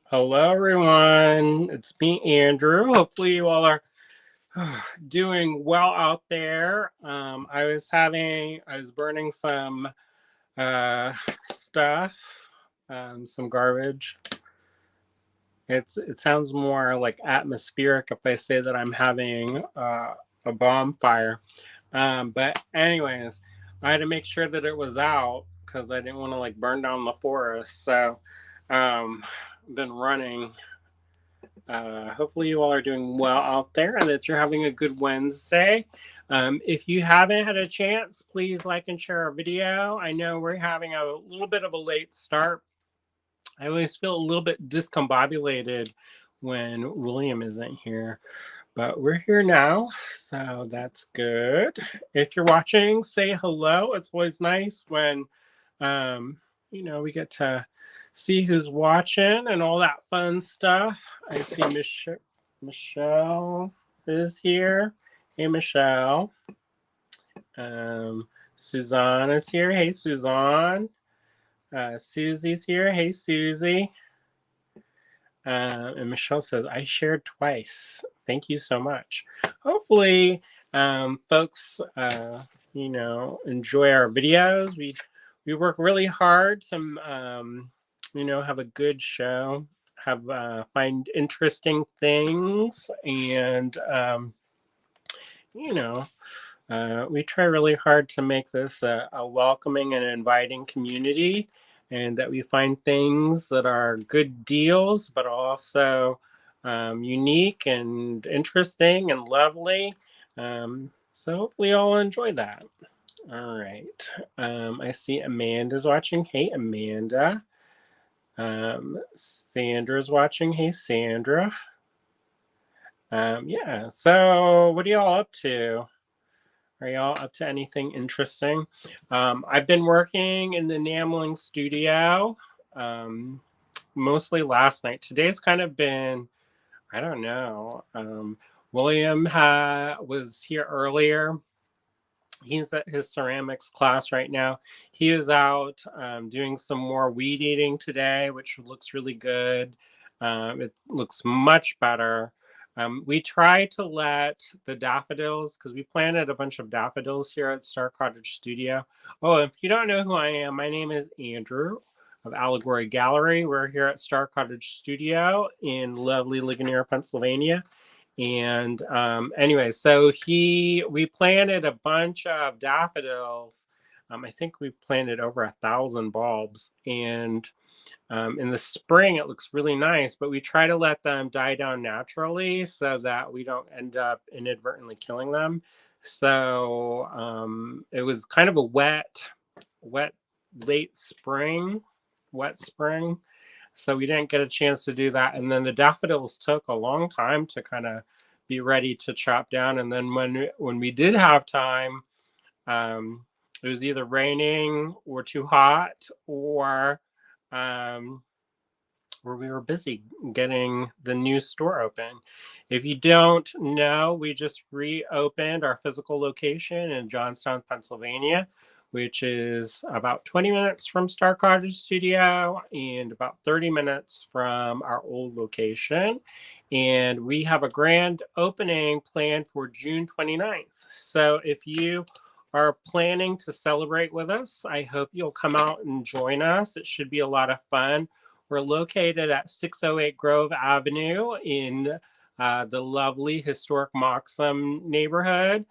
Hello, everyone. It's me, Andrew. Hopefully, you all are doing well out there. I was burning some stuff, some garbage. It sounds more like atmospheric if I say that I'm having a bonfire. But anyways, I had to make sure that it was out because I didn't want to like burn down the forest. So, been running. Hopefully, you all are doing well out there and that you're having a good Wednesday. If you haven't had a chance, please like and share our video. I know we're having a little bit of a late start. I always feel a little bit discombobulated when William isn't here, but we're here now, so that's good. If you're watching, say hello. It's always nice when um, we get to see who's watching and all that fun stuff. I see Michelle is here. Hey, Michelle. Suzanne is here. Hey, Suzanne. Susie's here. Hey, Susie. And Michelle says, I shared twice. Thank you so much. Hopefully, folks, enjoy our videos. We work really hard to, have a good show, find interesting things, and you know, we try really hard to make this a welcoming and inviting community, and that we find things that are good deals, but also unique and interesting and lovely. So hopefully, you all enjoy that. All right. I see Amanda's watching. Hey, Amanda. Sandra's watching. Hey, Sandra. Yeah. So, what are y'all up to? Are y'all up to anything interesting? I've been working in the enameling studio mostly last night. Today's kind of been, I don't know. William was here earlier. He's at his ceramics class right now. He is out doing some more weed eating today, which looks really good. It looks much better. We try to let the daffodils, because we planted a bunch of daffodils here at Star Cottage Studio. Oh, if you don't know who I am, my name is Andrew of Allegory Gallery. We're here at Star Cottage Studio in lovely Ligonier, Pennsylvania. And anyway, so we planted a bunch of daffodils. I think we planted over 1,000 bulbs, and in the spring it looks really nice. But we try to let them die down naturally so that we don't end up inadvertently killing them. So it was kind of a wet late spring, wet spring. So we didn't get a chance to do that. And then the daffodils took a long time to kind of be ready to chop down. And then when we did have time, it was either raining or too hot, um, or we were busy getting the new store open. If you don't know, we just reopened our physical location in Johnstown, Pennsylvania, which is about 20 minutes from Star Cottage Studio and about 30 minutes from our old location. And we have a grand opening planned for June 29th. So if you are planning to celebrate with us, I hope you'll come out and join us. It should be a lot of fun. We're located at 608 Grove Avenue in the lovely historic Moxham neighborhood.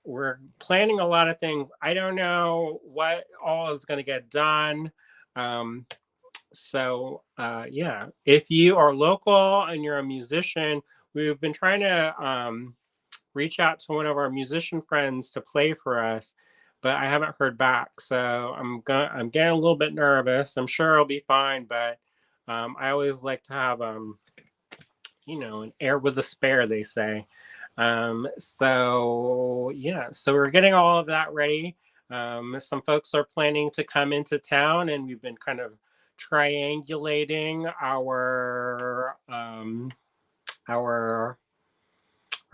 We're planning a lot of things. I don't know what all is going to get done. Yeah, if you are local and you're a musician, we've been trying to reach out to one of our musician friends to play for us, but I haven't heard back. So I'm getting a little bit nervous. I'm sure I'll be fine, but I always like to have an air with a spare, they say. So yeah, so we're getting all of that ready. Some folks are planning to come into town, and we've been kind of triangulating our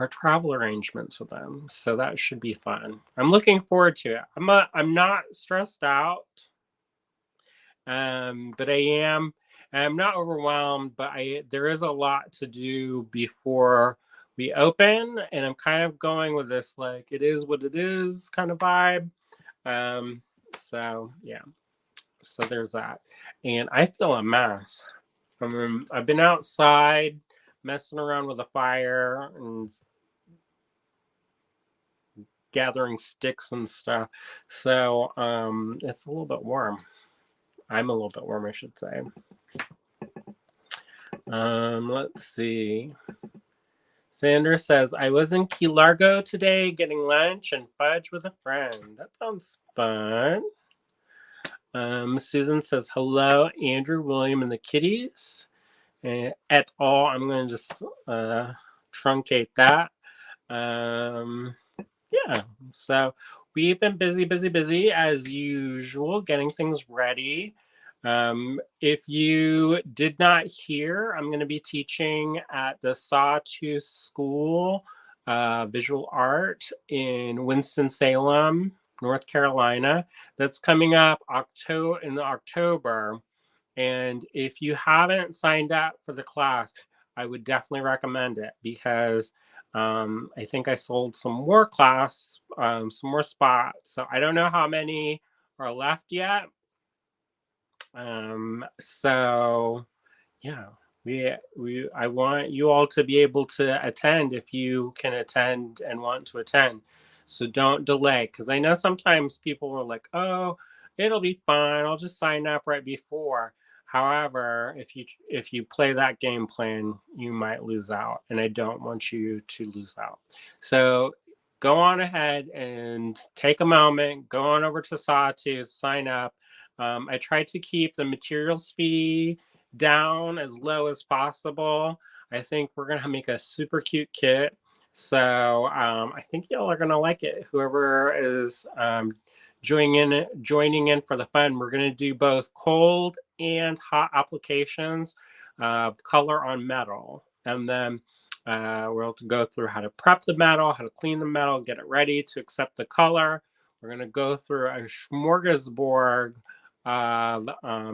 travel arrangements with them. So that should be fun. I'm looking forward to it. I'm not stressed out, but I am. And I'm not overwhelmed, but there is a lot to do before we open, and I'm kind of going with this like it is what it is kind of vibe. Um, so yeah, so there's that, and I feel a mess. I've been outside messing around with a fire and gathering sticks and stuff. So it's a little bit warm. I'm a little bit warm, I should say. Let's see. Sandra says, I was in Key Largo today getting lunch and fudge with a friend. That sounds fun. Susan says, hello, Andrew, William, and the kitties. Et al. I'm going to just truncate that. Yeah, so we've been busy, busy, busy as usual, getting things ready. If you did not hear, I'm going to be teaching at the Sawtooth School Visual Art in Winston-Salem, North Carolina. That's coming up in October. And if you haven't signed up for the class, I would definitely recommend it because I think I sold some more some more spots. So I don't know how many are left yet. So yeah, I want you all to be able to attend if you can attend and want to attend. So don't delay, because I know sometimes people are like, "Oh, it'll be fine. I'll just sign up right before." However, if you play that game plan, you might lose out, and I don't want you to lose out. So go on ahead and take a moment, go on over to Sawtooth, sign up. I try to keep the materials fee down as low as possible. I think we're gonna make a super cute kit. So I think y'all are gonna like it. Whoever is joining in for the fun, we're gonna do both cold and hot applications of color on metal, and then we'll go through how to prep the metal, how to clean the metal, get it ready to accept the color. We're gonna go through a smorgasbord of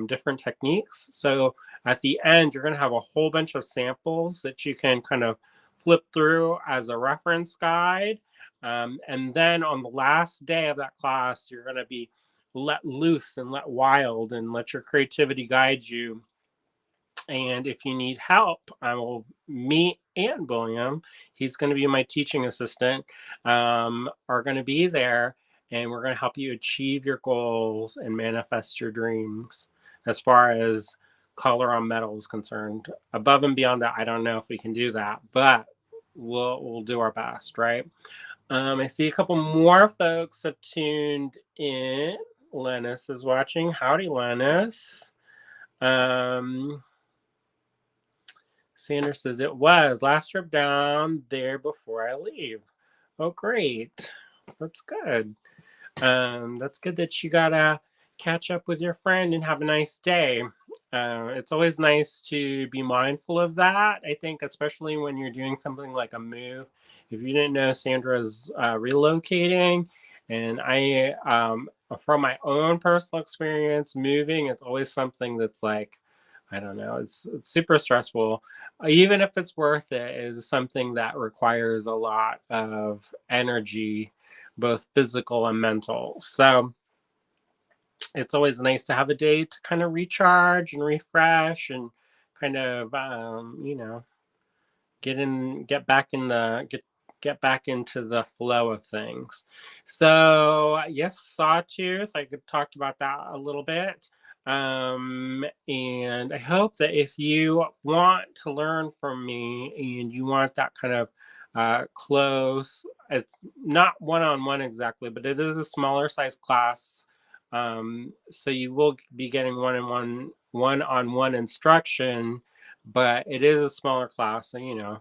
different techniques. So at the end, you're going to have a whole bunch of samples that you can kind of flip through as a reference guide. And then on the last day of that class, you're going to be let loose and let wild and let your creativity guide you. And if you need help, me and William, he's going to be my teaching assistant, are going to be there, and we're going to help you achieve your goals and manifest your dreams as far as color on metal is concerned. Above and beyond that, I don't know if we can do that, but we'll do our best, right? I see a couple more folks have tuned in. Lennis is watching. Howdy, Lennis. Sanders says it was last trip down there before I leave. Oh, great. That's good. That's good that you got to catch up with your friend and have a nice day. It's always nice to be mindful of that. I think, especially when you're doing something like a move. If you didn't know, Sandra's relocating, and from my own personal experience, moving, it's always something that's like, I don't know, it's super stressful. Even if it's worth it, is something that requires a lot of energy, both physical and mental. So it's always nice to have a day to kind of recharge and refresh and kind of get back into the flow of things. So yes, Sawtooth, I could talk about that a little bit. And I hope that if you want to learn from me and you want that kind of close, it's not one-on-one exactly, but it is a smaller size class. So you will be getting one-on-one instruction, but it is a smaller class, so you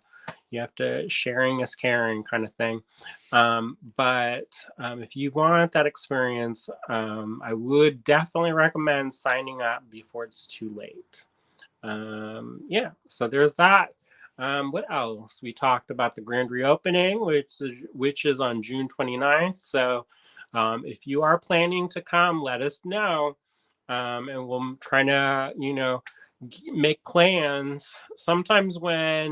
have to, sharing is caring kind of thing. But if you want that experience, I would definitely recommend signing up before it's too late. Yeah, so there's that. What else? We talked about the grand reopening, which is on June 29th. So if you are planning to come, let us know. And we'll try to, make plans. Sometimes like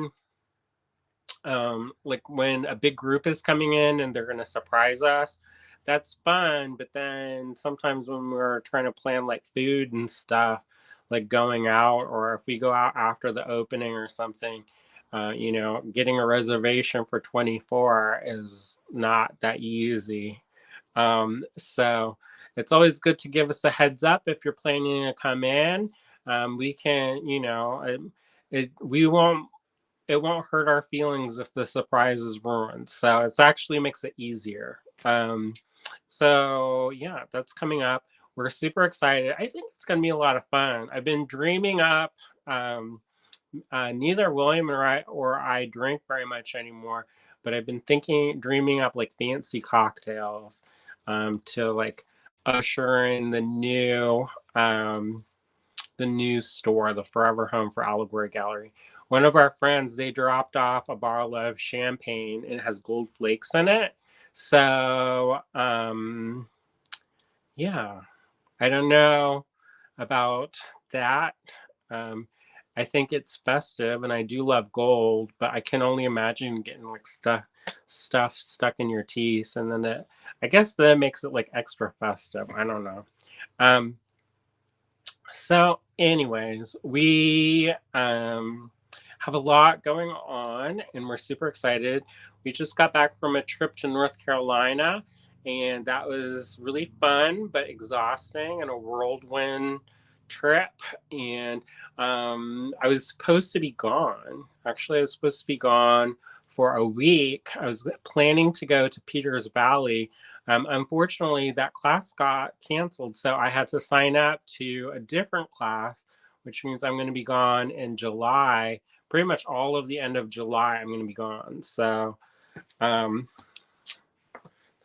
when a big group is coming in and they're going to surprise us, that's fun. But then sometimes when we're trying to plan like food and stuff, like going out, or if we go out after the opening or something, getting a reservation for 24 is not that easy. So it's always good to give us a heads up if you're planning to come in. We can, we won't, it won't hurt our feelings if the surprise is ruined. So it actually makes it easier. So yeah, that's coming up. We're super excited. I think it's going to be a lot of fun. I've been dreaming up. Neither William or I drink very much anymore, but I've been dreaming up like fancy cocktails to like usher in the new store, the Forever Home for Allegory Gallery. One of our friends, they dropped off a bottle of champagne and it has gold flakes in it. So, yeah, I don't know about that. Um, I think it's festive and I do love gold, but I can only imagine getting like stuff stuck in your teeth. And then I guess that makes it like extra festive. I don't know. Um, so, anyways, we have a lot going on and we're super excited. We just got back from a trip to North Carolina, and that was really fun but exhausting and a whirlwind trip. And I was supposed to be gone. Actually, I was supposed to be gone for a week. I was planning to go to Peters Valley. Unfortunately, that class got canceled, so I had to sign up to a different class, which means I'm going to be gone in July. Pretty much all of the end of July, I'm going to be gone. So um,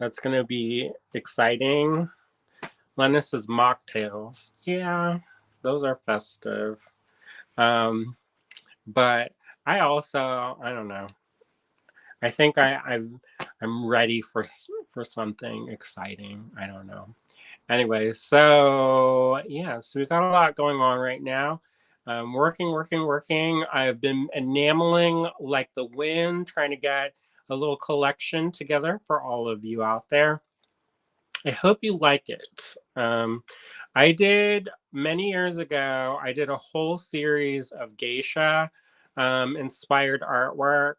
that's going to be exciting. Lena says mocktails. Yeah, those are festive. But I don't know. I think I'm ready for something exciting. I don't know. Anyway, so yeah, so we've got a lot going on right now. Working. I've been enameling like the wind, trying to get a little collection together for all of you out there. I hope you like it. I did many years ago, I did a whole series of geisha inspired artwork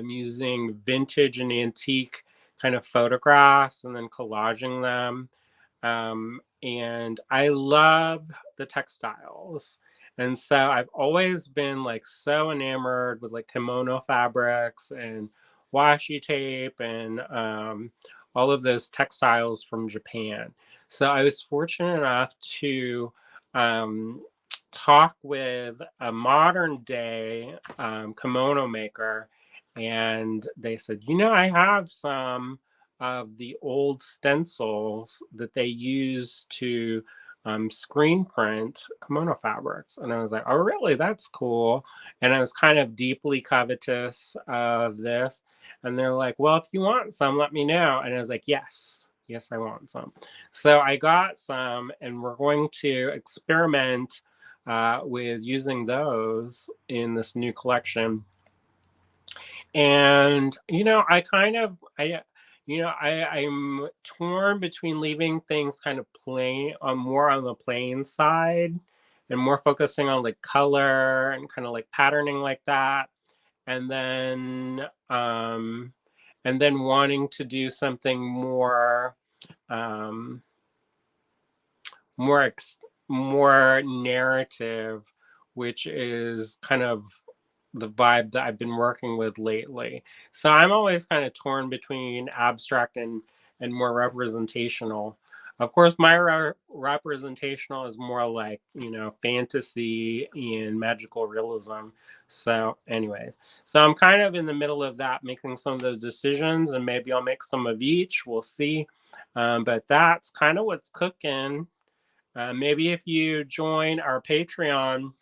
using vintage and antique kind of photographs and then collaging them. And I love the textiles. And so I've always been like so enamored with like kimono fabrics and washi tape and all of those textiles from Japan. So I was fortunate enough to um, talk with a modern day kimono maker, and they said, I have some of the old stencils that they use to screen print kimono fabrics. And I was like, oh, really? That's cool. And I was kind of deeply covetous of this. And they're like, well, if you want some, let me know. And I was like, yes, I want some. So I got some, and we're going to experiment with using those in this new collection. And I'm torn between leaving things kind of plain on more on the plain side and more focusing on like color and kind of like patterning like that, and then wanting to do something more um more more narrative, which is kind of the vibe that I've been working with lately. So I'm always kind of torn between abstract and more representational. Of course, my representational is more like, fantasy and magical realism. So, anyways, so I'm kind of in the middle of that, making some of those decisions, and maybe I'll make some of each. We'll see. But that's kind of what's cooking. Maybe if you join our Patreon,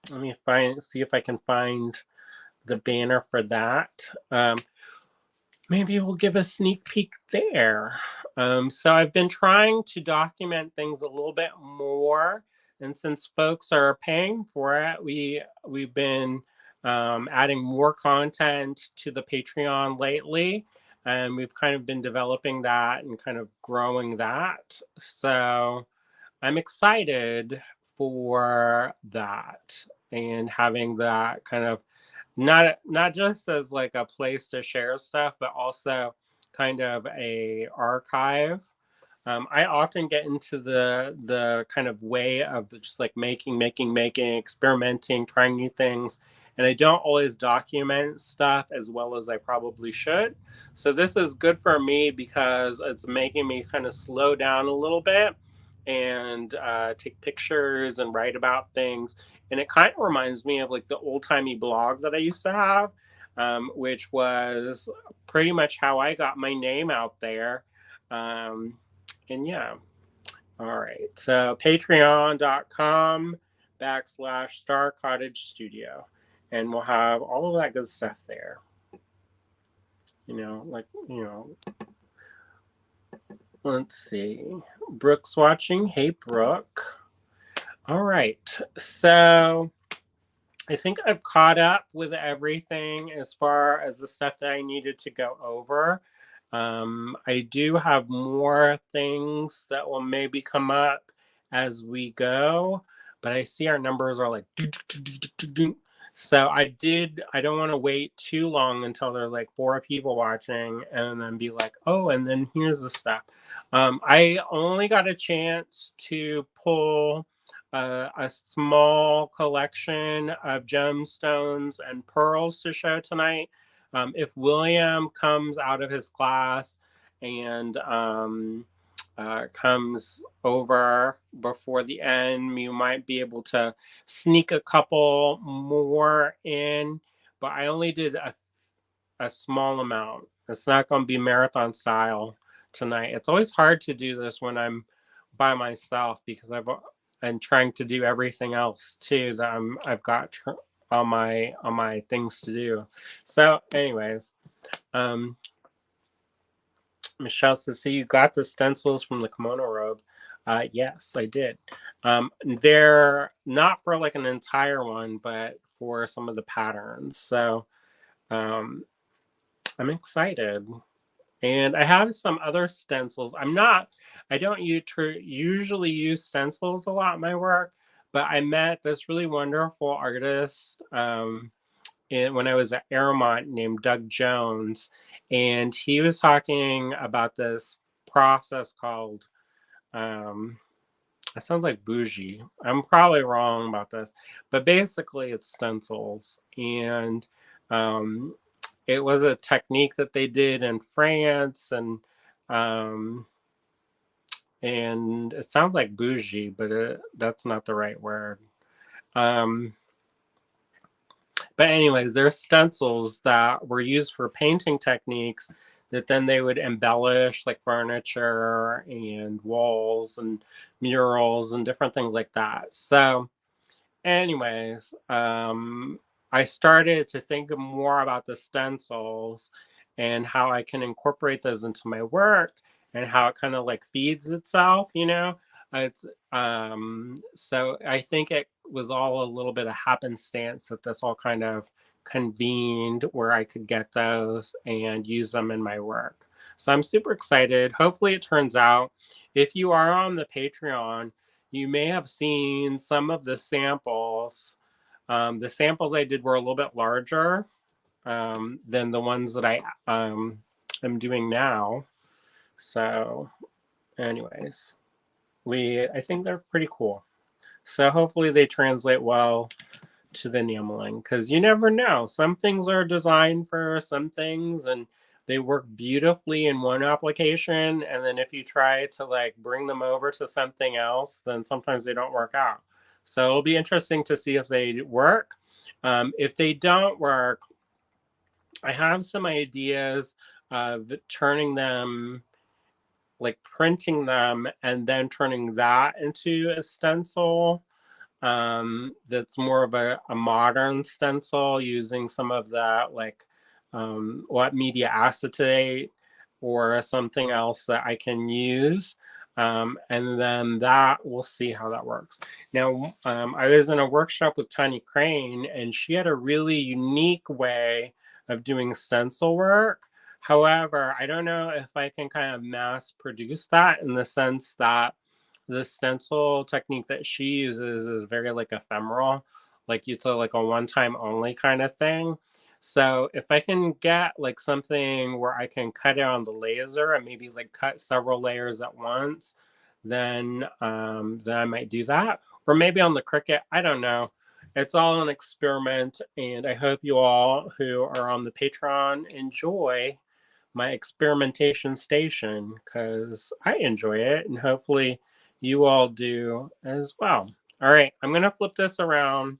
let me see if I can find the banner for that. Maybe we'll give a sneak peek there. So I've been trying to document things a little bit more And since folks are paying for it, we've been adding more content to the Patreon lately, and we've kind of been developing that and kind of growing that. So I'm excited for that and having that kind of not just as like a place to share stuff, but also kind of a archive. I often get into the kind of way of just like making, experimenting, trying new things, and I don't always document stuff as well as I probably should. So this is good for me because it's making me kind of slow down a little bit and take pictures and write about things. And it kind of reminds me of like the old timey blog that I used to have, which was pretty much how I got my name out there. Um, and yeah, all right. So patreon.com/Star Cottage Studio. And we'll have all of that good stuff there. Let's see. Brooke's watching. Hey, Brooke. All right. So I think I've caught up with everything as far as the stuff that I needed to go over. I do have more things that will maybe come up as we go, but I see our numbers are like so I don't want to wait too long until there's like 4 people watching and then be like, oh, and then here's the stuff. I only got a chance to pull a small collection of gemstones and pearls to show tonight. If William comes out of his class and comes over before the end, you might be able to sneak a couple more in, but I only did a small amount. It's not going to be marathon style tonight. It's always hard to do this when I'm by myself because I'm trying to do everything else too that I've got on my things to do. So, anyways, Michelle says, "See, you got the stencils from the kimono robe." Yes, I did. They're not for like an entire one, but for some of the patterns. So I'm excited. And I have some other stencils. I don't usually use stencils a lot in my work, but I met this really wonderful artist when I was at Airmont named Doug Jones. And he was talking about this process called, it sounds like bougie. I'm probably wrong about this, but basically it's stencils. And it was a technique that they did in France, um, and it sounds like bougie, but that's not the right word. But anyways, there's stencils that were used for painting techniques that then they would embellish like furniture and walls and murals and different things like that. So anyways, I started to think more about the stencils and how I can incorporate those into my work and how it kind of like feeds itself. It's so I think it was all a little bit of happenstance that this all kind of convened where I could get those and use them in my work. So I'm super excited. Hopefully it turns out. If you are on the Patreon, you may have seen some of the samples. The samples I did were a little bit larger than the ones that I am doing now. So, anyways, I think they're pretty cool. So hopefully they translate well to the enameling, because you never know. Some things are designed for some things and they work beautifully in one application, and then if you try to like bring them over to something else, then sometimes they don't work out. So it'll be interesting to see if they work. If they don't work, I have some ideas of turning them, like printing them and then turning that into a stencil, that's more of a modern stencil using some of that like what media acetate or something else that I can use. And then that we'll see how that works. Now, I was in a workshop with Tiny Crane, and she had a really unique way of doing stencil work. However, I don't know if I can kind of mass produce that, in the sense that the stencil technique that she uses is very like ephemeral, like it's like a one-time only kind of thing. So if I can get like something where I can cut it on the laser and maybe like cut several layers at once, then I might do that. Or maybe on the Cricut, I don't know. It's all an experiment, and I hope you all who are on the Patreon enjoy my experimentation station, because I enjoy it, and hopefully you all do as well. All right, I'm going to flip this around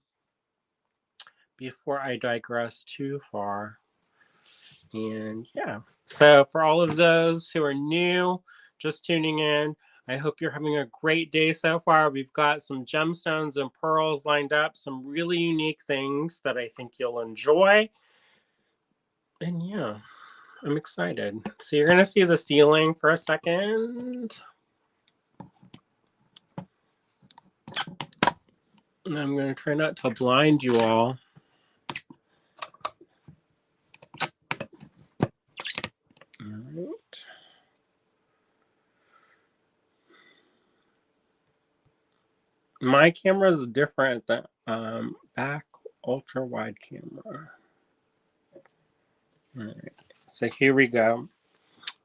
before I digress too far. And yeah, so for all of those who are new, just tuning in, I hope you're having a great day so far. We've got some gemstones and pearls lined up, some really unique things that I think you'll enjoy. And yeah, I'm excited. So you're going to see the ceiling for a second. And I'm going to try not to blind you all. All right. My camera is different than back ultra wide camera. All right. So here we go.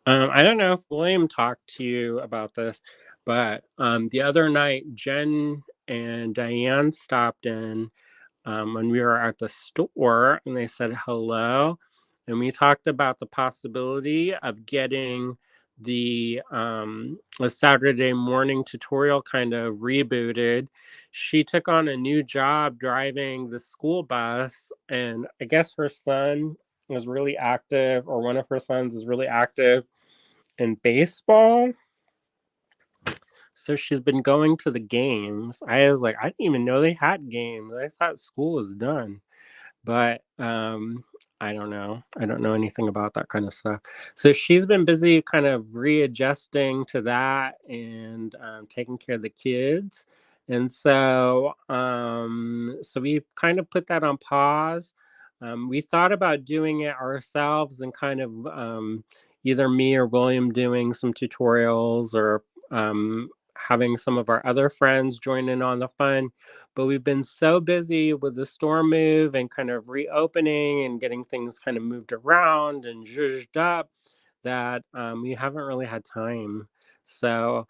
I don't know if William talked to you about this, but the other night, Jen and Diane stopped in when we were at the store, and they said hello. And we talked about the possibility of getting the a Saturday morning tutorial kind of rebooted. She took on a new job driving the school bus, and I guess her son was really active, or one of her sons is really active in baseball. So she's been going to the games. I was like, I didn't even know they had games. I thought school was done. But I don't know. I don't know anything about that kind of stuff. So she's been busy kind of readjusting to that, and taking care of the kids. And so we've kind of put that on pause. We thought about doing it ourselves, and kind of either me or William doing some tutorials, or having some of our other friends join in on the fun. But we've been so busy with the store move and kind of reopening and getting things kind of moved around and zhuzhed up, that we haven't really had time. So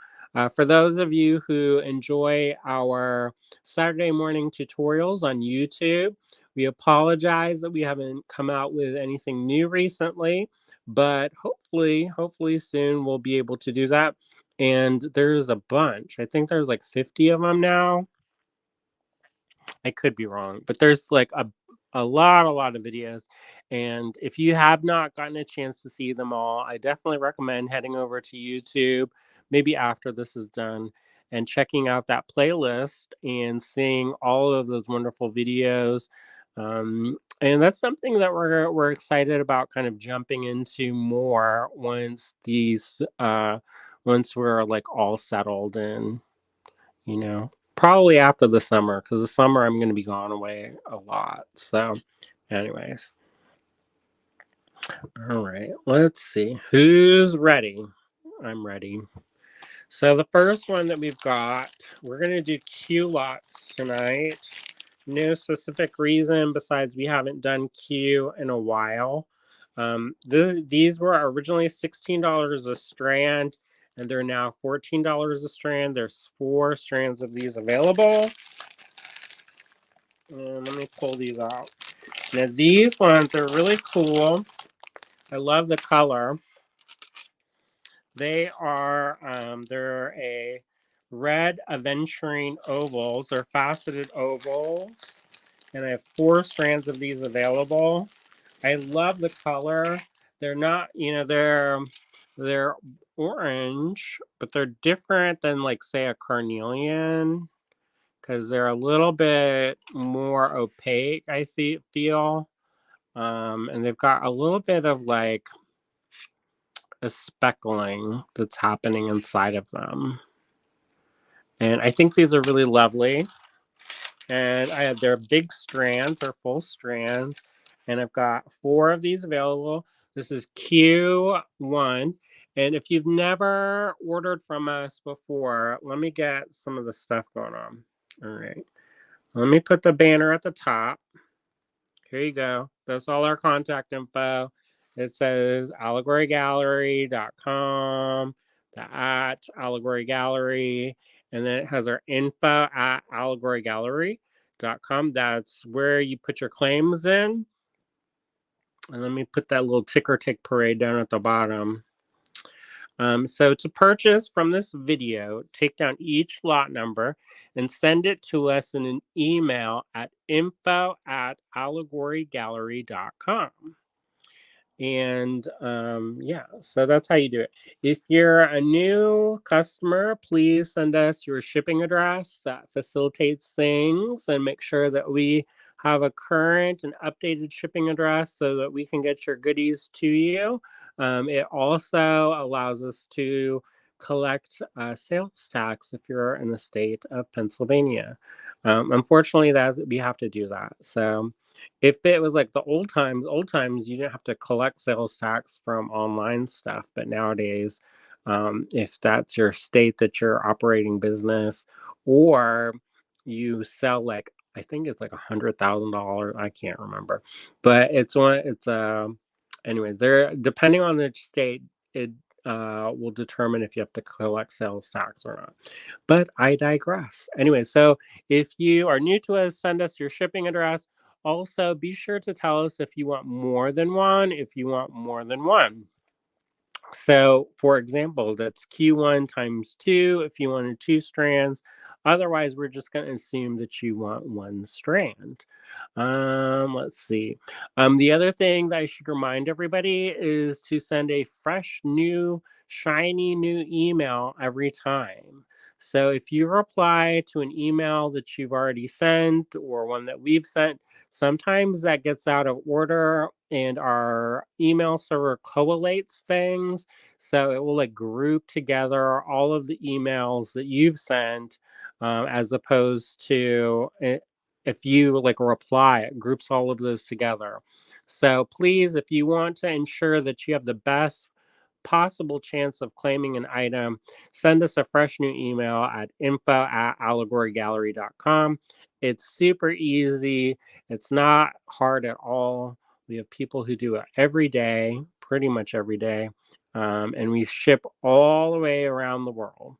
for those of you who enjoy our Saturday morning tutorials on YouTube, we apologize that we haven't come out with anything new recently, but hopefully soon we'll be able to do that. And there's a bunch. I think there's like 50 of them now. I could be wrong, but there's like a lot of videos. And if you have not gotten a chance to see them all, I definitely recommend heading over to YouTube, maybe after this is done, and checking out that playlist and seeing all of those wonderful videos. And that's something that we're excited about kind of jumping into more once we're like all settled in, you know, probably after the summer, because the summer I'm going to be gone away a lot. So, anyways, all right, let's see who's ready. I'm ready. So, the first one that we've got, we're going to do Q lots tonight. No specific reason besides we haven't done Q in a while. These were originally $16 a strand, and they're now $14 a strand. There's 4 strands of these available. And let me pull these out. Now these ones are really cool. I love the color. They're a red aventurine ovals. They're faceted ovals, and I have 4 strands of these available. I love the color. They're not, they're orange, but they're different than, like, say, a carnelian, because they're a little bit more opaque, feel. And they've got a little bit of, like, a speckling that's happening inside of them. And I think these are really lovely. And they're big strands, they're full strands. And I've got 4 of these available. This is Q1. And if you've never ordered from us before, let me get some of the stuff going on. All right. Let me put the banner at the top. Here you go. That's all our contact info. It says allegorygallery.com, the at Allegory Gallery, and then it has our info at allegorygallery.com. That's where you put your claims in. And let me put that little ticker tick parade down at the bottom. So to purchase from this video, take down each lot number and send it to us in an email at info@allegorygallery.com. And yeah, so that's how you do it. If you're a new customer, please send us your shipping address. That facilitates things, and make sure that we have a current and updated shipping address so that we can get your goodies to you. It also allows us to collect sales tax if you're in the state of Pennsylvania. Unfortunately, we have to do that. So if it was like the old times, you didn't have to collect sales tax from online stuff. But nowadays, if that's your state that you're operating business, or you sell like, I think it's like $100,000. I can't remember, but anyways, there, depending on the state, it will determine if you have to collect sales tax or not. But I digress. Anyway, so if you are new to us, send us your shipping address. Also, be sure to tell us if you want more than one, if you want more than one. So, for example, that's Q1 times 2 if you wanted 2 strands. Otherwise, we're just going to assume that you want 1 strand. Let's see. The other thing that I should remind everybody is to send a fresh, new, shiny new email every time. So if you reply to an email that you've already sent or one that we've sent, sometimes that gets out of order and our email server collates things. So it will like group together all of the emails that you've sent, as opposed to if you like reply, it groups all of those together. So please, if you want to ensure that you have the best possible chance of claiming an item, send us a fresh new email at info@allegorygallery.com. It's super easy. It's not hard at all. We have people who do it every day, pretty much every day. And we ship all the way around the world.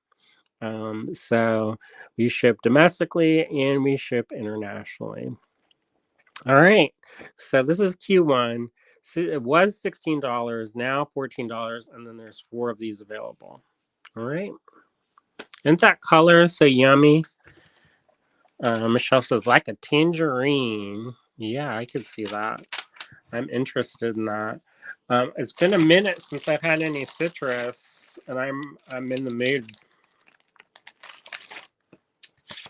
So we ship domestically and we ship internationally. All right. So this is Q1. So it was $16, now $14, and then there's 4 of these available. All right. Isn't that color so yummy? Michelle says, like a tangerine. Yeah, I could see that. I'm interested in that. It's been a minute since I've had any citrus, and I'm in the mood.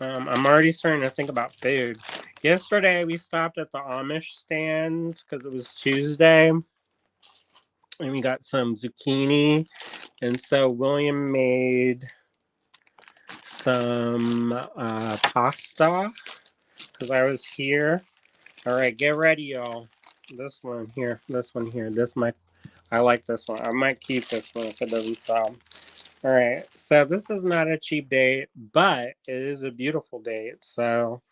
I'm already starting to think about food. Yesterday we stopped at the Amish stand because it was Tuesday, and we got some zucchini. And so William made some pasta because I was here. All right, get ready, y'all. This one here. I like this one. I might keep this one if it doesn't sell. All right, so this is not a cheap date, but it is a beautiful date. So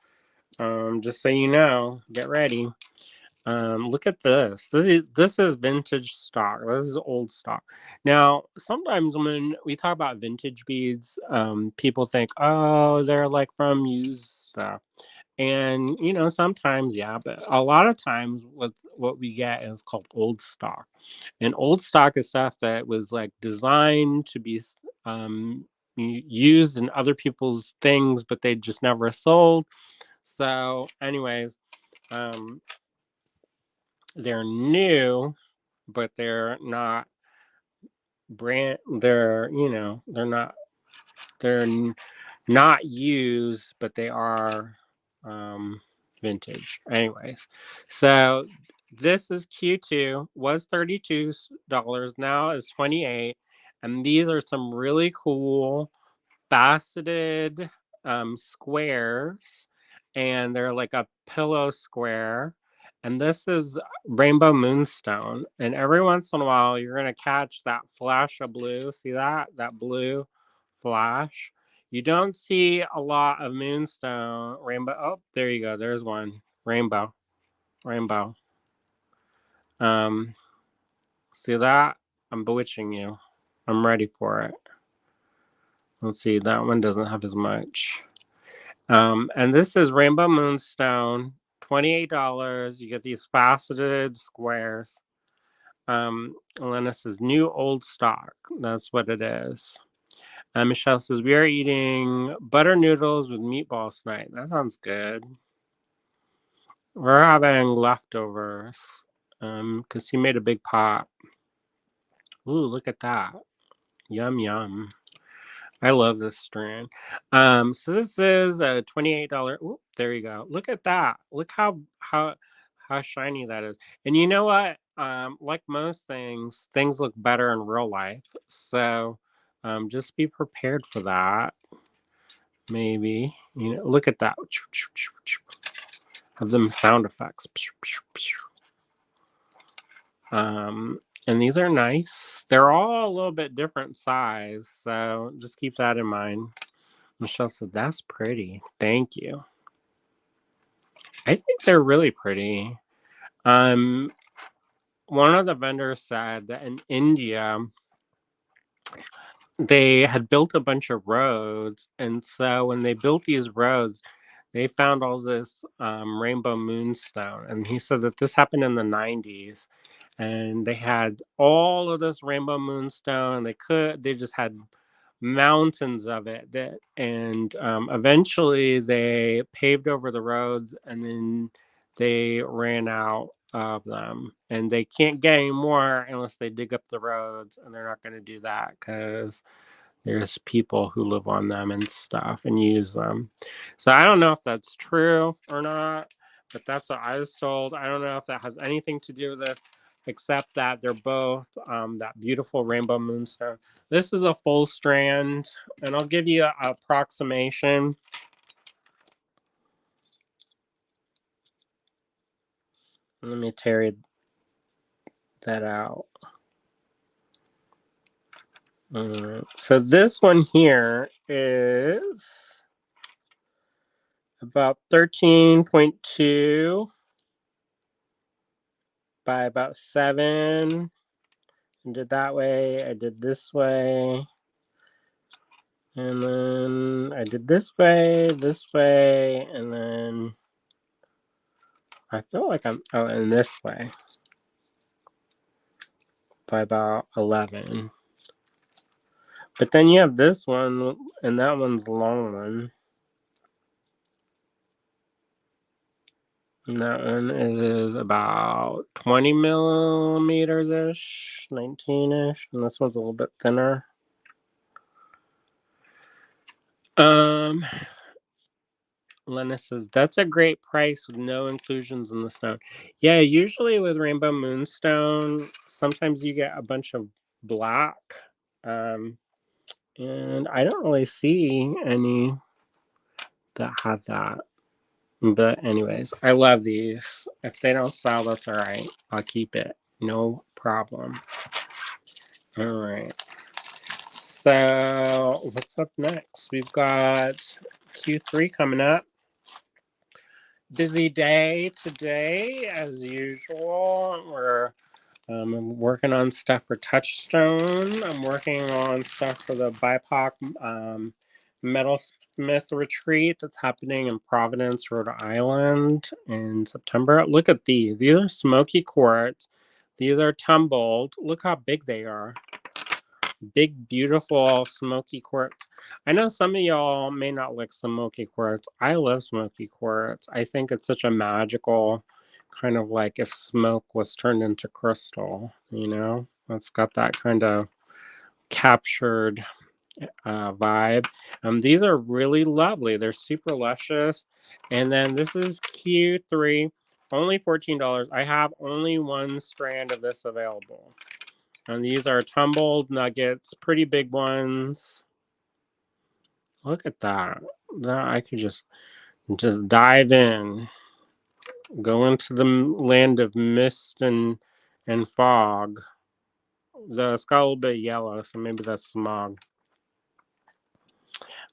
just so you know, get ready. Look at this. This is vintage stock. This is old stock. Now, sometimes when we talk about vintage beads, people think, oh, they're like from used stuff. And sometimes, yeah, but a lot of times what we get is called old stock. And old stock is stuff that was like designed to be used in other people's things, but they just never sold. So, anyways, they're new, but they're not brand. They're not used, but they are vintage. Anyways, so This is Q2, was $32, now is $28. And these are some really cool faceted squares, and they're like a pillow square. And this is rainbow moonstone. And every once in a while, you're going to catch that flash of blue. See that? That blue flash. You don't see a lot of moonstone rainbow. Oh, there you go. There's one. Rainbow. Rainbow. Um, See that? I'm bewitching you. I'm ready for it. Let's see. That one doesn't have as much. And this is Rainbow Moonstone, $28. You get these faceted squares. And then this is new old stock. That's what it is. And Michelle says, we are eating butter noodles with meatballs tonight. That sounds good. We're having leftovers. Because he made a big pot. Ooh, look at that. Yum, yum. I love this strand. So this is a $28. Ooh, there you go. Look at that. Look how shiny that is. And you know what? Like most things look better in real life. So just be prepared for that. Maybe. Look at that. Have them sound effects. And these are nice. They're all a little bit different size, so just keep that in mind. Michelle said, that's pretty. Thank you. I think they're really pretty. One of the vendors said that in India, they had built a bunch of roads. And so when they built these roads, they found all this rainbow moonstone. And he said that this happened in the 90s. And they had all of this rainbow moonstone. They just had mountains of it. And eventually they paved over the roads, and then they ran out of them. And they can't get any more unless they dig up the roads. And they're not going to do that because there's people who live on them and stuff and use them. So I don't know if that's true or not, but that's what I was told. I don't know if that has anything to do with it, except that they're both that beautiful rainbow moonstone. This is a full strand, and I'll give you an approximation. Let me tear that out. So this one here is about 13.2 by about 7. I did that way. I did this way. And then I did this way, and then I feel like in this way by about 11. But then you have this one, and that one's the long one. And that one is about 20 millimeters-ish, 19-ish. And this one's a little bit thinner. Lena says, that's a great price with no inclusions in the stone. Yeah, usually with rainbow moonstone, sometimes you get a bunch of black. And I don't really see any that have that. But anyways, I love these. If they don't sell, that's all right. I'll keep it. No problem. All right. So what's up next? We've got Q3 coming up. Busy day today, as usual. I'm working on stuff for Touchstone. I'm working on stuff for the BIPOC Metalsmith Retreat that's happening in Providence, Rhode Island in September. Look at these. These are smoky quartz. These are tumbled. Look how big they are. Big, beautiful, smoky quartz. I know some of y'all may not like smoky quartz. I love smoky quartz. I think it's such a magical kind of like if smoke was turned into crystal, It's got that kind of captured vibe. These are really lovely. They're super luscious. And then this is Q3. Only $14. I have only one strand of this available. And these are tumbled nuggets, pretty big ones. Look at that. I could just dive in, go into the land of mist and fog. It's got a little bit of yellow, so maybe that's smog.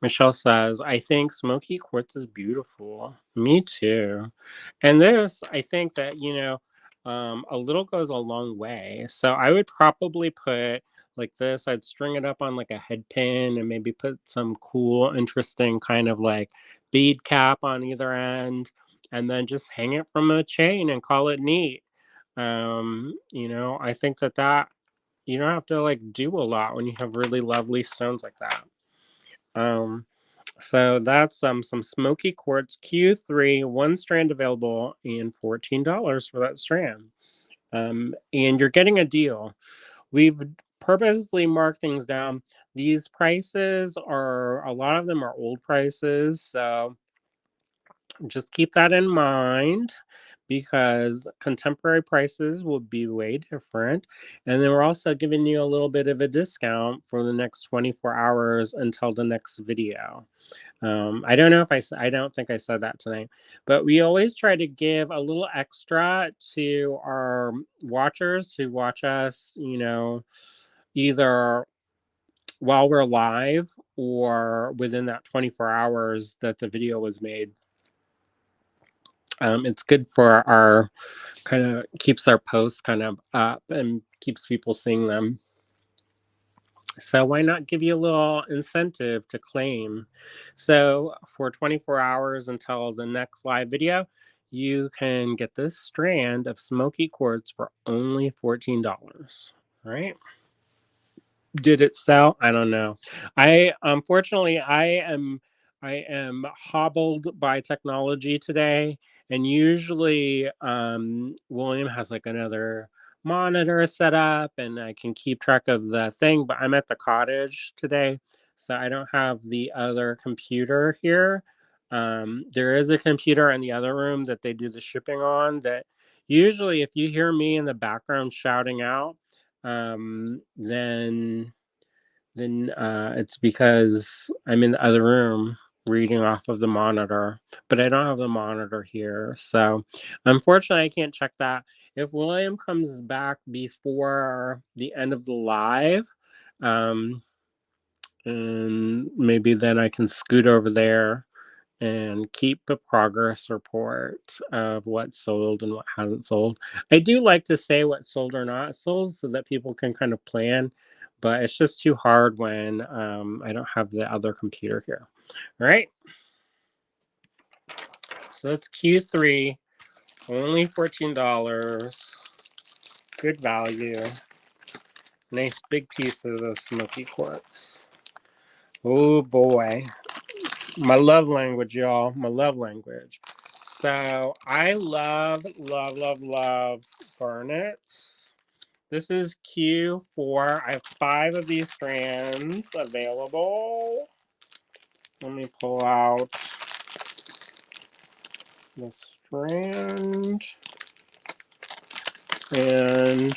Michelle says, I think smoky quartz is beautiful. Me too. And this, I think that, a little goes a long way. So I would probably put like this, I'd string it up on like a head pin and maybe put some cool, interesting kind of like bead cap on either end, and then just hang it from a chain and call it neat. I think that you don't have to like do a lot when you have really lovely stones like that. So that's some smoky quartz Q3, one strand available, and $14 for that strand. And you're getting a deal. We've purposely marked things down. These prices are, a lot of them are old prices, so just keep that in mind, because contemporary prices will be way different. And then we're also giving you a little bit of a discount for the next 24 hours until the next video. I don't know if I don't think I said that tonight, but we always try to give a little extra to our watchers who watch us, either while we're live or within that 24 hours that the video was made. It's good for our kind of keeps our posts kind of up and keeps people seeing them. So why not give you a little incentive to claim? So for 24 hours until the next live video, you can get this strand of smoky quartz for only $14. All right. Did it sell? I don't know. Unfortunately I am hobbled by technology today, and usually William has like another monitor set up and I can keep track of the thing, but I'm at the cottage today, so I don't have the other computer here. There is a computer in the other room that they do the shipping on, that usually if you hear me in the background shouting out, then it's because I'm in the other room reading off of the monitor, but I don't have the monitor here. So unfortunately, I can't check that. If William comes back before the end of the live, um, and maybe then I can scoot over there and keep a progress report of what sold and what hasn't sold. I do like to say what sold or not sold so that people can kind of plan, but it's just too hard when I don't have the other computer here. All right. So that's Q3, only $14. Good value. Nice big pieces of smoky quartz. Oh boy. My love language, y'all. My love language. So I love garnets. This is Q4. I have 5 of these strands available. Let me pull out the strand. And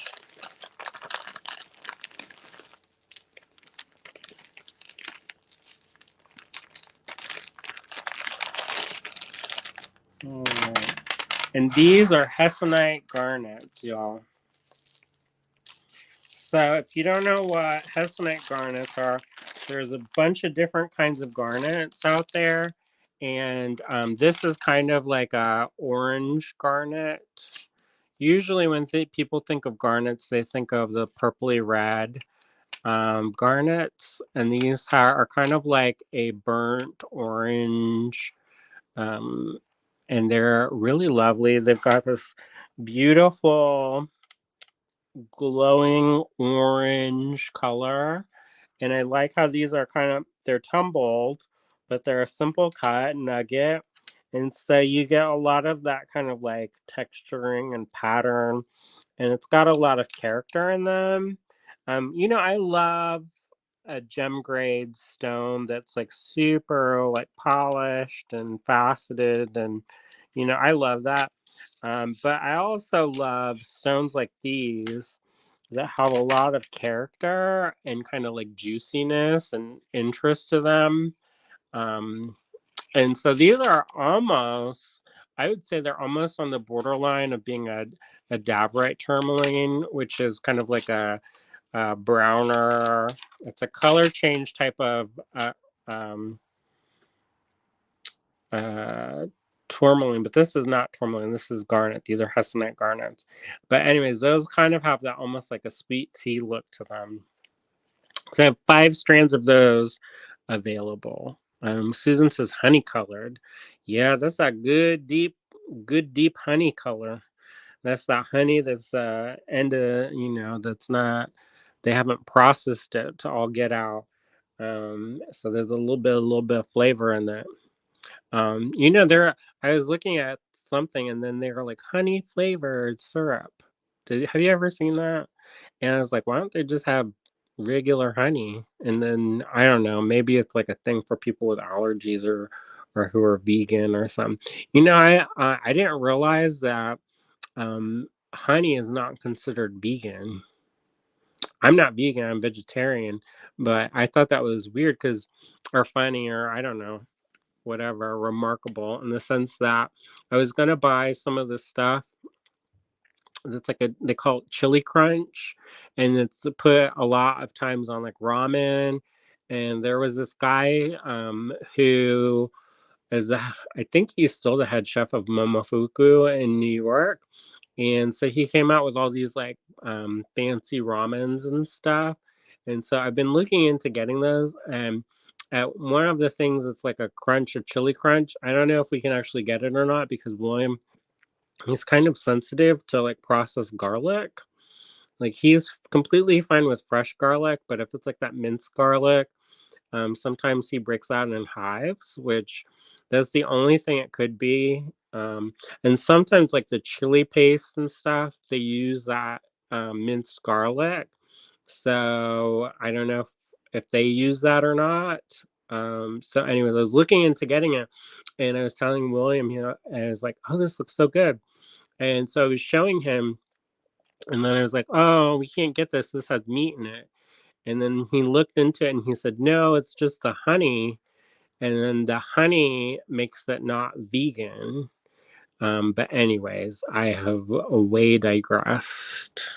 and these are Hessonite garnets, y'all. So if you don't know what Hessonite garnets are, there's a bunch of different kinds of garnets out there. And this is kind of like a orange garnet. Usually when people think of garnets, they think of the purpley red garnets. And these are kind of like a burnt orange. And they're really lovely. They've got this beautiful glowing orange color, and I like how these are they're tumbled, but they're a simple cut nugget, and so you get a lot of that kind of like texturing and pattern, and it's got a lot of character in them. I love a gem grade stone that's like super like polished and faceted, and I love that. But I also love stones like these that have a lot of character and kind of like juiciness and interest to them. Um, and so these are almost, I would say they're almost on the borderline of being a Davrite tourmaline, which is kind of like a browner. It's a color change type of um, uh, tourmaline, but this is not tourmaline. This is garnet. These are hessonite garnets. But anyways, those kind of have that almost like a sweet tea look to them. So I have 5 strands of those available. Susan says honey colored. Yeah, that's that good deep honey color. That's that honey that's that's not, they haven't processed it to all get out. So there's a little bit of flavor in that. There I was looking at something and then they were like honey flavored syrup. Have you ever seen that? And I was like, why don't they just have regular honey? And then I don't know, maybe it's like a thing for people with allergies or who are vegan or something. I didn't realize that honey is not considered vegan. I'm not vegan, I'm vegetarian, but I thought that was weird because, or funny, or I don't know, whatever, remarkable in the sense that I was gonna buy some of this stuff. It's like they call it chili crunch, and it's put a lot of times on like ramen. And there was this guy who is I think he's still the head chef of Momofuku in New York. And so he came out with all these like fancy ramens and stuff. And so I've been looking into getting those. And at one of the things, it's like a crunch, a chili crunch. I don't know if we can actually get it or not because William, he's kind of sensitive to like processed garlic. Like he's completely fine with fresh garlic, but if it's like that minced garlic, sometimes he breaks out in hives, which that's the only thing it could be. And sometimes, like the chili paste and stuff, they use that minced garlic. So I don't know if they use that or not. So, anyway, I was looking into getting it, and I was telling William, and I was like, "Oh, this looks so good." And so I was showing him, and then I was like, "Oh, we can't get this. This has meat in it." And then he looked into it and he said, no, it's just the honey. And then the honey makes it not vegan. But anyways, I have way digressed.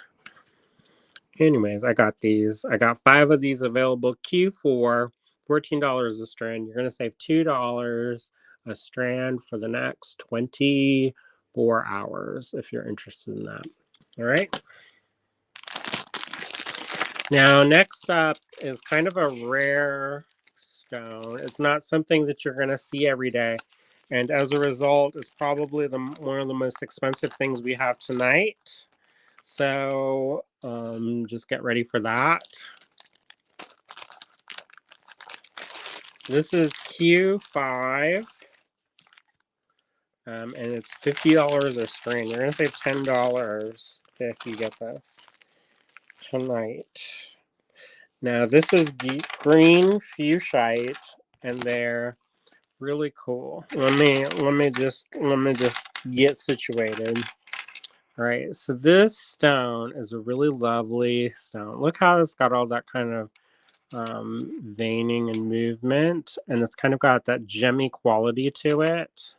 Anyways, I got these. I got 5 of these available. Q4, $14 a strand. You're going to save $2 a strand for the next 24 hours if you're interested in that. All right. Now, next up is kind of a rare stone. It's not something that you're going to see every day. And as a result, it's probably one of the most expensive things we have tonight. So just get ready for that. This is Q5. And it's $50 a string. You're going to save $10 if you get this tonight. Now, this is green fuchsite, and they're really cool. Let me just get situated. All right, so this stone is a really lovely stone. Look how it's got all that kind of veining and movement, and it's kind of got that gemmy quality to it.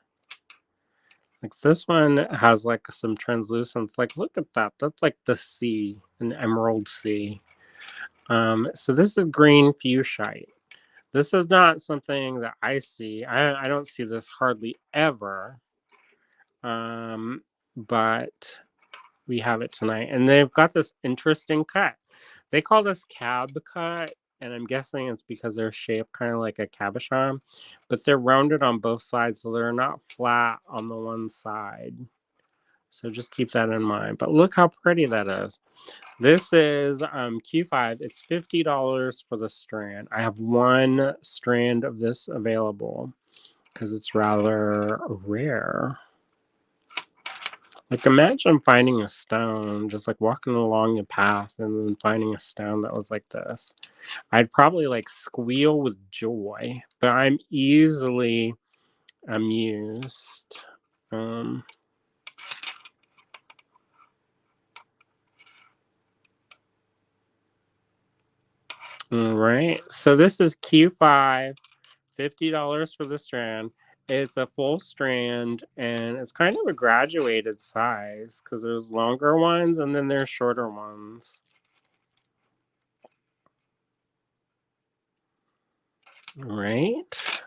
Like this one has like some translucence. Like look at that. That's like the sea, an emerald sea. So this is green fuchsite. This is not something that I see. I don't see this hardly ever. But we have it tonight. And they've got this interesting cut. They call this cab cut, and I'm guessing it's because they're shaped kind of like a cabochon, but they're rounded on both sides, so they're not flat on the one side. So just keep that in mind. But look how pretty that is. This is Q5. It's $50 for the strand. I have 1 strand of this available because it's rather rare. Like imagine finding a stone, just like walking along the path and then finding a stone that was like this. I'd probably like squeal with joy, but I'm easily amused. All right. So this is Q5, $50 for the strand. It's a full strand, and it's kind of a graduated size because there's longer ones and then there's shorter ones. All right.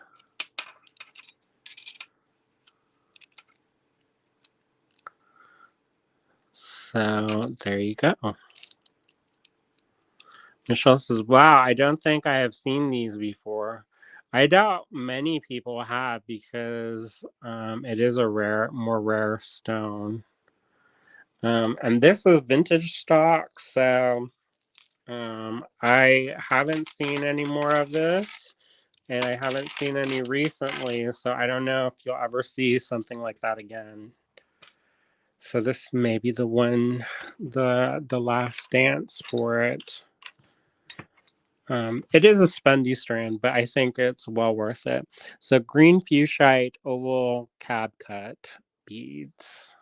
So there you go. Michelle says, wow, I don't think I have seen these before. I doubt many people have because it is a more rare stone. And this is vintage stock, so I haven't seen any more of this, and I haven't seen any recently, so I don't know if you'll ever see something like that again. So this may be the one, the last dance for it. It is a spendy strand, but I think it's well worth it. So green fuchsite oval cab cut beads.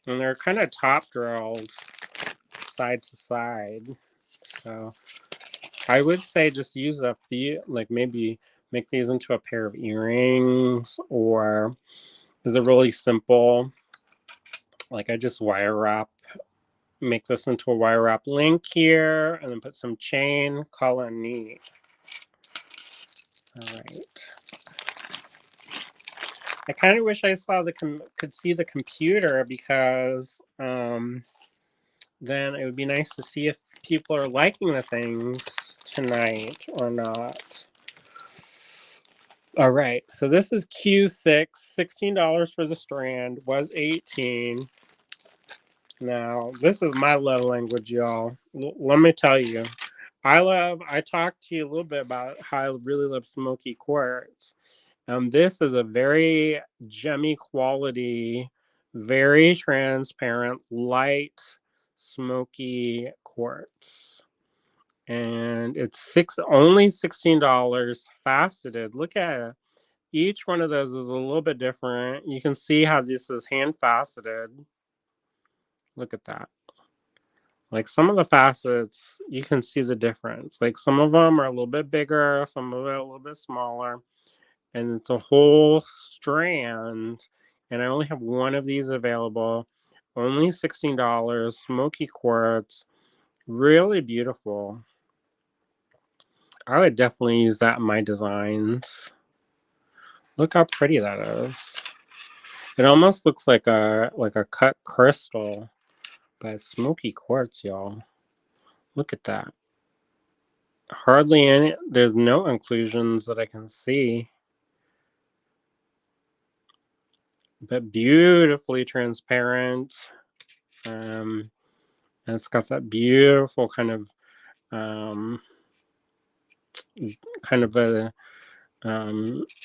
And they're kind of top drilled side to side. So I would say just use a few, like maybe make these into a pair of earrings, or is it really simple? Like I just wire wrap, make this into a wire wrap link here, and then put some chain, call it neat. All right. I kind of wish I saw could see the computer because then it would be nice to see if people are liking the things tonight or not. All right, so this is Q6, $16 for the strand, was 18. Now, this is my love language, y'all. Let me tell you. I talked to you a little bit about how I really love smoky quartz. This is a very gemmy quality, very transparent, light, smoky quartz. And it's only $16, faceted. Look at it. Each one of those is a little bit different. You can see how this is hand faceted. Look at that. Like some of the facets, you can see the difference. Like some of them are a little bit bigger, some of it a little bit smaller. And it's a whole strand. And I only have one of these available. Only $16. Smoky quartz. Really beautiful. I would definitely use that in my designs. Look how pretty that is. It almost looks like a cut crystal, but smoky quartz, y'all. Look at that. Hardly any. There's no inclusions that I can see, but beautifully transparent. And it's got that beautiful kind of a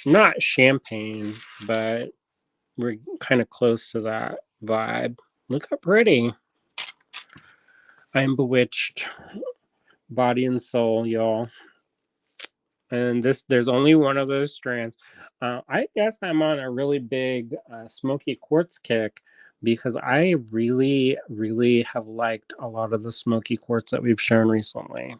not champagne, but we're kind of close to that vibe. Look how pretty. I'm bewitched, body and soul, y'all. And there's only one of those strands. I guess I'm on a really big smoky quartz kick because I really, really have liked a lot of the smoky quartz that we've shown recently.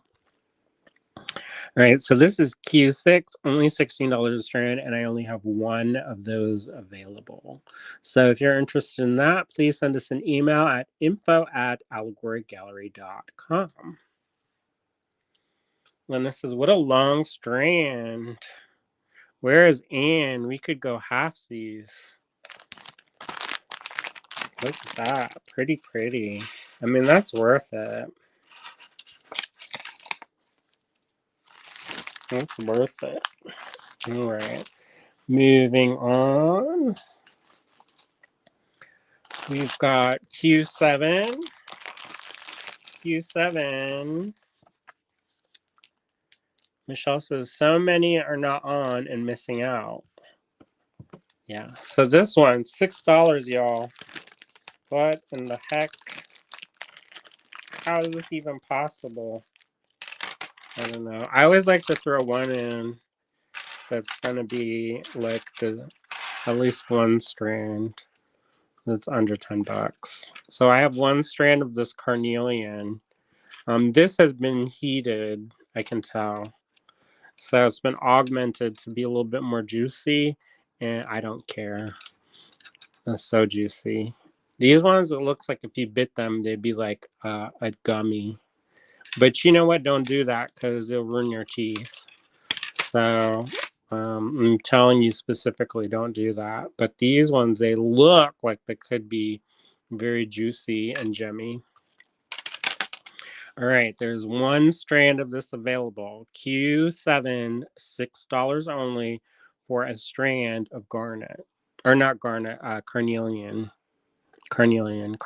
All right, so this is Q6, only $16 a strand, and I only have one of those available. So if you're interested in that, please send us an email at info@allegorygallery.com. And this is what a long strand. Where is Anne? We could go halfsies. Look at that. Pretty, pretty. I mean, that's worth it. That's worth it. All right. Moving on. We've got Q7. Q7. Michelle says, so many are not on and missing out. Yeah. So this one, $6, y'all. What in the heck? How is this even possible? I don't know. I always like to throw one in that's gonna be like at least one strand that's under $10. So I have one strand of this carnelian. This has been heated. I can tell. So it's been augmented to be a little bit more juicy, and I don't care. It's so juicy. These ones, it looks like if you bit them, they'd be like a gummy. But you know what? Don't do that because it'll ruin your teeth. So I'm telling you specifically, don't do that. But these ones, they look like they could be very juicy and gemmy. All right, there's one strand of this available. Q7, $6 only for a strand of garnet. Or not garnet, carnelian. Carnelian.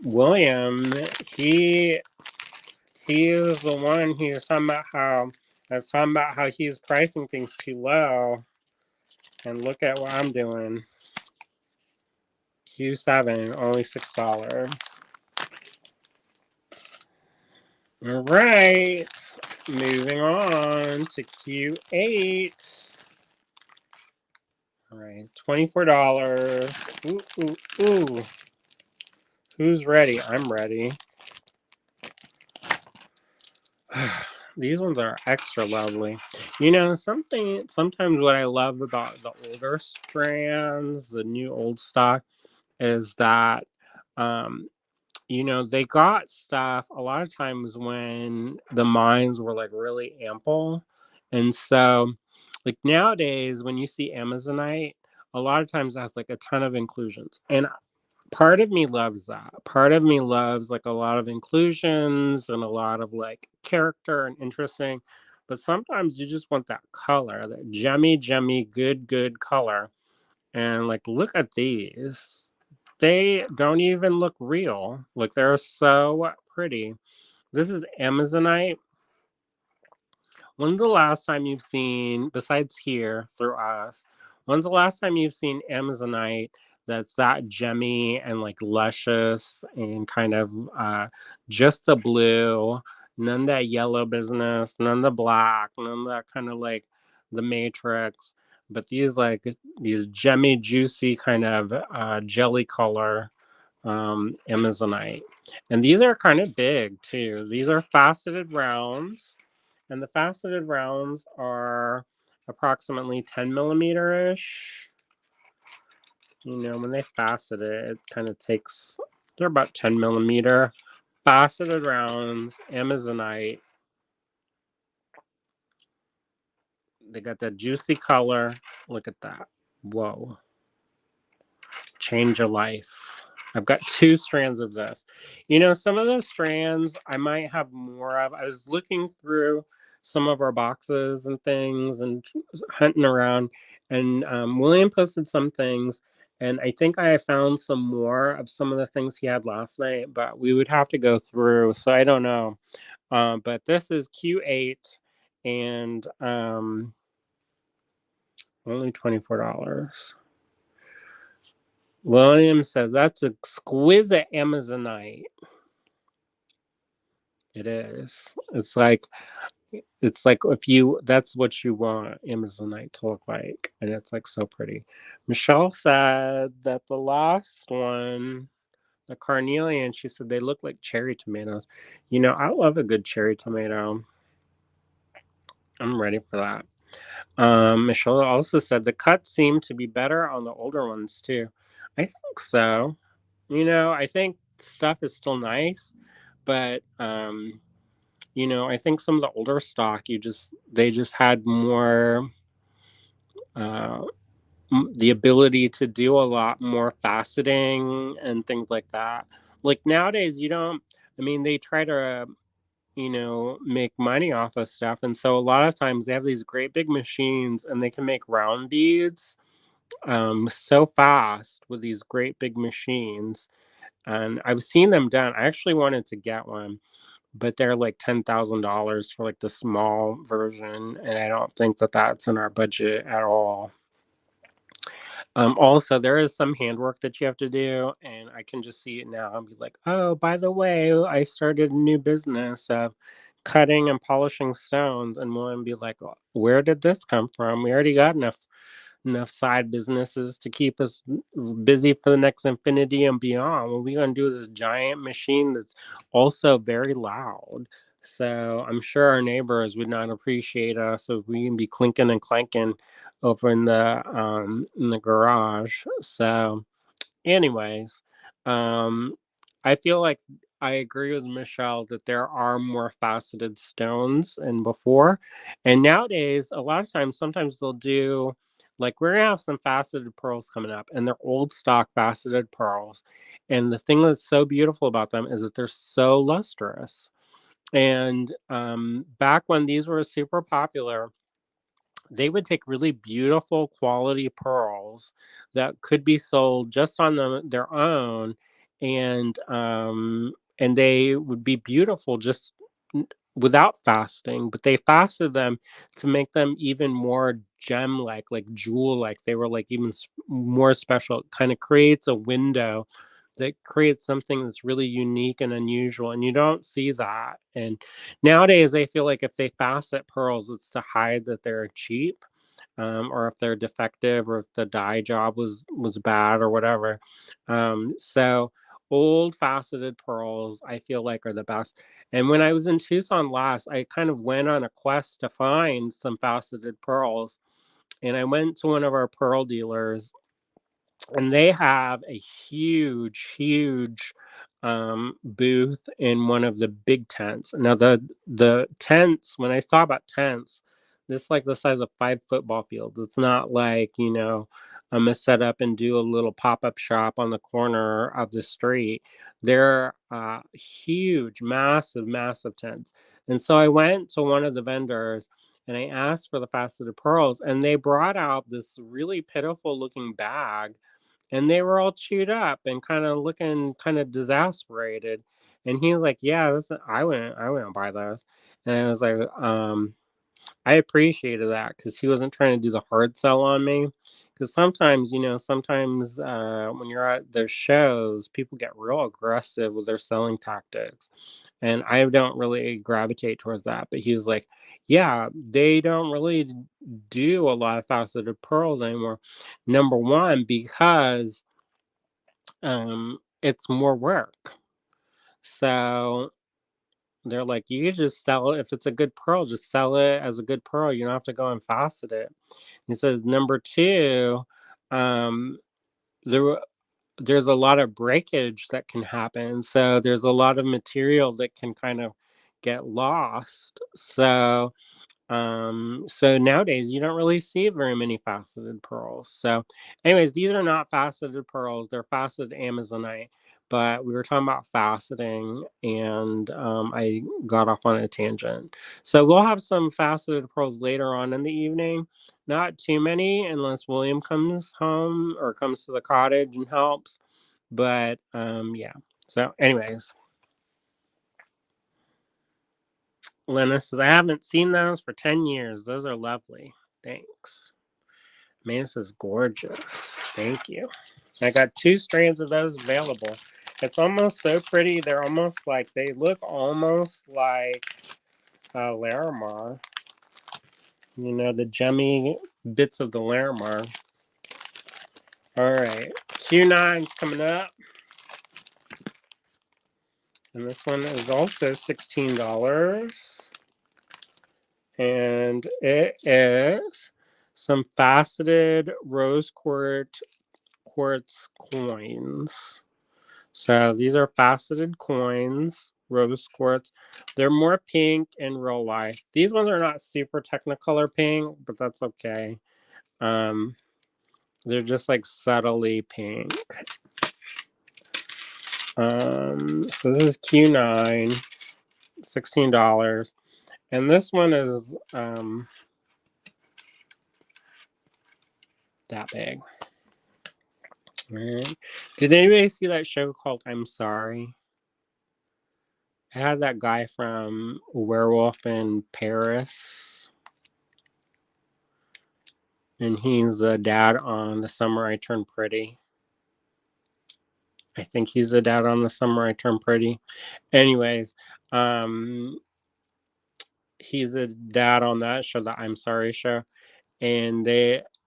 William, he is the one who's talking about how he's pricing things too low. And look at what I'm doing. Q7, only $6. All right, moving on to Q8. All right, $24. Ooh. Who's ready? I'm ready. These ones are extra lovely. You know, sometimes what I love about the older strands, the new old stock, is that you know, they got stuff a lot of times when the mines were like really ample. And so like nowadays when you see Amazonite, a lot of times it has like a ton of inclusions. And part of me loves that. Part of me loves like a lot of inclusions and a lot of like character and interesting. But sometimes you just want that color, that gemmy, good color. And like, look at these. They don't even look real. Like, they're so pretty. This is Amazonite. When's the last time you've seen, besides here through us, when's the last time you've seen Amazonite that's that gemmy and like luscious and kind of just the blue, none of that yellow business, none of the black, none of that kind of like the matrix, but these gemmy, juicy kind of jelly color Amazonite. And these are kind of big too. These are faceted rounds. And the faceted rounds are approximately 10 millimeter ish. You know, when they facet it, it kind of takes, they're about 10 millimeter. Faceted rounds, Amazonite. They got that juicy color. Look at that. Whoa. Change your life. I've got 2 strands of this. You know, some of those strands I might have more of. I was looking through some of our boxes and things and hunting around, and William posted some things, and I think I found some more of some of the things he had last night, but we would have to go through, so I don't know. But this is Q8 and only $24. William says that's exquisite Amazonite. It is. It's like if you that's what you want Amazonite to look like, and it's like so pretty. Michelle said that the last one, the carnelian, she said they look like cherry tomatoes. You know, I love a good cherry tomato. I'm ready for that. Michelle also said the cuts seem to be better on the older ones too. I think so. You know, I think stuff is still nice, but you know, I think some of the older stock, they just had more uh, the ability to do a lot more faceting and things like that. Like nowadays, you don't. I mean, they try to you know make money off of stuff, and so a lot of times they have these great big machines, and they can make round beads so fast with these great big machines. And I've seen them done. I actually wanted to get one, but they're like $10,000 for like the small version, and I don't think that that's in our budget at all. Also, there is some handwork that you have to do, and I can just see it now and be like, oh, by the way, I started a new business of cutting and polishing stones, and we'll be like, where did this come from? We already got enough enough side businesses to keep us busy for the next infinity and beyond. What are we gonna do with this giant machine that's also very loud? So I'm sure our neighbors would not appreciate us if we can be clinking and clanking over in the garage. So anyways, I feel like I agree with Michelle that there are more faceted stones than before. And nowadays, a lot of times, sometimes they'll do like we're gonna have some faceted pearls coming up, and they're old stock faceted pearls. And the thing that's so beautiful about them is that they're so lustrous. And back when these were super popular, they would take really beautiful quality pearls that could be sold just on their own, and they would be beautiful just without fasting, but they fasted them to make them even more gem like jewel like. They were like even more special. It kind of creates a window that creates something that's really unique and unusual, and you don't see that. And nowadays I feel like if they facet pearls, it's to hide that they're cheap, or if they're defective, or if the dye job was bad or whatever. So old faceted pearls I feel like are the best. And when I was in Tucson last, I kind of went on a quest to find some faceted pearls, and I went to one of our pearl dealers, and they have a huge booth in one of the big tents. Now the tents, when I talk about tents, this like the size of 5 football fields. It's not like, I'm gonna set up and do a little pop-up shop on the corner of the street. They're huge, massive tents. And so I went to one of the vendors and I asked for the faceted pearls, and they brought out this really pitiful looking bag, and they were all chewed up and kind of looking kind of disasperated. And he was like, "Yeah, I wouldn't buy those." And I was like, I appreciated that because he wasn't trying to do the hard sell on me. Because sometimes, when you're at their shows, people get real aggressive with their selling tactics, and I don't really gravitate towards that. But he was like, "Yeah, they don't really do a lot of faceted pearls anymore. Number one, because it's more work. So they're like, you could just sell it if it's a good pearl, just sell it as a good pearl. You don't have to go and facet it." He says, number two, um, there there's a lot of breakage that can happen. So there's a lot of material that can kind of get lost. So nowadays you don't really see very many faceted pearls. So anyways, these are not faceted pearls, they're faceted Amazonite. But we were talking about faceting, and I got off on a tangent. So we'll have some faceted pearls later on in the evening. Not too many unless William comes home or comes to the cottage and helps. But yeah. So anyways, Lena says, I haven't seen those for 10 years. Those are lovely. Thanks. Man, this is gorgeous. Thank you. I got 2 strands of those available. It's almost so pretty. They're almost like, they look almost like Larimar. The gemmy bits of the Larimar. All right. Q9's coming up. And this one is also $16. And it is some faceted rose quartz coins. So these are faceted coins, rose quartz. They're more pink in real life. These ones are not super technicolor pink, but that's okay. They're just like subtly pink. So this is Q9, $16. And this one is that big. All right. Did anybody see that show called I'm Sorry? It had that guy from Werewolf in Paris, and he's the dad on The Summer I Turned Pretty. I think he's the dad on The Summer I Turned Pretty. Anyways, he's a dad on that show, the I'm Sorry show, and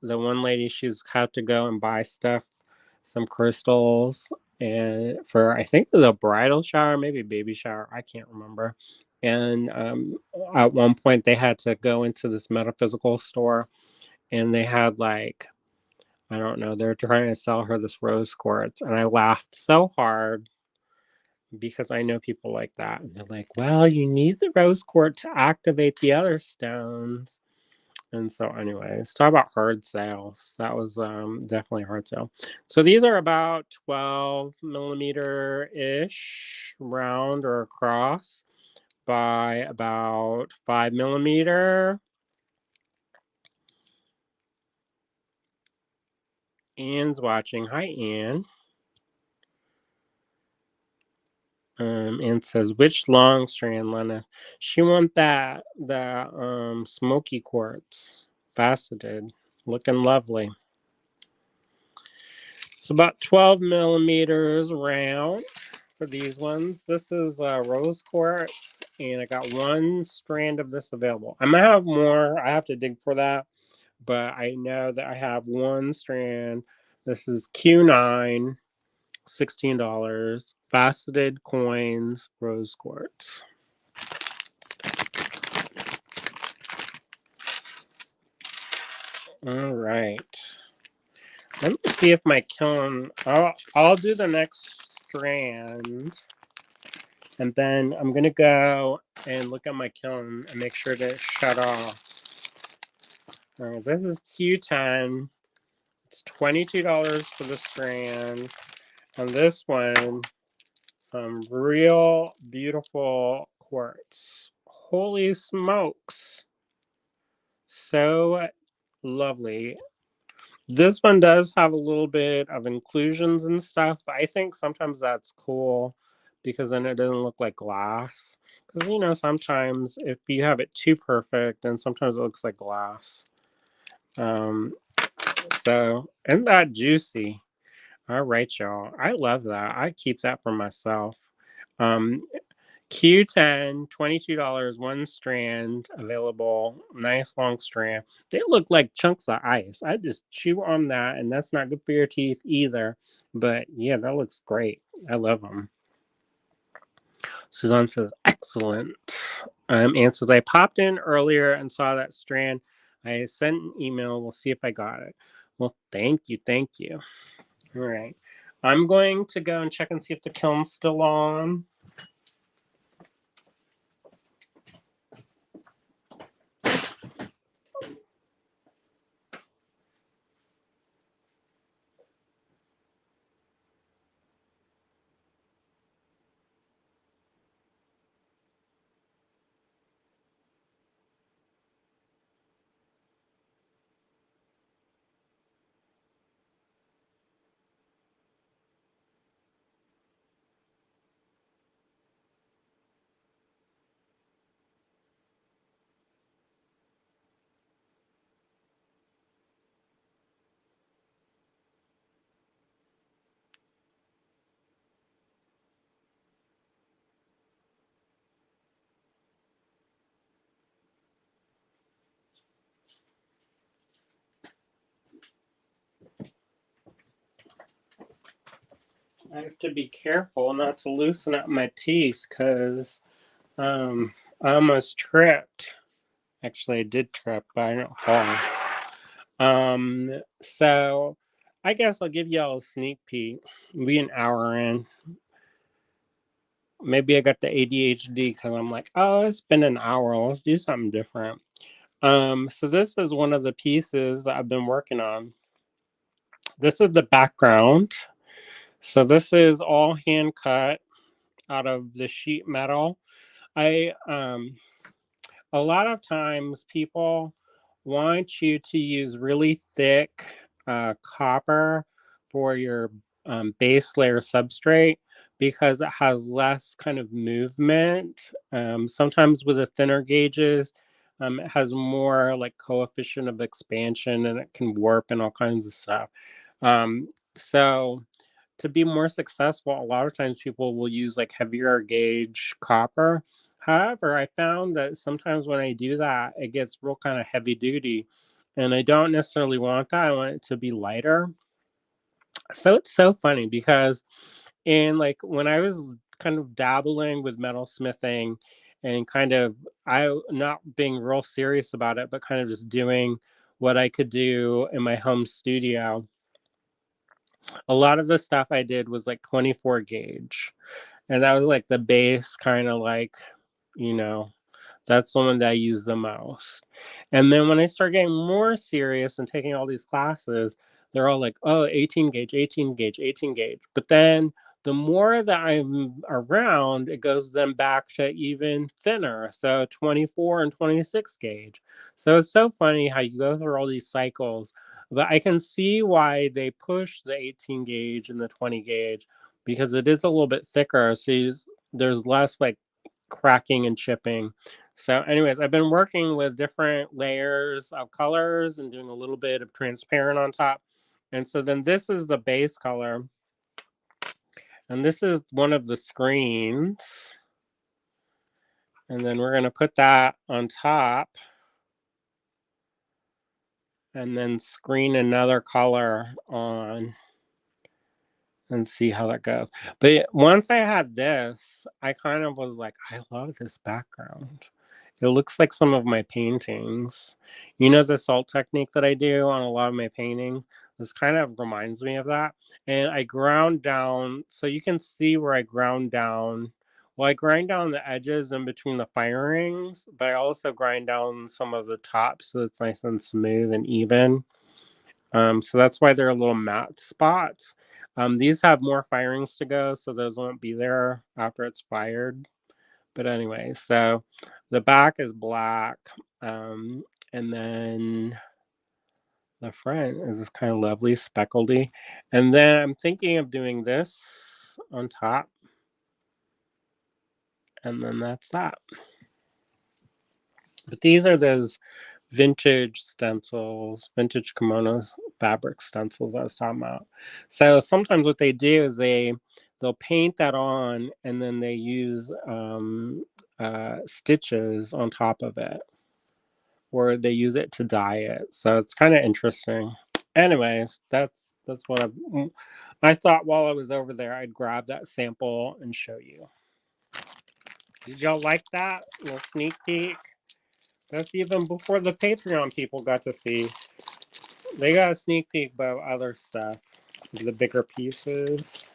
the one lady, she's had to go and buy stuff, some crystals, and for I think the bridal shower, maybe baby shower, I can't remember. And at one point, they had to go into this metaphysical store, and they had like, I don't know, they're trying to sell her this rose quartz, and I laughed so hard because I know people like that. And they're like, well, you need the rose quartz to activate the other stones. And so, anyways, talk about hard sales. That was definitely a hard sale. So these are about 12 millimeter ish round or across by about 5 millimeter. Anne's watching. Hi, Anne. And says, which long strand, Lena? She want that smoky quartz, faceted, looking lovely. It's about 12 millimeters round for these ones. This is rose quartz, and I got one strand of this available. I might have more. I have to dig for that, but I know that I have one strand. This is Q9. $16, faceted coins, rose quartz. All right. Let me see if my kiln. I'll do the next strand, and then I'm gonna go and look at my kiln and make sure to shut off. All right, this is Q10. It's $22 for the strand, and this one, some real beautiful quartz. Holy smokes! So lovely. This one does have a little bit of inclusions and stuff, but I think sometimes that's cool because then it doesn't look like glass. Because, you know, sometimes if you have it too perfect, then sometimes it looks like glass. So, isn't that juicy? All right, y'all. I love that. I keep that for myself. Um, Q10, $22, one strand available. Nice long strand. They look like chunks of ice. I just chew on that, and that's not good for your teeth either. But yeah, that looks great. I love them. Suzanne says, excellent. Answers, I popped in earlier and saw that strand. I sent an email. We'll see if I got it. Well, thank you. Thank you. All right. I'm going to go and check and see if the kiln's still on. I have to be careful not to loosen up my teeth because I almost tripped. Actually, I did trip, but I don't fall. So I guess I'll give y'all a sneak peek. We'll be an hour in. Maybe I got the ADHD because I'm like, oh, it's been an hour. Let's do something different. So this is one of the pieces that I've been working on. This is the background. So this is all hand cut out of the sheet metal. I A lot of times people want you to use really thick copper for your base layer substrate because it has less kind of movement. Sometimes with the thinner gauges, it has more like coefficient of expansion and it can warp and all kinds of stuff. So to be more successful, a lot of times people will use like heavier gauge copper. However, I found that sometimes when I do that, it gets real kind of heavy duty. and I don't necessarily want that. I want it to be lighter. So it's so funny because like when I was kind of dabbling with metalsmithing and kind of I not being real serious about it, but kind of just doing what I could do in my home studio, a lot of the stuff I did was like 24 gauge. And that was like the base kind of like, you know, that's the one that I use the most. And then when I start getting more serious and taking all these classes, they're all like, oh, 18 gauge, 18 gauge, 18 gauge. But then the more that I'm around, it goes then back to even thinner. So 24 and 26 gauge. So it's so funny how you go through all these cycles. But I can see why they push the 18 gauge and the 20 gauge because it is a little bit thicker. So there's less like cracking and chipping. So, anyways, I've been working with different layers of colors and doing a little bit of transparent on top. And so then this is the base color. And this is one of the screens. And then we're going to put that on top. And then screen another color on and see how that goes. But once I had this, I kind of was like, I love this background. It looks like some of my paintings. You know, the salt technique that I do on a lot of my painting? This kind of reminds me of that. And I ground down, so you can see where I ground down. Well, I grind down the edges in between the firings, but I also grind down some of the tops so it's nice and smooth and even. So that's why they're little matte spots. These have more firings to go, so those won't be there after it's fired. But anyway, so the back is black, and then the front is this kind of lovely speckledy. And then I'm thinking of doing this on top, and then that's that. But these are those vintage stencils, vintage kimono fabric stencils I was talking about. So sometimes what they do is they'll paint that on and then they use stitches on top of it, or they use it to dye it. So it's kind of interesting. Anyways, that's what I thought while I was over there, I'd grab that sample and show you. Did y'all like that little sneak peek? That's even before the Patreon people got to see. They got a sneak peek about other stuff, the bigger pieces.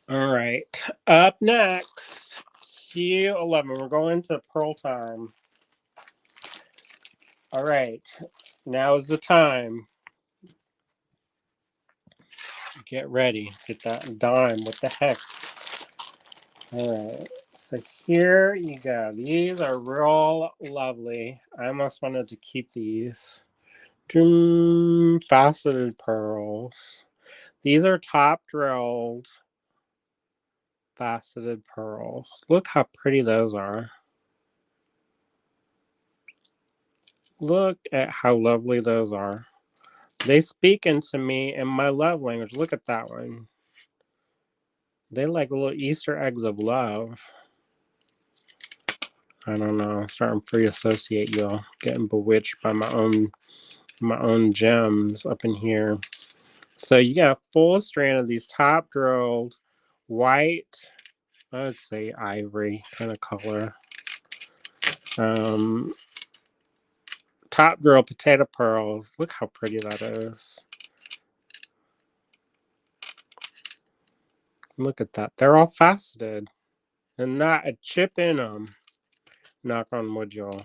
All right. Up next, Q11. We're going to Pearl time. All right. Now is the time. Get ready. Get that dime. What the heck? All right. So here you go. These are real lovely. I almost wanted to keep these. Faceted pearls. These are top drilled faceted pearls. Look how pretty those are. Look at how lovely those are. They speak into me in my love language. Look at that one. They like little Easter eggs of love. I don't know. I'm starting to free associate y'all. Getting bewitched by my own gems up in here. So you got a full strand of these top drilled white, I would say ivory kind of color. Top drill potato pearls. Look how pretty that is. Look at that. They're all faceted and not a chip in them. Knock on wood, y'all.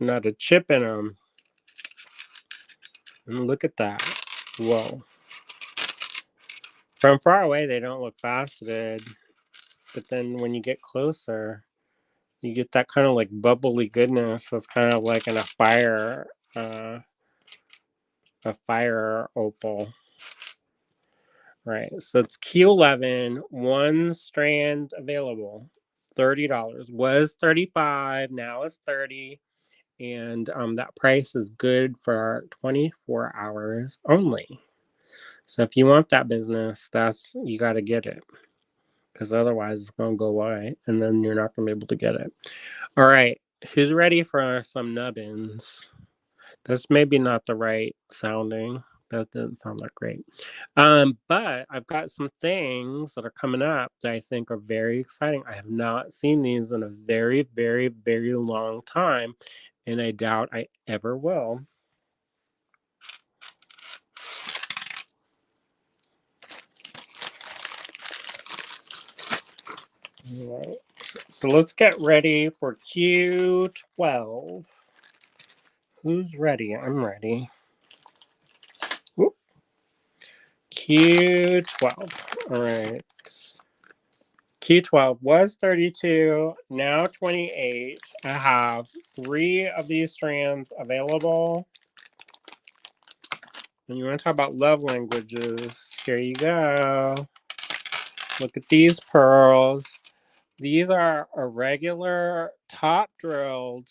Not a chip in them. And look at that. Whoa. From far away, they don't look faceted. But then when you get closer, you get that kind of like bubbly goodness. That's kind of like in a fire opal. Right. So it's Q11, one strand available. $30. Was 35, now it's 30. And that price is good for 24 hours only. So if you want that business, you got to get it. because otherwise it's going to go away, and then you're not going to be able to get it. All right, who's ready for some nubbins? That's maybe not the right sounding. That didn't sound that great. But I've got some things that are coming up that I think are very exciting. I have not seen these in a very, very, very long time, and I doubt I ever will. All right. So let's get ready for Q12. Who's ready? I'm ready. Whoop. Q12. All right. Q12 was 32, now 28. I have 3 of these strands available. And you want to talk about love languages? Here you go. Look at these pearls. These are a regular top drilled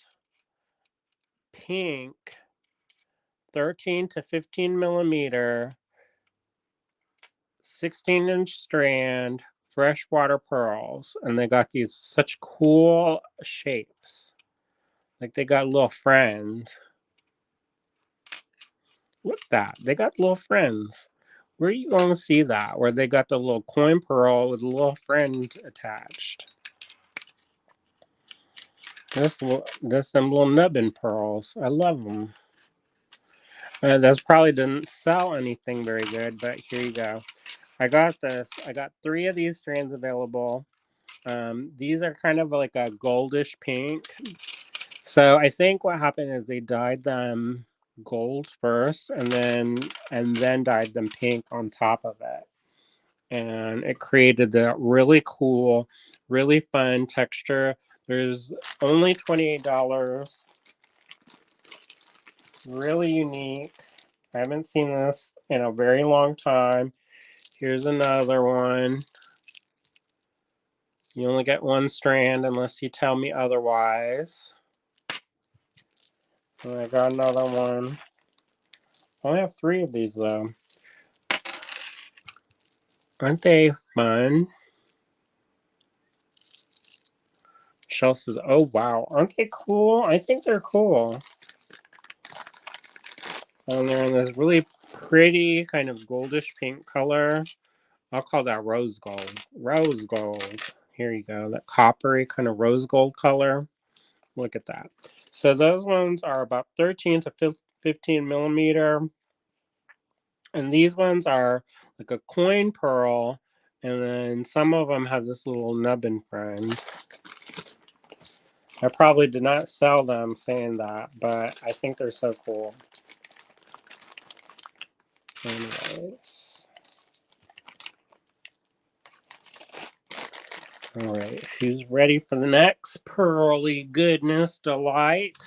pink 13 to 15 millimeter 16-inch strand freshwater pearls, and they got these such cool shapes. Like they got little friends. Look at that. They got little friends. Where are you going to see that? Where they got the little coin pearl with a little friend attached. That's some little nubbin pearls. I love them. That's probably didn't sell anything very good, but here you go. I got this. I got 3 of these strands available. These are kind of like a goldish pink. So I think what happened is they dyed them gold first, and then dyed them pink on top of it, and it created the really cool, really fun texture. There's only $28. Really unique. I haven't seen this in a very long time. Here's another one. You only get 1 strand unless you tell me otherwise. And I got another one. I only have 3 of these though. Aren't they fun? Michelle says, oh wow, aren't they cool? I think they're cool. And they're in this really pretty kind of goldish pink color. I'll call that rose gold. Rose gold. Here you go. That coppery kind of rose gold color. Look at that. So those ones are about 13 to 15 millimeter. And these ones are like a coin pearl. And then some of them have this little nubbin friend. I probably did not sell them saying that, but I think they're so cool. Anyways. All right, who's ready for the next pearly goodness delight?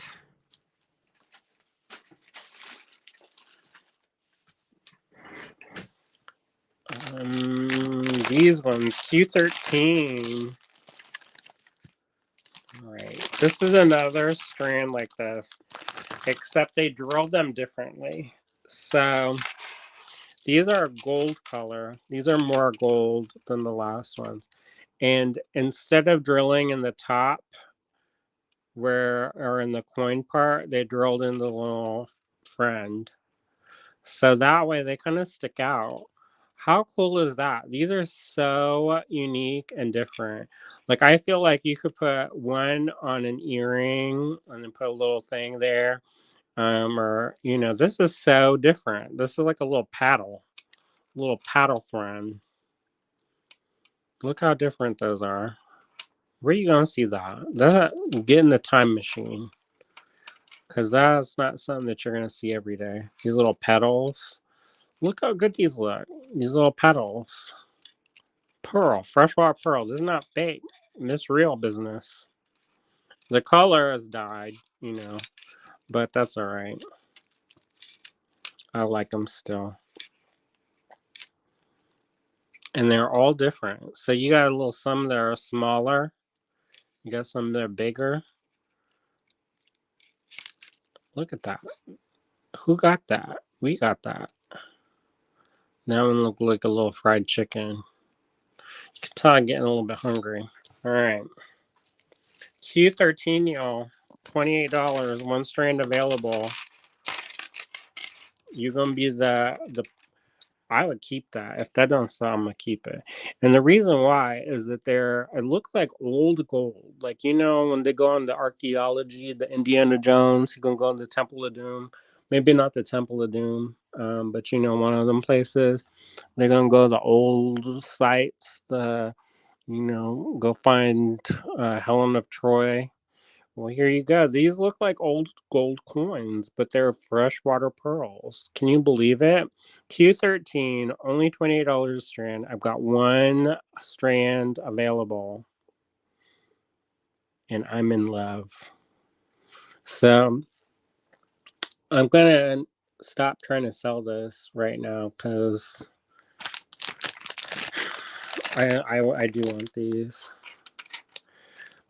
These ones, Q13. All right, this is another strand like this, except they drilled them differently. So these are gold color. These are more gold than the last ones. And instead of drilling in the top or in the coin part, they drilled in the little friend. So that way they kind of stick out. How cool is that? These are so unique and different. Like I feel like you could put one on an earring and then put a little thing there. Or this is so different. This is like a little paddle friend. Look how different those are. Where are you gonna see that? Get in the time machine. Because that's not something that you're gonna see every day. These little petals. Look how good these look. These little petals. Pearl, freshwater pearl. This is not fake. This real business. The color has died, but that's all right. I like them still. And they're all different. So you got some that are smaller. You got some that are bigger. Look at that. Who got that? We got that. That one looked like a little fried chicken. You can tell I'm getting a little bit hungry. All right. Q13, y'all. $28, one strand available. You're gonna be the I would keep that. If that don't sell, I'm gonna keep it. And the reason why is that it look like old gold. Like, you know, when they go on the archaeology, the Indiana Jones, you're gonna go to the Temple of Doom. Maybe not the Temple of Doom, but you know, one of them places. They're gonna go to the old sites, go find Helen of Troy. Well, here you go. These look like old gold coins, but they're freshwater pearls. Can you believe it? Q13, only $28 a strand. I've got one strand available, and I'm in love. So I'm going to stop trying to sell this right now because I do want these.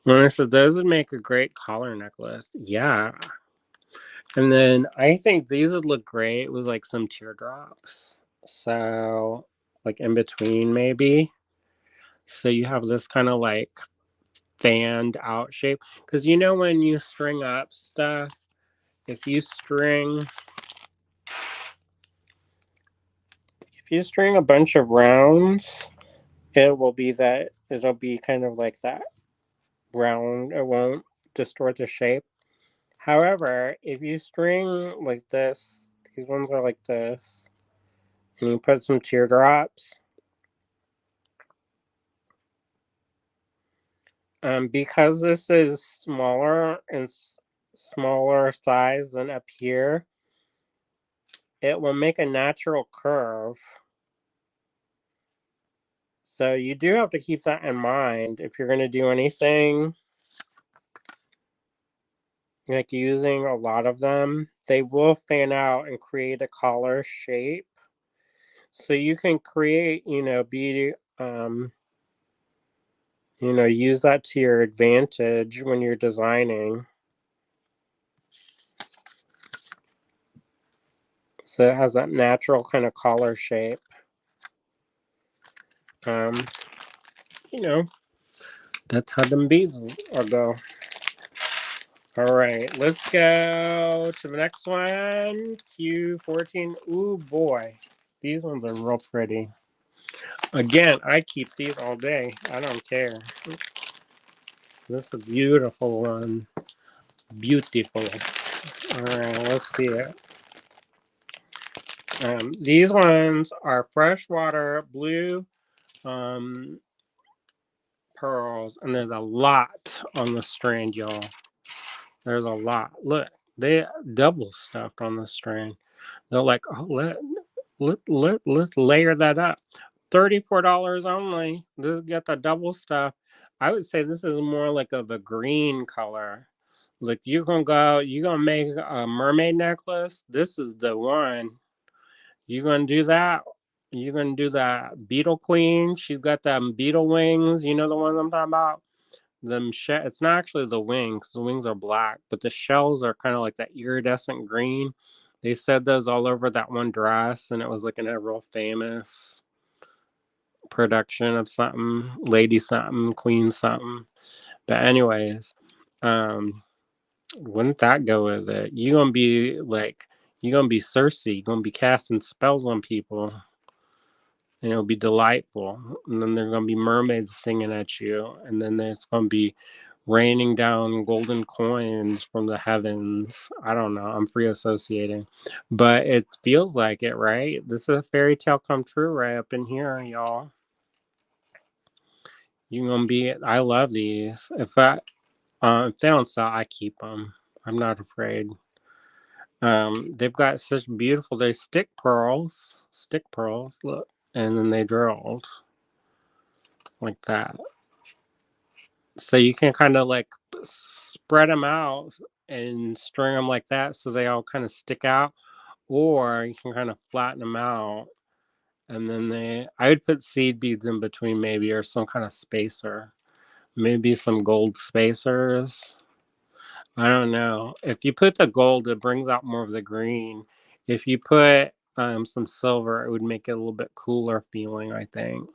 Melissa, those would make a great collar necklace. Yeah. And then I think these would look great with like some teardrops. So, like in between, maybe. So you have this kind of like fanned out shape. Because you know, when you string up stuff, if you string a bunch of rounds, it'll be kind of like that round. It won't distort the shape. However, if you string like this, these ones are like this, and you put some teardrops. Because this is smaller and smaller size than up here, it will make a natural curve. So you do have to keep that in mind if you're going to do anything like using a lot of them. They will fan out and create a collar shape. So you can create, use that to your advantage when you're designing. So it has that natural kind of collar shape. Um, you know, that's how them beads will go. All right, let's go to the next one. Q14. Ooh, boy. These ones are real pretty. Again, I keep these all day. I don't care. This is a beautiful one. Beautiful. All right, let's see it. These ones are freshwater blue pearls, and there's a lot on the strand, y'all. There's a lot. Look, they double stuffed on the strand. They're like, oh, let's layer that up. $34 only. This got the double stuff. I would say this is more like of a green color. Like you're gonna make a mermaid necklace. This is the one. You're gonna do that. You're gonna do that beetle queen. She's got them beetle wings. You know the ones I'm talking about? It's not actually the wings. The wings are black, but the shells are kind of like that iridescent green. They said those all over that one dress, and it was like in a real famous production of something, lady something, queen something. But anyways, wouldn't that go with it? You're gonna be Cersei. You're gonna be casting spells on people, and it'll be delightful. And then there's gonna be mermaids singing at you, and then there's gonna be raining down golden coins from the heavens. I don't know. I'm free associating, but it feels like it, right? This is a fairy tale come true right up in here, y'all. You gonna be? I love these. If they don't sell, I keep them. I'm not afraid. They've got such beautiful. They stick pearls. Stick pearls. Look, and then they drilled like that. So you can kind of like spread them out and string them like that, so they all kind of stick out, or you can kind of flatten them out, and then I would put seed beads in between maybe, or some kind of spacer, maybe some gold spacers. I don't know. If you put the gold, it brings out more of the green. If you put some silver, it would make it a little bit cooler feeling, I think.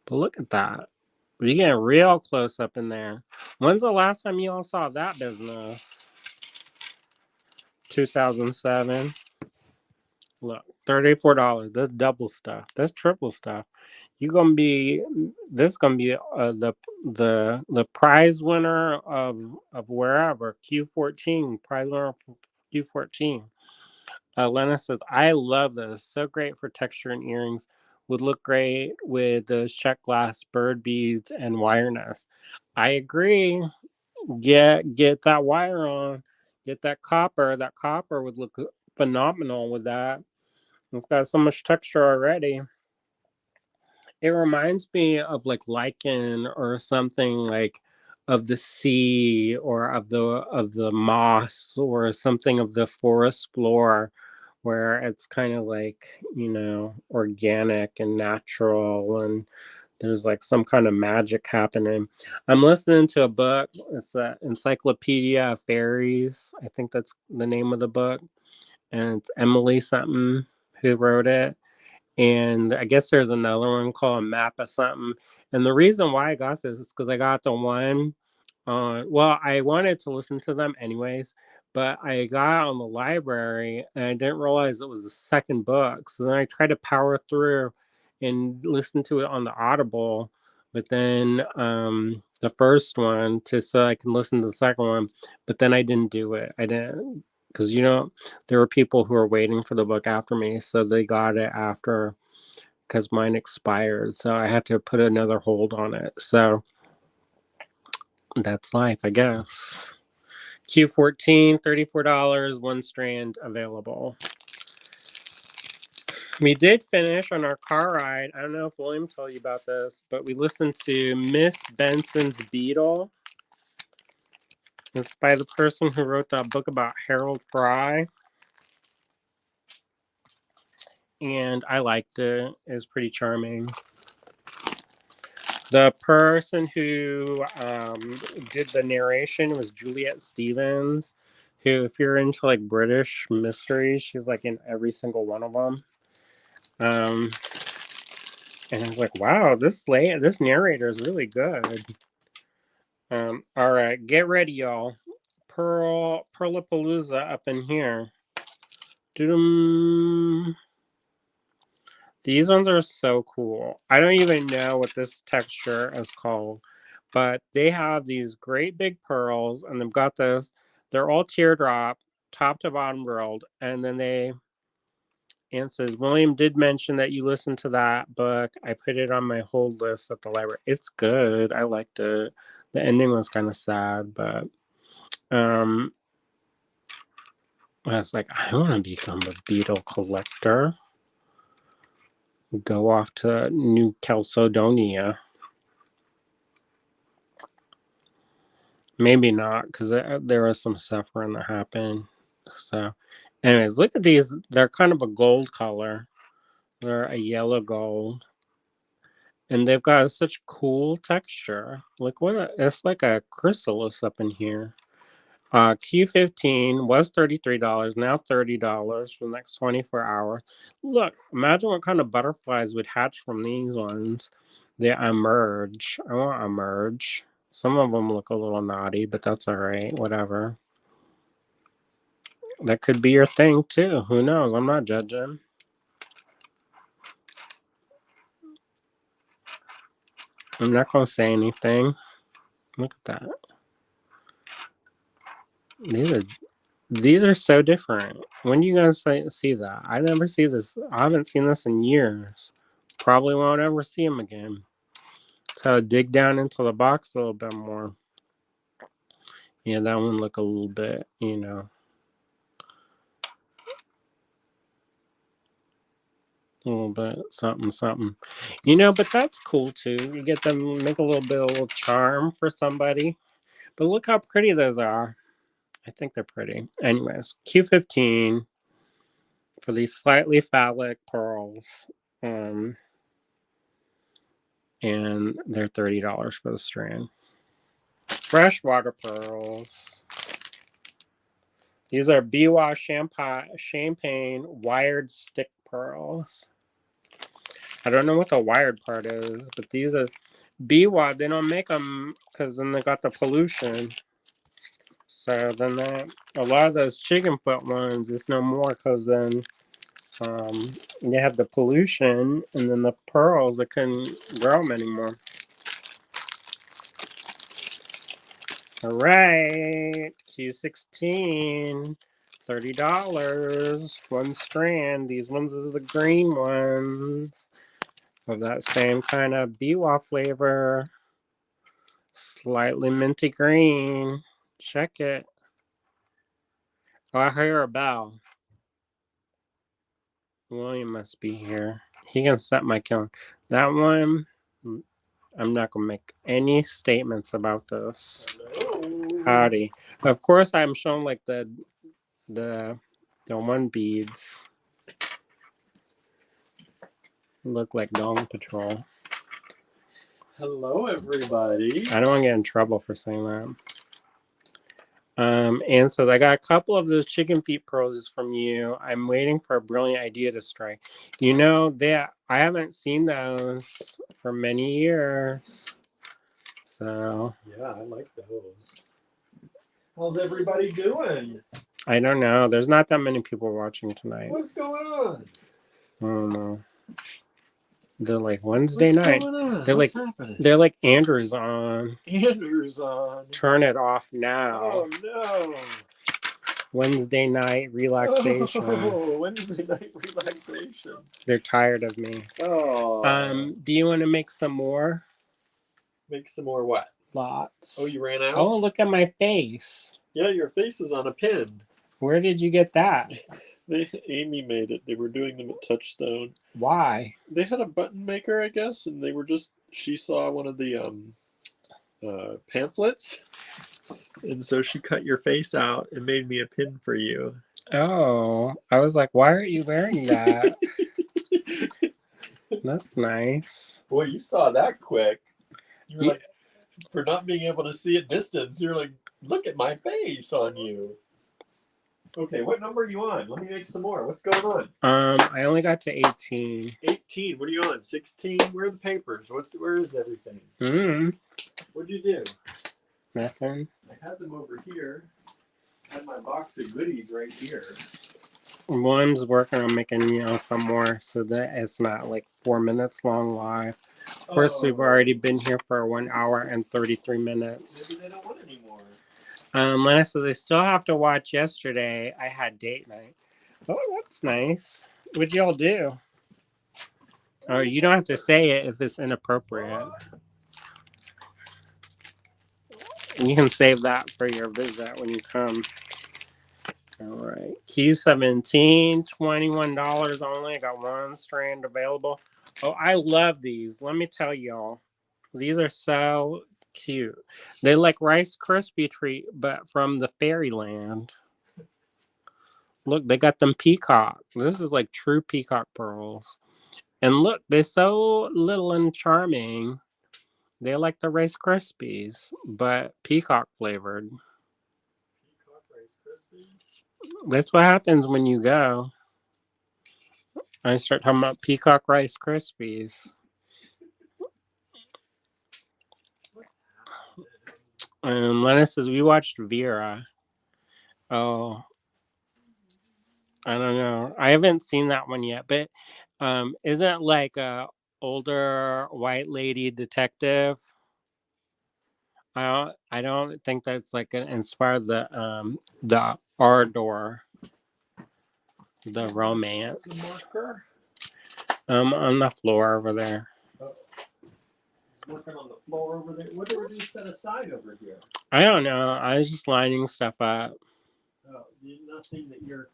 But look at that. We getting real close up in there. When's the last time you all saw that business? 2007. Look, $34. That's double stuff. That's triple stuff. You gonna be this gonna be the prize winner of wherever Q14 prize winner for Q14. Lena says, I love this. So great for texture and earrings. Would look great with those check glass bird beads and wire nest. I agree. Get that wire on. Get that copper. That copper would look phenomenal with that. It's got so much texture already. It reminds me of like lichen or something like of the sea or of the moss or something of the forest floor where it's kind of like, organic and natural and there's like some kind of magic happening. I'm listening to a book. It's the Encyclopedia of Fairies. I think that's the name of the book. And it's Emily something who wrote it, and I guess there's another one called a Map of something. And the reason why I got this is because I got the one on. Well, I wanted to listen to them anyways, but I got on the library and I didn't realize it was the second book. So then I tried to power through and listen to it on the Audible, but then the first one so I can listen to the second one, but then I didn't do it. I didn't because there were people who were waiting for the book after me, so they got it after because mine expired. So I had to put another hold on it. So that's life, I guess. Q14, $34, one strand available. We did finish on our car ride. I don't know if William told you about this, but we listened to Miss Benson's Beetle. It's by the person who wrote that book about Harold Fry. And I liked it. It was pretty charming. The person who did the narration was Juliet Stevens, who, if you're into like British mysteries, she's like in every single one of them. And I was like, wow, this narrator is really good. All right, get ready, y'all. Perlapalooza up in here. Doo-dum. These ones are so cool. I don't even know what this texture is called, but they have these great big pearls, and they've got this. They're all teardrop, top to bottom grilled, and then and says, William did mention that you listened to that book. I put it on my hold list at the library. It's good. I liked it. The ending was kind of sad, but I was like, I want to become a beetle collector. Go off to New Caledonia. Maybe not, because there was some suffering that happened. So, anyways, look at these. They're kind of a gold color. They're a yellow gold. And they've got such cool texture. Like it's like a chrysalis up in here. Q15 was $33, now $30 for the next 24 hours. Look, imagine what kind of butterflies would hatch from these ones. They emerge. I want emerge. Some of them look a little naughty, but that's all right. Whatever. That could be your thing too. Who knows? I'm not judging. I'm not gonna say anything. Look at that. These are so different. When do you guys see that? I never see this. I haven't seen this in years. Probably won't ever see them again. So dig down into the box a little bit more. Yeah, that one look a little bit, a little bit something. But that's cool too. You get them, make a little charm for somebody. But look how pretty those are. I think they're pretty. Anyways, Q15 for these slightly phallic pearls. And they're $30 for the strand. Freshwater pearls. These are Biwa champagne wired stick pearls. I don't know what the wired part is, but these are BWAD. They don't make them because then they got the pollution. So then a lot of those chicken foot ones, it's no more because then they have the pollution and then the pearls that couldn't grow them anymore. All right, Q16, $30, one strand. These ones is the green ones of that same kind of biwa flavor. Slightly minty green. Check it. Oh, I hear a bell. William must be here. He can set my count. That one, I'm not gonna make any statements about this. Hello. Howdy. Of course, I'm showing like the one beads. Look like Dong Patrol. Hello, everybody. I don't want to get in trouble for saying that. And so I got a couple of those chicken feet pearls from you. I'm waiting for a brilliant idea to strike. You know that I haven't seen those for many years. So Yeah, I like those. How's everybody doing? I don't know. There's not that many people watching tonight. What's going on? I don't know. They're like Wednesday What's night. going on? They're What's like happening? they're like Andrew's on. Andrew's on. Turn it off now. Oh no. Wednesday night relaxation. Oh, Wednesday night relaxation. They're tired of me. Oh. Do you want to make some more? Make some more what? Lots. Oh, you ran out? Oh, look at my face. Yeah, your face is on a pin. Where did you get that? Amy made it. They were doing them at Touchstone. Why? They had a button maker, I guess, and they were just. She saw one of the pamphlets, and so she cut your face out and made me a pin for you. Oh, I was like, why aren't you wearing that? That's nice. Boy, you saw that quick. You were like, for not being able to see at distance, you're like, look at my face on you. Okay, what number are you on? Let me make some more. What's going on? I only got to 18. 18. What are you on? 16? Where are the papers? Where is everything? What'd you do? Nothing. I had them over here. I had my box of goodies right here. One's working on making, some more so that it's not like 4 minutes long live. Of course, we've already been here for 1 hour and 33 minutes. Maybe they don't want any more. Lena says, I still have to watch yesterday. I had date night. Oh, that's nice. What'd y'all do? Oh, you don't have to say it if it's inappropriate. And you can save that for your visit when you come. All right. Q17, $21 only. I got one strand available. Oh, I love these. Let me tell y'all. These are so cute. They like Rice Krispie treat, but from the fairyland. Look, they got them peacock. This is like true peacock pearls. And look, they're so little and charming. They like the Rice Krispies, but peacock flavored. Peacock Rice Krispies? That's what happens when you go. I start talking about peacock Rice Krispies. Lena says, we watched Vera. Oh, I don't know. I haven't seen that one yet, but isn't it like a older white lady detective? I don't think that's like inspired the ardor, the romance. On the floor over there. Oh. He's working on the floor over there. What did you set aside over here? I don't know. I was just lining stuff up. Oh, nothing that you're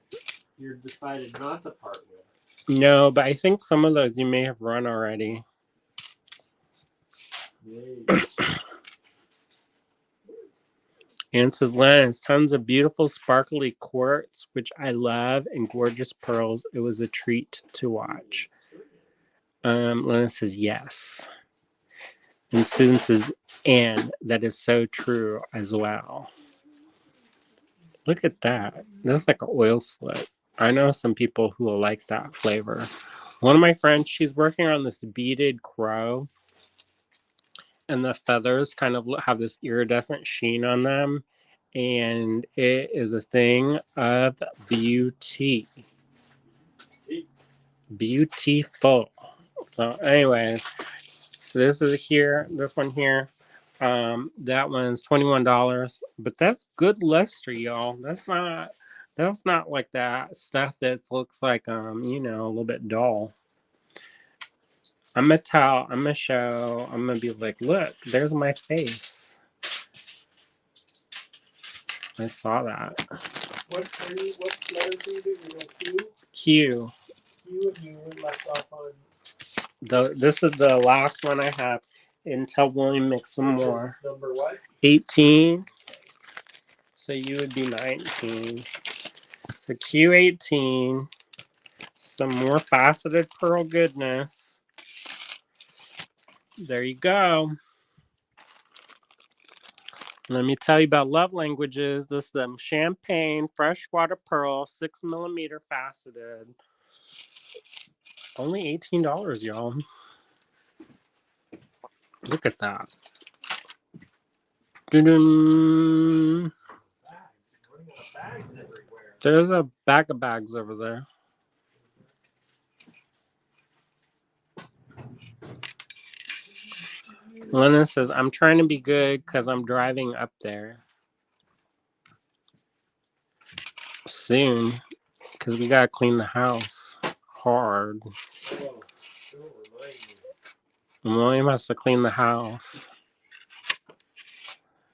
decided not to part with. No, but I think some of those you may have run already. And says Lennox, tons of beautiful sparkly quartz, which I love, and gorgeous pearls. It was a treat to watch. Lennox says yes. And Susan says, and that is so true as well. Look at that. That's like an oil slick. I know some people who will like that flavor. One of my friends, she's working on this beaded crow, and the feathers kind of have this iridescent sheen on them, and it is a thing of beauty. Beautiful. So, anyways, this one here. That one's $21, but that's good luster, y'all. That's not like that stuff that looks like a little bit dull. I'm gonna show, I'm gonna be like, look, there's my face. I saw that. What letter do you do? You go Q? Q. Q, and you left off on. This is the last one I have until William makes some more. Number what? 18. So you would be 19. So Q18. Some more faceted pearl goodness. There you go. Let me tell you about love languages. This is them champagne freshwater pearl 6mm faceted. Only $18, y'all. Look at that. Dun-dun. There's a bag of bags over there. Lena says, I'm trying to be good because I'm driving up there soon because we got to clean the house hard. William has to clean the house.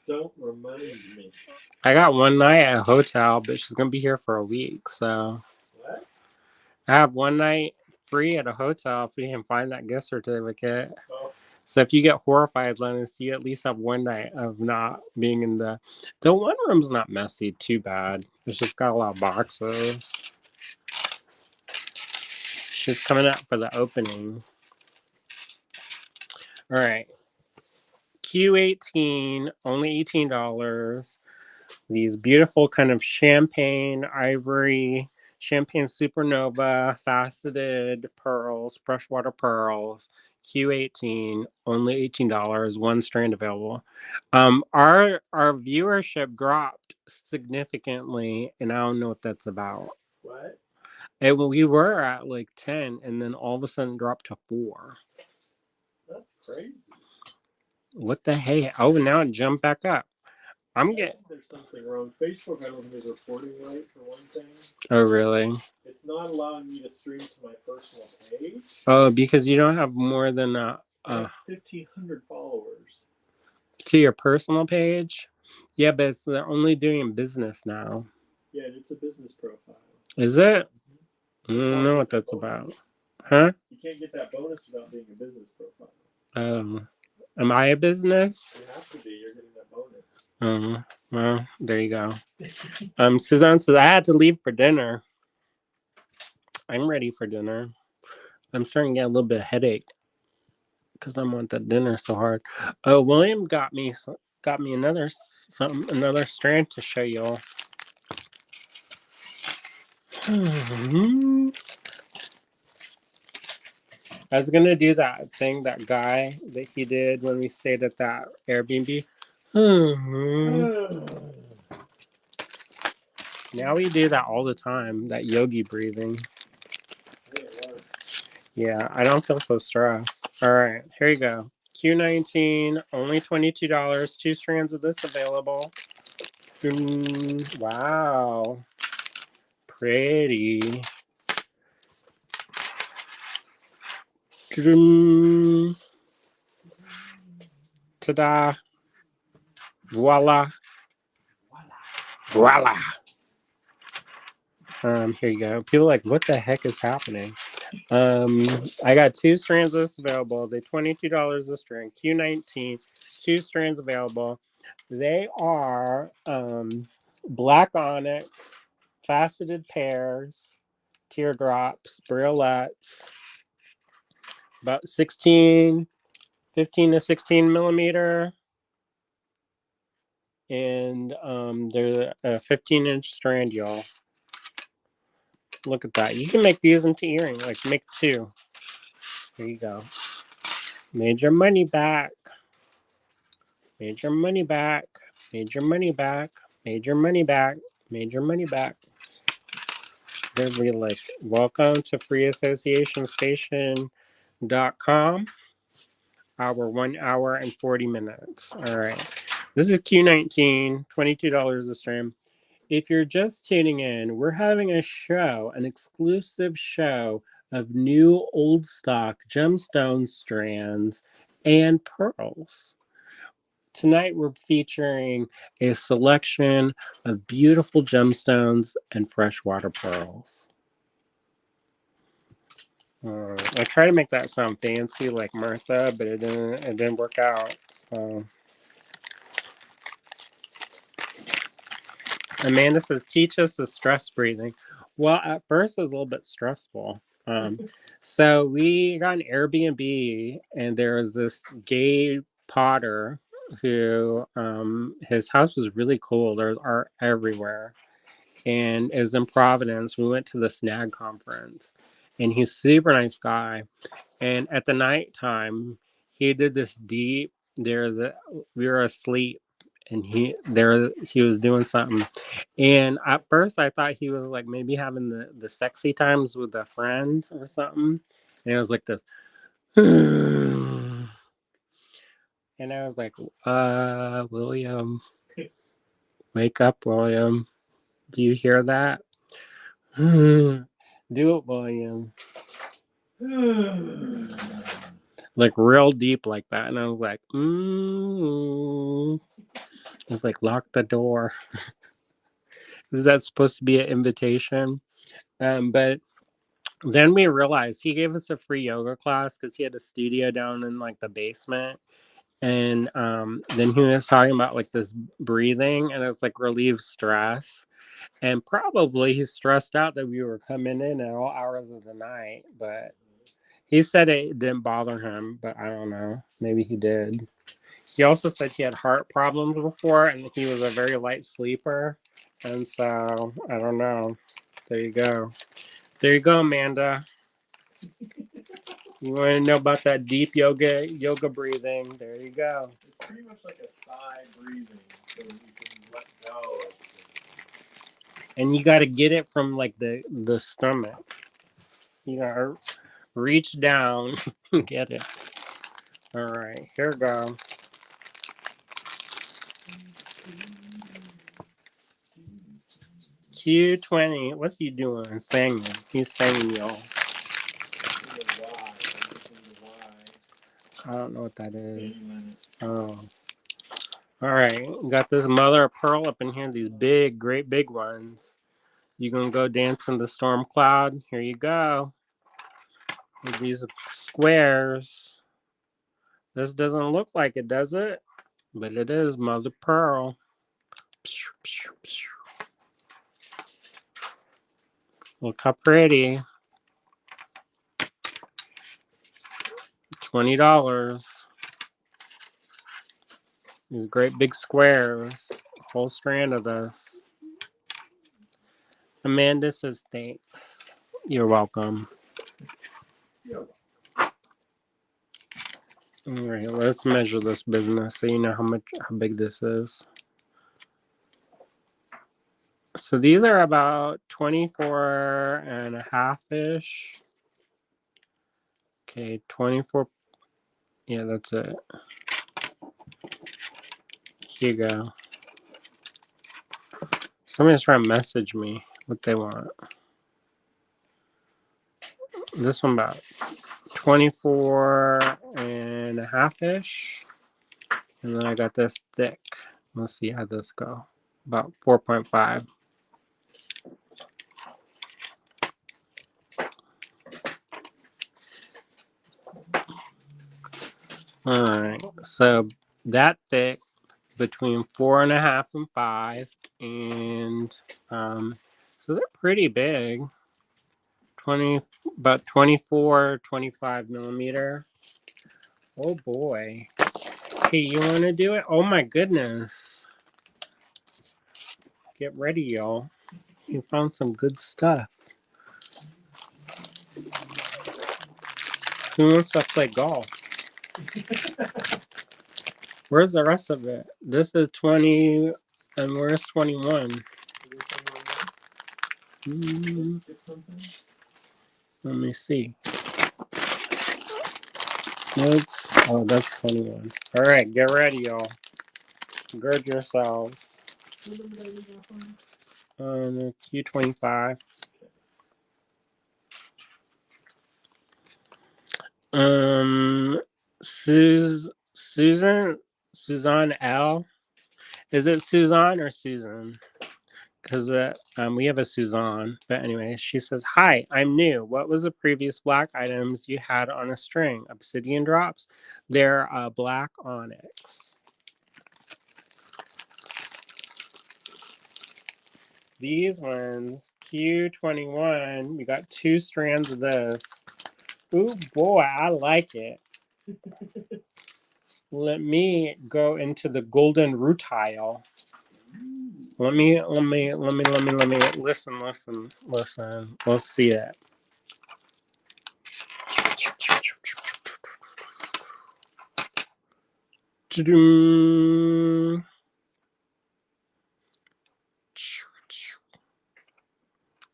Don't remind me. I got one night at a hotel, but she's going to be here for a week. So What? I have one night free at a hotel if we can find that gift certificate. Oh. So if you get horrified, Lennis, you at least have one night of not being in the one room's not messy too bad. It's just got a lot of boxes. She's coming out for the opening. All right. Q18, only $18. These beautiful kind of champagne ivory, champagne supernova, faceted pearls, freshwater pearls. Q18, only $18, one strand available. Our viewership dropped significantly, and I don't know what that's about. What? And we were at like 10, and then all of a sudden dropped to 4. That's crazy. What the heck? Oh, now it jumped back up. There's something wrong. Facebook, I don't think is reporting right for one thing. Oh, really? It's not allowing me to stream to my personal page. Oh, because you don't have more than I have 1,500 followers. To your personal page? Yeah, but they're only doing business now. Yeah, and it's a business profile. Is it? Mm-hmm. I don't know what that's about. Huh? You can't get that bonus without being a business profile. Am I a business? You have to be. You're getting that bonus. Well, there you go. Suzanne says, I had to leave for dinner. I'm ready for dinner. I'm starting to get a little bit of headache because I want that dinner so hard. Oh, William got me another strand to show y'all. I was gonna do that thing, that guy that he did when we stayed at that Airbnb. Now we do that all the time, that yogi breathing. Yeah, I don't feel so stressed. All right, here you go. Q19, only $22. 2 strands of this available. Wow. Pretty. Ta-da. Voila. Voila. Here you go. People are like, what the heck is happening? I got 2 strands of this available. They're $22 a string. Q19, 2 strands available. They are black onyx, faceted pears, teardrops, briolettes, about 15 to 16 millimeter. And they're a 15-inch strand, y'all. Look at that. You can make these into earrings. Like, make 2. There you go. Made your money back. Made your money back. Made your money back. Made your money back. Made your money back. They're really like, welcome to freeassociationstation.com. Our 1 hour and 40 minutes. All right. This is Q19, $22 a stream. If you're just tuning in, we're having a show, an exclusive show of new old stock gemstone strands and pearls. Tonight we're featuring a selection of beautiful gemstones and freshwater pearls. I tried to make that sound fancy like Martha, but it didn't work out. So Amanda says, teach us the stress breathing. Well, at first it was a little bit stressful. So we got an Airbnb, and there was this gay potter who his house was really cool. There's art everywhere. And it was in Providence. We went to the Snag conference, and he's a super nice guy. And at the nighttime, he did this deep. We were asleep, and he was doing something. And at first, I thought he was like maybe having the sexy times with a friend or something. And it was like this, and I was like, William, wake up, William. Do you hear that? Do it, William. Like real deep like that. And I was like, I was like, lock the door. Is that supposed to be an invitation? But then we realized he gave us a free yoga class because he had a studio down in like the basement. And then he was talking about like this breathing, and it's like relieves stress. And probably he's stressed out that we were coming in at all hours of the night, but he said it didn't bother him, but I don't know. Maybe he did. He also said he had heart problems before, and he was a very light sleeper. And so, I don't know. There you go. There you go, Amanda. You want to know about that deep yoga breathing? There you go. It's pretty much like a sigh breathing, so you can let go. And you got to get it from like the stomach. You got to reach down and get it. All right, here we go. Q20. What's he doing? Singing. He's singing, y'all. I don't know what that is. Oh. All right. Got this mother of pearl up in here. These big, great big ones. You gonna go dance in the storm cloud? Here you go. With these squares. This doesn't look like it, does it? But it is mother of pearl. Look how pretty. $20. These great big squares. A whole strand of this. Amanda says thanks. You're welcome. All right, let's measure this business so you know how big this is. So these are about 24 and a half-ish. Okay, 24. Yeah, that's it. Here you go. Somebody's trying to message me what they want. This one about 24 and a half-ish. And then I got this thick. Let's see how this go. About 4.5. All right, so that thick, between 4.5 and 5, and so they're pretty big. About 24, 25 millimeter. Oh boy. Hey, you want to do it? Oh my goodness. Get ready, y'all. You found some good stuff. Who wants to play golf? Where's the rest of it? This is 20, and where's 21? Let me see. That's 21. All right, get ready, y'all. Gird yourselves. Q25. Suzanne L. Is it Suzanne or Susan? Because we have a Suzanne. But anyway, she says, "Hi, I'm new. What was the previous black items you had on a string? Obsidian drops. They're black onyx. These ones, Q21. We got 2 strands of this. Ooh, boy, I like it. Let me go into the golden rutile. Let me listen. Let's see it.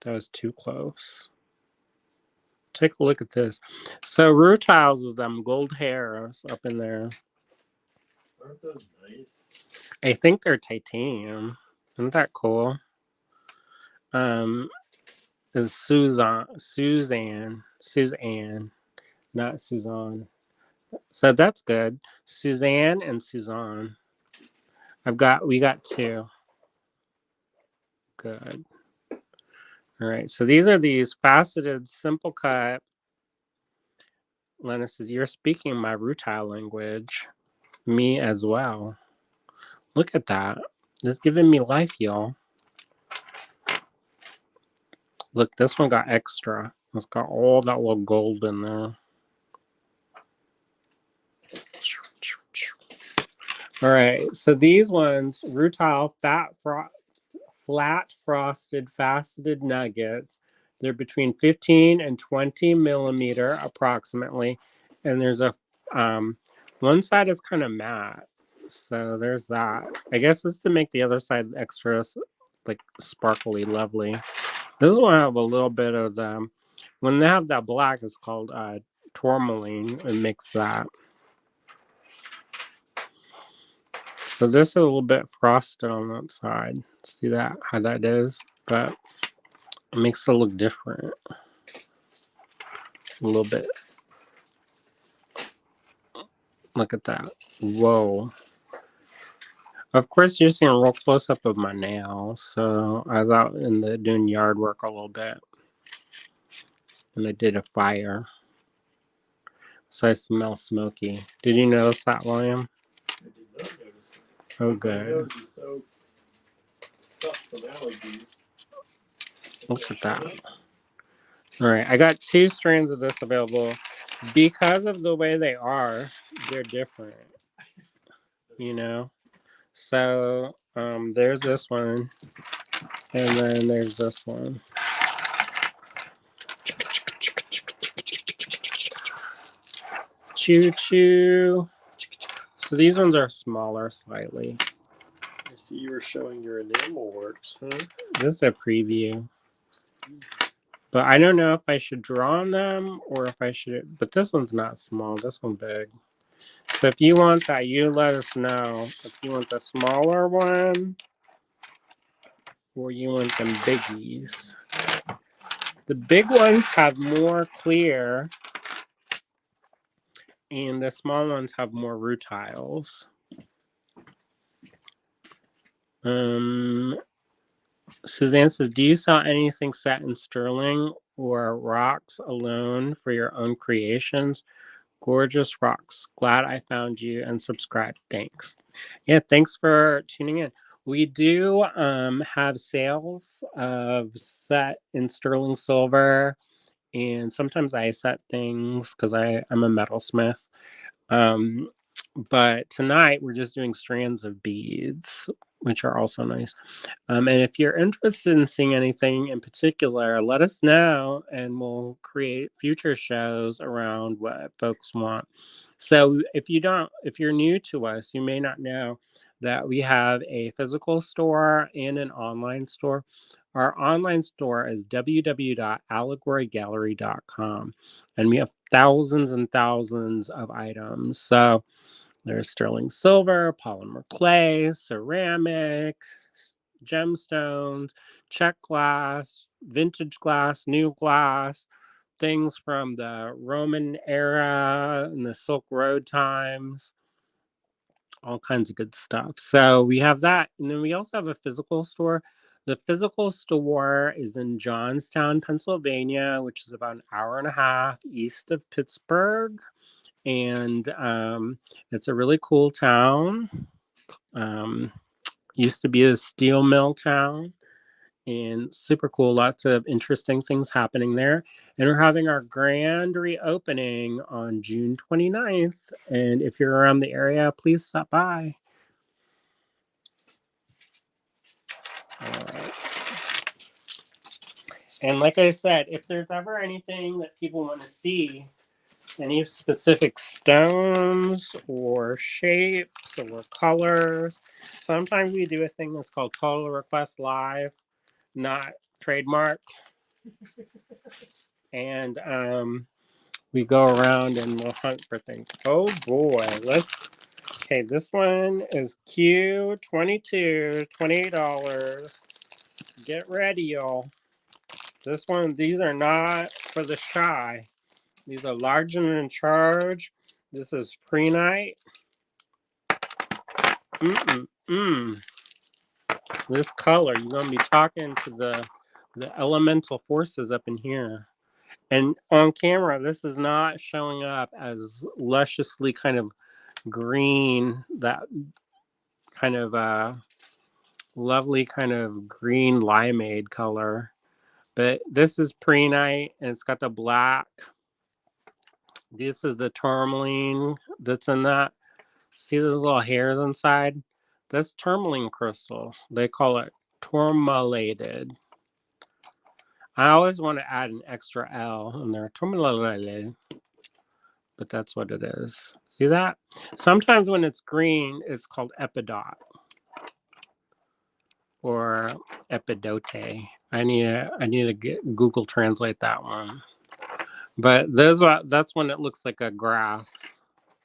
That was too close. Take a look at this. So rutiles is them gold hairs up in there. Aren't those nice? I think they're titanium. Isn't that cool? Is Suzanne, not Suzanne. So that's good. Suzanne and Suzanne. We got 2. Good. All right. So these are these faceted, simple cut. Lena says, "You're speaking my rutile language." Me as well. Look at that. It's giving me life, y'all. Look, this one got extra. It's got all that little gold in there. All right, so these ones, rutile flat frosted faceted nuggets. They're between 15 and 20 millimeter approximately, and there's a one side is kind of matte, so there's that. I guess it's to make the other side extra like sparkly, lovely. This one have a little bit of them. When they have that black, it's called tourmaline. It makes that. So this is a little bit frosted on that side. See that, how that is? But it makes it look different. A little bit. Look at that. Whoa. Of course, you're seeing a real close-up of my nails. So I was out doing yard work a little bit. And I did a fire. So I smell smoky. Did you notice that, William? I did not notice that. Oh, My good. nose is so stuffed from allergies. Look at that. All right, I got 2 strands of this available. Because of the way they are, they're different. You know? So there's this one. And then there's this one. Choo choo. So these ones are smaller slightly. I see you were showing your enamel works, huh? This is a preview. But I don't know if I should draw on them or if I should. But this one's not small. This one's big. So if you want that, you let us know. If you want the smaller one or you want them biggies. The big ones have more clear and the small ones have more rutiles. Suzanne says, "Do you sell anything set in sterling or rocks alone for your own creations? Gorgeous rocks. Glad I found you and subscribed. Thanks." Yeah, thanks for tuning in. We do have sales of set in sterling silver, and sometimes I set things because I'm a metalsmith. But tonight we're just doing strands of beads, which are also nice. And if you're interested in seeing anything in particular, let us know and we'll create future shows around what folks want. So if you're new to us, you may not know that we have a physical store and an online store. Our online store is www.allegorygallery.com, and we have thousands and thousands of items. So there's sterling silver, polymer clay, ceramic, gemstones, Czech glass, vintage glass, new glass, things from the Roman era and the Silk Road times, all kinds of good stuff. So we have that. And then we also have a physical store. The physical store is in Johnstown, Pennsylvania, which is about an hour and a half east of Pittsburgh. And it's a really cool town. Used to be a steel mill town, and super cool. Lots of interesting things happening there. And we're having our grand reopening on June 29th. And if you're around the area, please stop by. All right. And like I said, if there's ever anything that people want to see, any specific stones or shapes or colors, sometimes we do a thing that's called Total Request Live, not trademarked. And we go around and we'll hunt for things. Oh boy, okay, this one is Q22, $28. Get ready, y'all. These are not for the shy. These are large and in charge. This is pre-night. This color, you're gonna be talking to the elemental forces up in here. And on camera, this is not showing up as lusciously kind of green, that kind of lovely kind of green limeade color. But this is pre-night, and it's got the black. This is the tourmaline that's in that. See those little hairs inside? That's tourmaline crystal. They call it tourmalated. I always want to add an extra L in there. Tourmalated. But that's what it is. See that? Sometimes when it's green, it's called epidot or epidote. I need to Google translate that one. But that's when it looks like a grass,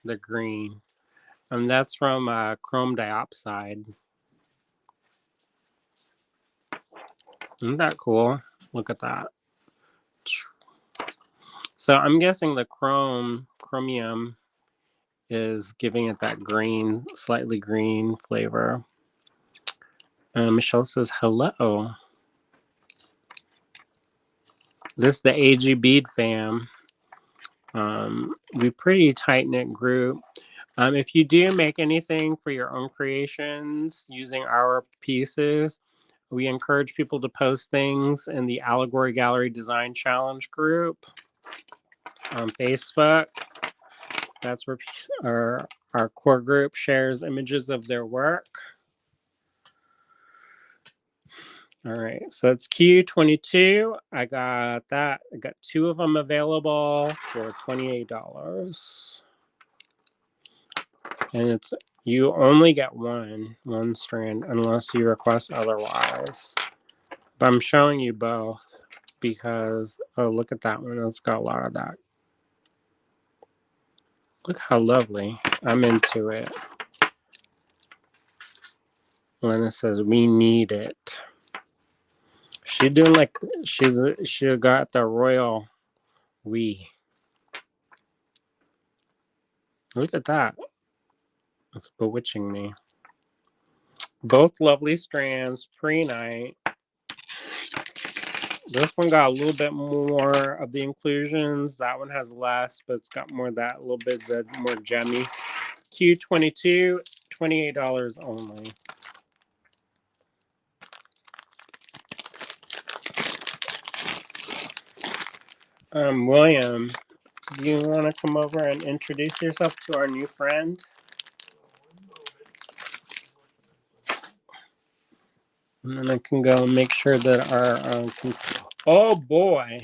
the green. And that's from chrome diopside. Isn't that cool? Look at that. So I'm guessing the chromium is giving it that green, slightly green flavor. Michelle says hello. This is the AG Bead fam. We're pretty tight-knit group. If you do make anything for your own creations using our pieces, we encourage people to post things in the Allegory Gallery Design Challenge group on Facebook. That's where our core group shares images of their work. All right, so it's Q22. I got that. I got 2 of them available for $28. And you only get one strand unless you request otherwise. But I'm showing you both because, oh, look at that one. It's got a lot of that. Look how lovely. I'm into it. Lena says, we need it. She doing like, she got the royal we. Look at that. It's bewitching me. Both lovely strands, pre-night. This one got a little bit more of the inclusions. That one has less, but it's got more of that, a little bit the more gemmy. Q22, $28 only. William, do you want to come over and introduce yourself to our new friend? And then I can go and make sure that our oh boy.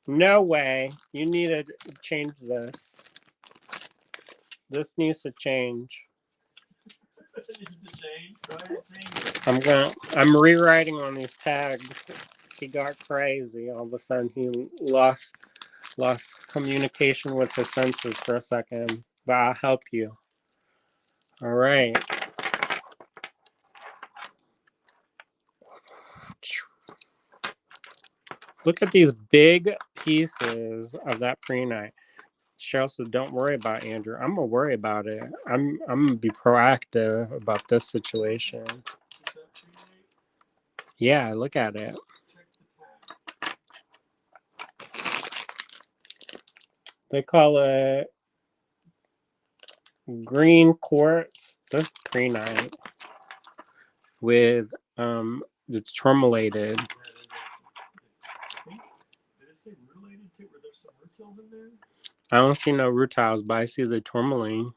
No way. You need to change this. This needs to change. It needs to change. Go ahead, change it. I'm rewriting on these tags. He got crazy. All of a sudden he lost communication with his senses for a second. But I'll help you. All right. Look at these big pieces of that prehnite. Cheryl said, "Don't worry about Andrew. I'm gonna worry about it. I'm gonna be proactive about this situation." Yeah, look at it. They call it green quartz. That's prehnite with it's tromulated. Did it say rutilated too? Were there some rutils in there? I don't see no rutiles, but I see the tourmaline.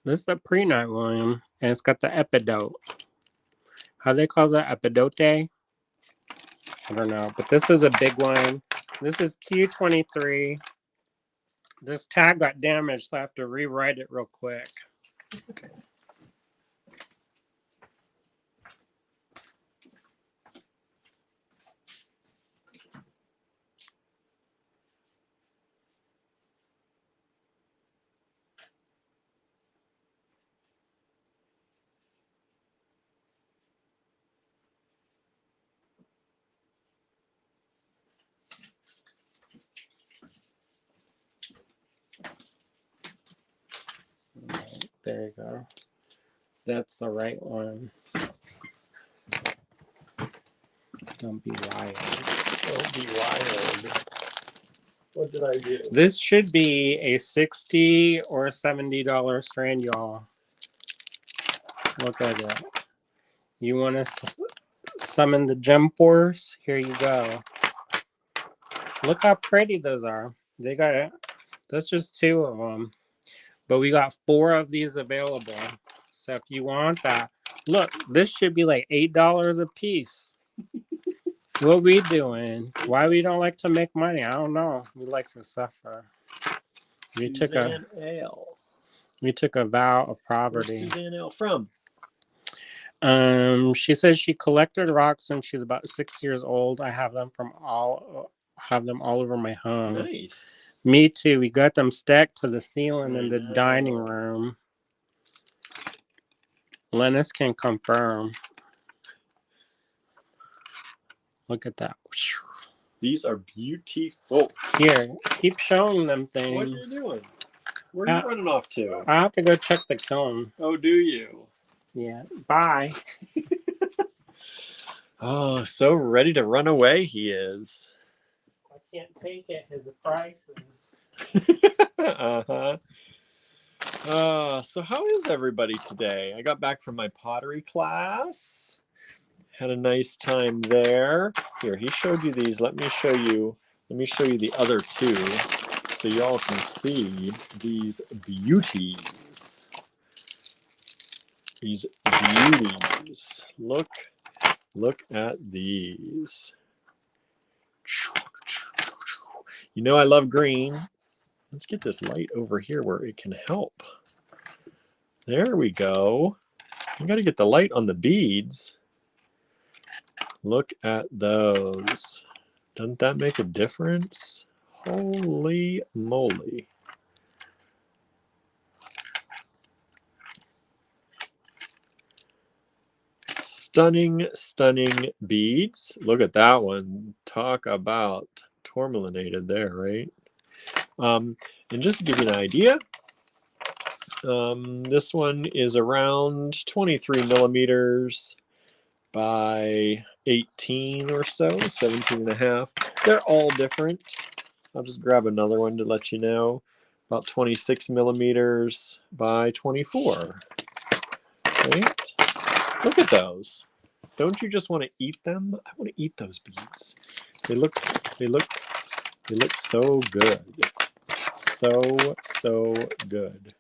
This is a prehnite, William, and it's got the epidote. How they call that? Epidote? I don't know, but this is a big one. This is Q23. This tag got damaged, so I have to rewrite it real quick. There you go. That's the right one. Don't be wild. Don't be wild. What did I do? This should be a $60 or $70 strand, y'all. Look at it. You want to summon the gem force? Here you go. Look how pretty those are. They got it. That's just 2 of them. But we got 4 of these available. So if you want that, look, this should be like $8 a piece. What we doing? Why we don't like to make money? I don't know. We like to suffer. We took a vow of poverty. Where's Suzanne L from? She says she collected rocks since she's about 6 years old. I have them all over my home. Nice. Me too. We got them stacked to the ceiling in the dining room. Lennis can confirm. Look at that. These are beautiful. Here, keep showing them things. What are you doing? Where are you running off to? I have to go check the kiln. Oh, do you? Yeah. Bye. Oh, so ready to run away he is. I can't take it. His prices. Uh-huh. So how is everybody today? I got back from my pottery class. Had a nice time there. Here, he showed you these. Let me show you the other 2 so y'all can see these beauties. These beauties. Look at these. You know I love green. Let's get this light over here where it can help. There we go. You got to get the light on the beads. Look at those. Doesn't that make a difference? Holy moly. Stunning, stunning beads. Look at that one. Talk about tourmalinated there, right? And just to give you an idea, this one is around 23 millimeters by 18 or so, 17 and a half. They're all different. I'll just grab another one to let you know. About 26 millimeters by 24. Right? Look at those. Don't you just want to eat them? I want to eat those beads. They look so good. So good.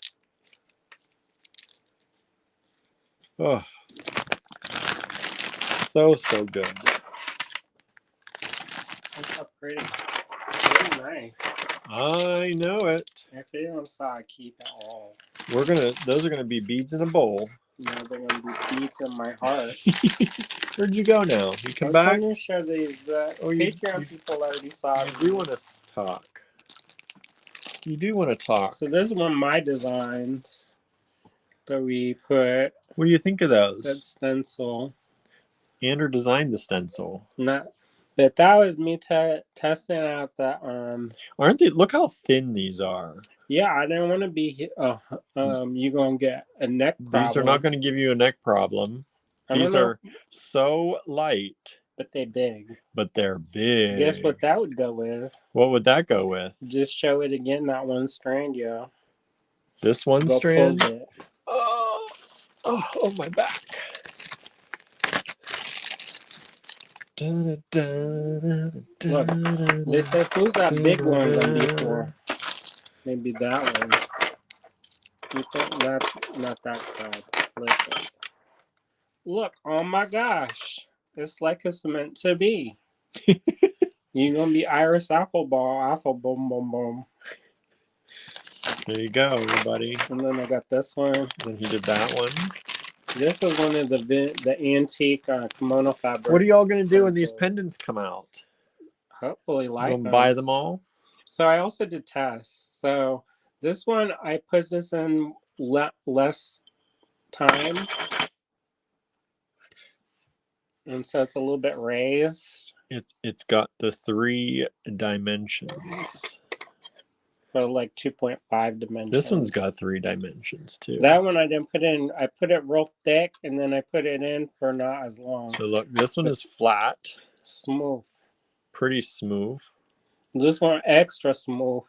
Oh, So good. That's so pretty. Very nice. I know it. If they don't saw, I keep it all. Those are gonna be beads in a bowl. No, they're gonna be beats in my heart. Where'd you go now? You I come was back? trying to show the Patreon people already saw. You do want to talk. You do want to talk. So this is one of my designs that we put. What do you think of those? That stencil. Andrew designed the stencil. But that was me testing out the Aren't they? Look how thin these are. Yeah, I didn't want to be. You gonna get a neck problem. These are not going to give you a neck problem. These are so light. But they're big. But they're big. Guess what that would go with? What would that go with? Just show it again. That one strand, yeah. This one Go strand. pull it. Oh, my back. Look, they said who's that big one before? Maybe that one. You think that's not that bad? Listen. Look, oh my gosh. It's like it's meant to be. You're gonna be Iris Appleball, Apple Boom Boom Boom. There you go, everybody. And then I got this one. Then he did that one. This was one of the antique kimono fabric. What are y'all gonna do when these pendants come out? Hopefully like them. Buy them all? So I also did tests. So this one, I put this in less time. And so it's a little bit raised. It's got the 3 dimensions. But like 2.5 dimensions. This one's got 3 dimensions too. That one I didn't put in. I put it real thick and then I put it in for not as long. So look, this one is flat. Smooth. Pretty smooth. This one extra smooth.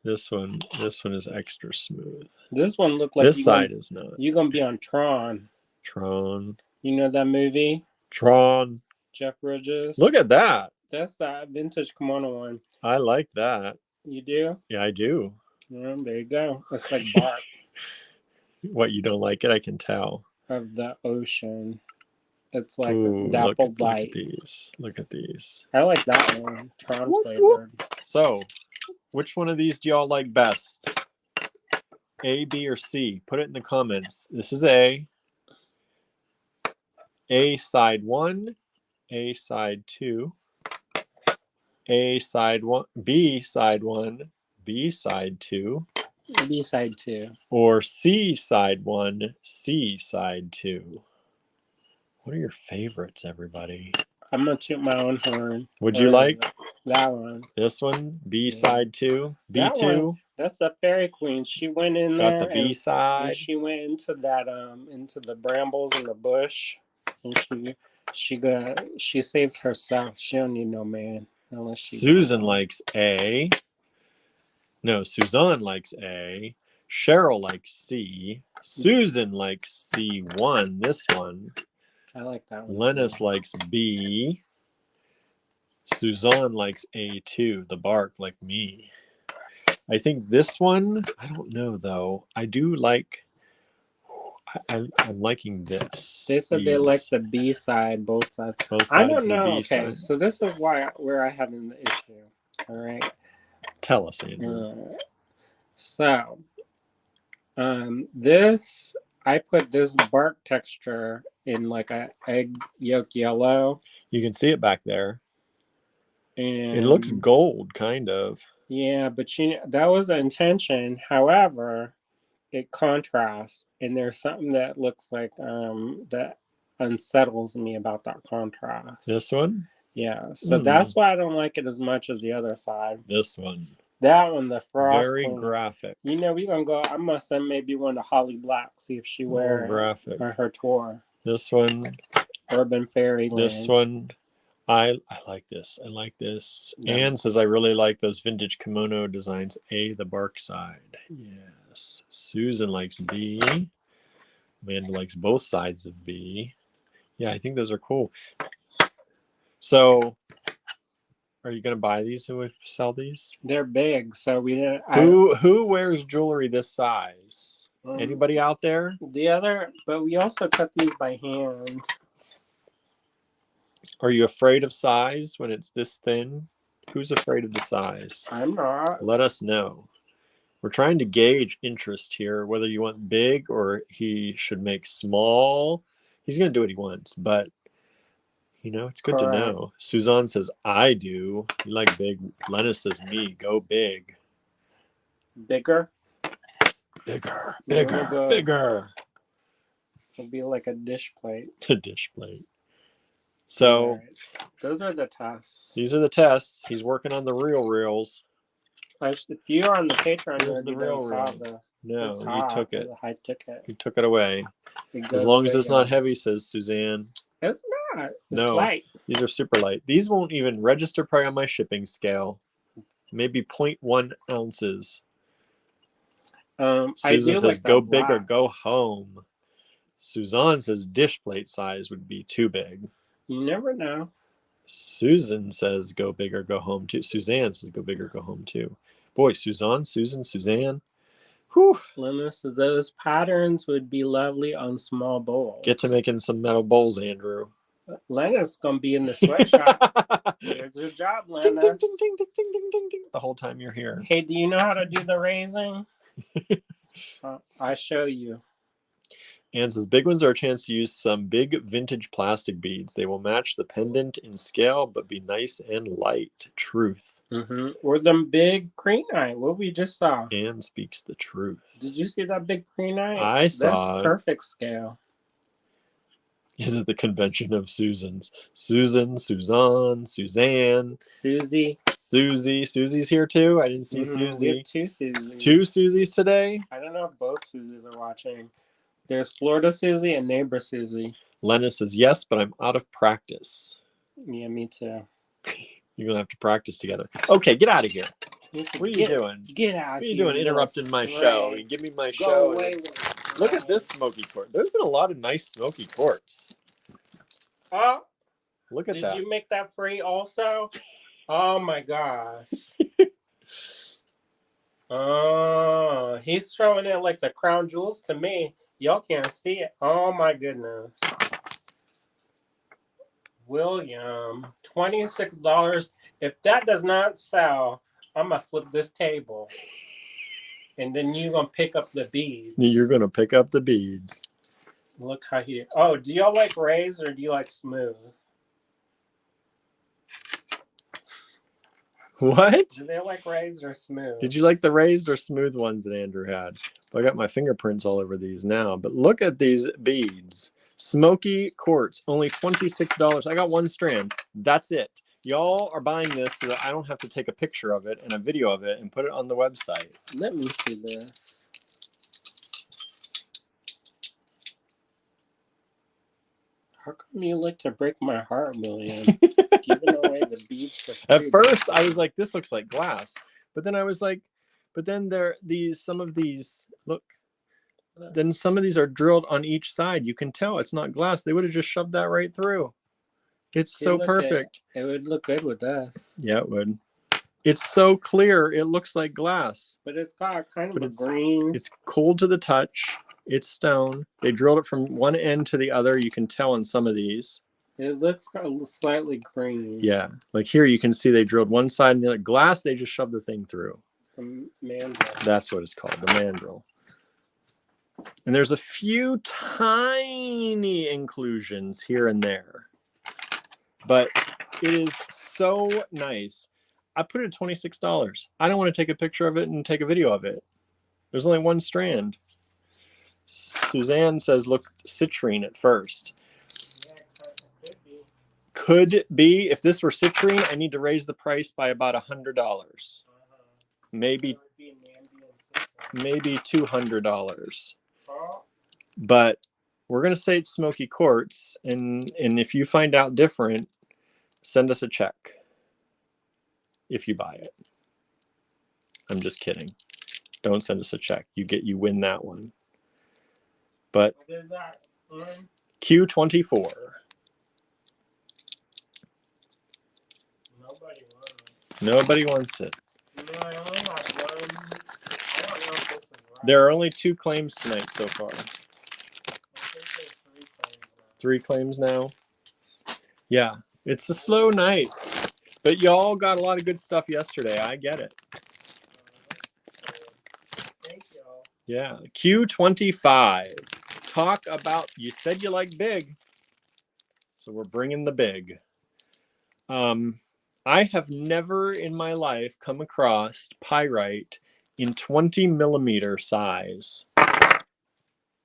This one is extra smooth. This one looked like this side is not. You're gonna be on Tron. Tron. You know that movie? Tron. Jeff Bridges. Look at that. That's that vintage kimono one. I like that. You do? Yeah, I do. Yeah, there you go. It's like bark. What, you don't like it? I can tell. Of the ocean. It's like Ooh, dappled look light. at these. Look at these. I like that one. Tron Whoop, flavored. whoop. So, which one of these do y'all like best? A, B, or C? Put it in the comments. This is A. A side 1. A side 2. A side 1. B side 1. B side 2. B side 2. Or C side 1. C side 2. What are your favorites, everybody? I'm gonna toot my own horn. Would you like that one? This one, B side 2, B2. That's the Fairy Queen. She went in there. Got the B side. And she went into that into the brambles in the bush, and she saved herself. She don't need no man unless she. Susan likes A. No, Suzanne likes A. Cheryl likes C. Susan likes C1. This one. I like that one. Lennis likes B. Suzanne likes A2, the bark, like me. I think this one, I don't know though. I do like, I'm liking this. They said they like the B side, both sides. Both sides I don't know. the B Okay, side. so this is where I have an issue. All right. Tell us, Andrew. So, this, I put this bark texture in like a egg yolk yellow. You can see it back there. And it looks gold, kind of. Yeah, but that was the intention. However, it contrasts, and there's something that looks like that unsettles me about that contrast. This one? Yeah, so that's why I don't like it as much as the other side. This one. That one, the frost. Very graphic. You know, we're gonna go. I'm gonna send maybe one to Holly Black, see if she wear graphic on her tour. This one. Urban Fairyland. This one. I like this. I like this. Yeah. Anne says I really like those vintage kimono designs. A, the bark side. Yes. Susan likes B. Amanda likes both sides of B. Yeah, I think those are cool. So, are you going to buy these and we sell these? They're big, so we didn't. Who wears jewelry this size? Anybody out there? But we also cut these by hand. Are you afraid of size when it's this thin? Who's afraid of the size? I'm not. Let us know. We're trying to gauge interest here, whether you want big or he should make small. He's going to do what he wants, but you know, it's good to Correct. know. Suzanne says, I do. You like big. Lennis says, me, go big. Bigger? Bigger, You wanna bigger, go- bigger. It'll be like a dish plate. A dish plate. So Right. Those are the tests. these are the tests. He's working on the real reels. If you're on the Patreon, Here's the you real don't saw reel. this. No, It's you hot. took it. I took it. You took it away. It As goes long as away it's not again. heavy, says Suzanne. It's not. It's No. light. These are super light. These won't even register probably on my shipping scale. Maybe 0.1 ounces. I Susan do says, like go that big or black. go home. Suzanne says dish plate size would be too big. You never know. Susan says go big or go home too. Suzanne says go big or go home too. Boy, Suzanne, Susan, Suzanne. Whew. Linus, those patterns would be lovely on small bowls. Get to making some metal bowls, Andrew. Lennox gonna be in the sweatshop. Here's your job, Ding, ding, Lennox. ding, ding, ding, ding, ding, ding, ding. The whole time you're here. Hey, do you know how to do the raising? I show you. And says big ones are a chance to use some big vintage plastic beads. They will match the pendant in scale, but be nice and light. Truth. Or them big krenite, what we just saw. Anne speaks the truth. Did you see that big krenite? I saw That's it. perfect scale. Is it the convention of Susans? Susan, Suzanne, Suzanne, Susie. Susie. Susie's here too. I didn't see We Susie. have two Susies. Two Susies today. I don't know if both Susies are watching. There's Florida Susie and neighbor Susie. Lenna says yes, but I'm out of practice. Yeah, me too. You're gonna have to practice together. Okay, get out of here. What are you doing? Get out. What are you doing? Interrupting my show. You give me my show. Look at this smoky quartz. There's been a lot of nice smoky quartz. Oh, look at did that. you make that free also? Oh my gosh. Oh, he's throwing it like the crown jewels to me. Y'all can't see it. Oh my goodness. William, $26. If that does not sell, I'm gonna flip this table. And then you're gonna pick up the beads. You're gonna pick up the beads. Look how he. Oh, do y'all like raised or do you like smooth? What? Do they like raised or smooth? Did you like the raised or smooth ones that Andrew had? I got my fingerprints all over these now, but look at these beads. Smoky quartz, only $26. I got one strand. That's it. Y'all are buying this so that I don't have to take a picture of it and a video of it and put it on the website. Let me see this. How come you like to break my heart, William? Giving away the beads for free. At first, I was like, this looks like glass. But then I was like, but then some of these, look, then some of these are drilled on each side. You can tell it's not glass. They would have just shoved that right through. It's so perfect. It would look good with us. Yeah, it would. It's so clear. It looks like glass. But it's got kind of a green. It's cold to the touch. It's stone. They drilled it from one end to the other. You can tell on some of these. It looks slightly green. Yeah. Like here you can see they drilled one side and the other. Glass, they just shoved the thing through. The mandrel. That's what it's called, the mandrel. And there's a few tiny inclusions here and there. But it is so nice. I put it at $26. I don't want to take a picture of it and take a video of it. There's only one strand. Suzanne says, look, citrine at first. Could be. If this were citrine, I need to raise the price by about $100. Maybe $200. But we're going to say it's smoky quartz. And if you find out different, send us a check if you buy it. I'm just kidding. Don't send us a check. You win that one. But What is that? Q24. Nobody wants it. No, I only have one. I don't know if this is right. There are only 2 claims tonight so far. I think there's 3 claims now. 3 claims now. Yeah, It's a slow night. But y'all got a lot of good stuff yesterday. I get it. Thank y'all. Yeah. Q25. Talk about, you said you like big. So we're bringing the big. I have never in my life come across pyrite in 20 millimeter size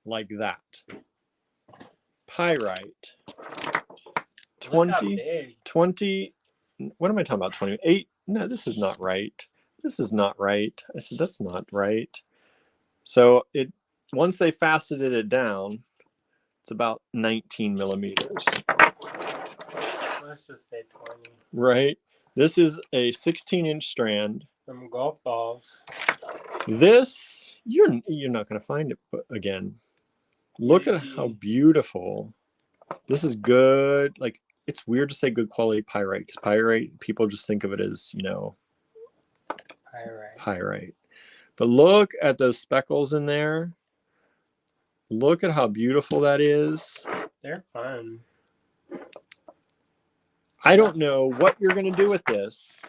like that. Pyrite. 20, what am I talking about? 28? No, this is not right. This is not right. I said, that's not right. So once they faceted it down, it's about 19 millimeters. Let's just say 20. Right? This is a 16-inch strand. Some golf balls. This, you're not going to find it again. Look at how beautiful. This is good. Like, it's weird to say good quality pyrite because pyrite, people just think of it as, pyrite. But look at those speckles in there. Look at how beautiful that is. They're fun. I don't know what you're going to do with this.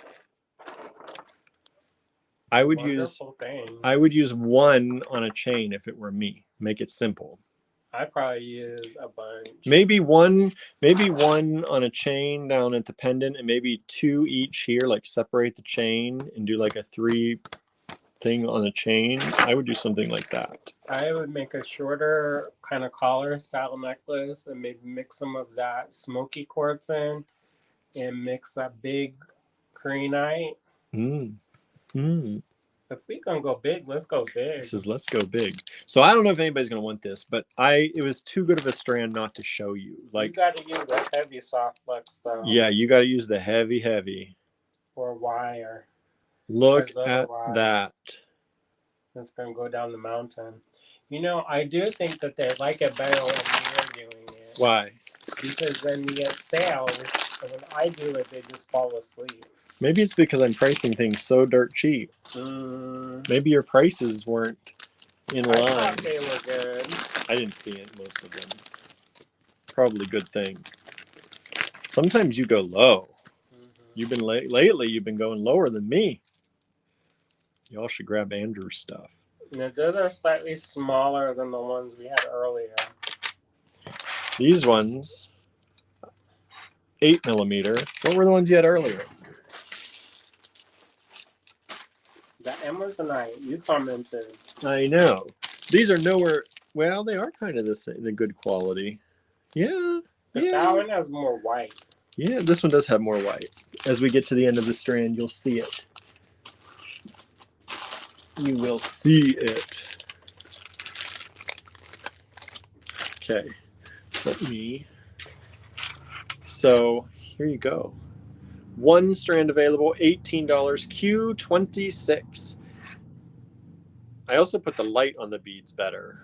I would use one on a chain if it were me. Make it simple. I'd probably use a bunch. Maybe one on a chain down at the pendant, and maybe two each here, like separate the chain and do like a 3 thing on a chain. I would do something like that. I would make a shorter kind of collar style necklace and maybe mix some of that smoky quartz in and mix that big krenite. If we gonna go big, let's go big. It says let's go big. So I don't know if anybody's gonna want this, but it was too good of a strand not to show you. Like, you gotta use the heavy soft flex though. Yeah, you gotta use the heavy. Or wire. Look at that. It's gonna go down the mountain. I do think that they like it better when you're doing it. Why? Because then you get sales, and when I do it, they just fall asleep. Maybe it's because I'm pricing things so dirt cheap. Maybe your prices weren't in line. I thought they were good. I didn't see it, most of them. Probably a good thing. Sometimes you go low. You've been lately. You've been going lower than me. Y'all should grab Andrew's stuff. Now, those are slightly smaller than the ones we had earlier. These ones, 8 millimeter. What were the ones you had earlier? The Amazonite, you commented. I know. These are nowhere. Well, they are kind of the good quality. Yeah. But that one has more white. Yeah, this one does have more white. As we get to the end of the strand, you'll see it. You will see it. Okay. So here you go. One strand available, $18, Q26. I also put the light on the beads better.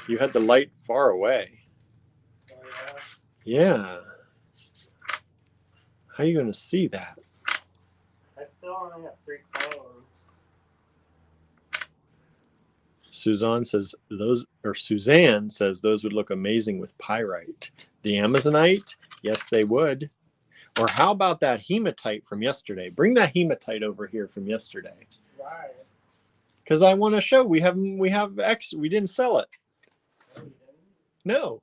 You had the light far away. Yeah. How are you going to see that? I still only have 3 colors. Suzanne says those would look amazing with pyrite. The Amazonite, yes, they would. Or how about that hematite from yesterday? Bring that hematite over here from yesterday. Why? Because I want to show we have X. We didn't sell it. No.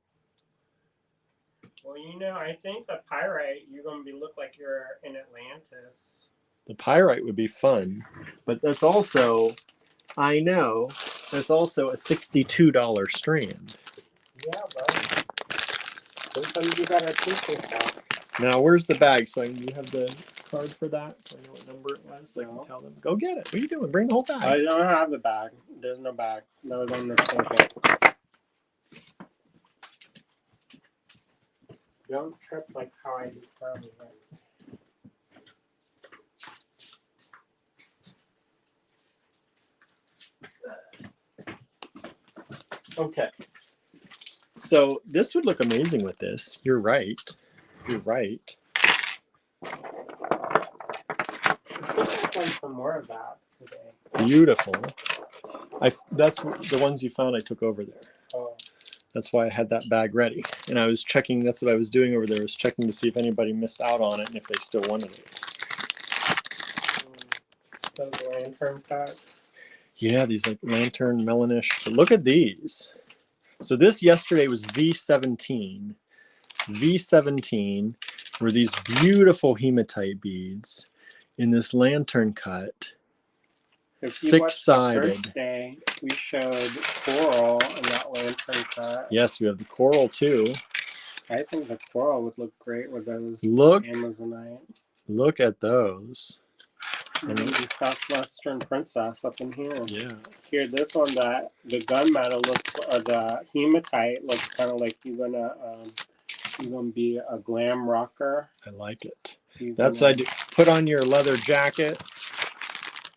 Well, I think the pyrite, you're gonna look like you're in Atlantis. The pyrite would be fun, but that's also, I know, that's also a $62 strand. Yeah, but sometimes you gotta choose stuff. Now, where's the bag? So you have the card for that, so I know what number it was. So I can tell them. Go get it. What are you doing? Bring the whole bag. I don't have the bag. There's no bag. That was on the table. Don't trip like how I do curly hair. Okay. So this would look amazing with this. You're right. You're right. Some more of that today. Beautiful. That's the ones you found I took over there. Oh. That's why I had that bag ready. And I was checking, that's what I was doing over there, was checking to see if anybody missed out on it and if they still wanted it. Those lantern packs. Yeah, these like lantern melonish. But look at these. So this yesterday was V17. V17 were these beautiful hematite beads in this lantern cut. If you watched the Six-sided. first day, we showed coral in that lantern cut. Yes, we have the coral too. I think the coral would look great with those Amazonite. Look at those. Maybe Southwestern Princess up in here. Yeah. Here, this one, the gunmetal looks, or the hematite looks kind of like you're gonna be a glam rocker. I like it. That's what I do. Put on your leather jacket.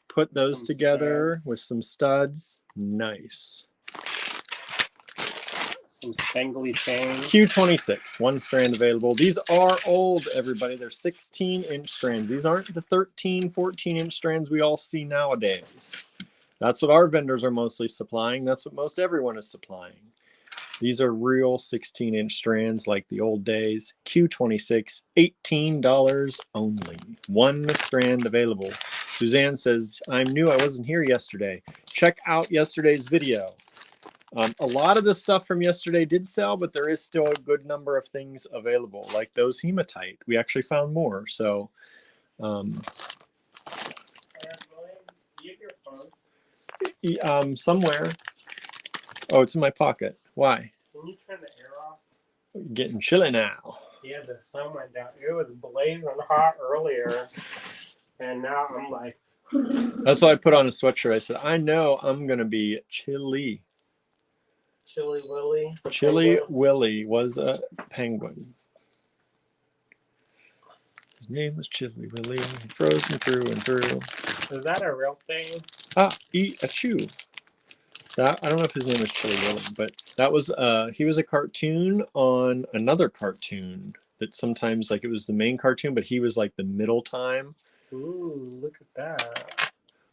Put those together with some studs. Nice. Some spangly chain. Q26, one strand available. These are old, everybody. They're 16-inch strands. These aren't the 13, 14-inch strands we all see nowadays. That's what our vendors are mostly supplying. That's what most everyone is supplying. These are real 16-inch strands like the old days. Q26, $18 only. One strand available. Suzanne says, I'm new. I wasn't here yesterday. Check out yesterday's video. A lot of the stuff from yesterday did sell, but there is still a good number of things available, like those hematite. We actually found more. So, somewhere. Oh, it's in my pocket. Why? Can you turn the air off? Getting chilly now. Yeah, the sun went down. It was blazing hot earlier, and now I'm like. That's why I put on a sweatshirt. I said, I know I'm gonna be chilly. Chilly Willy. Chilly Willy was a penguin. His name was Chilly Willy. Frozen through and through. Is that a real thing? Eat a chew. That I don't know if his name was Chilly Willy, but that was he was a cartoon on another cartoon that sometimes like it was the main cartoon, but he was like the middle time. Ooh, look at that.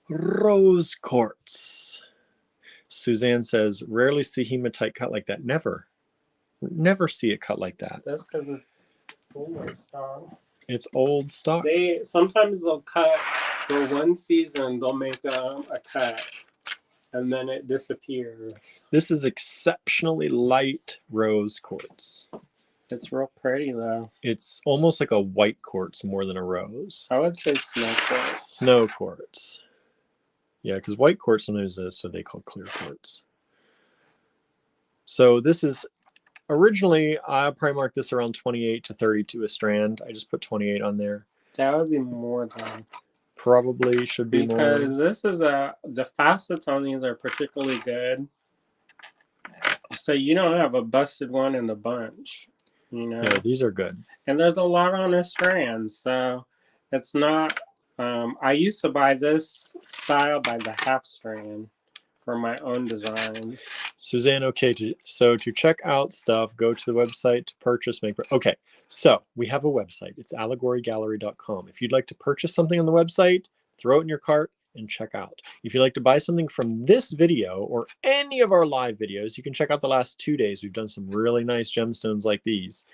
Rose quartz. Suzanne says, rarely see hematite cut like that. Never see it cut like that. That's because it's older stock. It's old stock. Sometimes they'll cut for one season. They'll make a cut, and then it disappears. This is exceptionally light rose quartz. It's real pretty though. It's almost like a white quartz more than a rose. I would say snow quartz. Snow quartz. Yeah, because white quartz sometimes is what they call clear quartz. So this is originally, I probably marked this around 28 to 32 a strand. I just put 28 on there. That would be more than. Probably should be more. Because this is the facets on these are particularly good. So you don't have a busted one in the bunch. You know? Yeah, these are good. And there's a lot on the strands. So it's not. I used to buy this style by the half strand for my own designs. Suzanne, okay, so to check out stuff, go to the website to purchase. Okay, so we have a website. It's allegorygallery.com. If you'd like to purchase something on the website, throw it in your cart and check out. If you'd like to buy something from this video or any of our live videos, you can check out the last 2 days. We've done some really nice gemstones like these.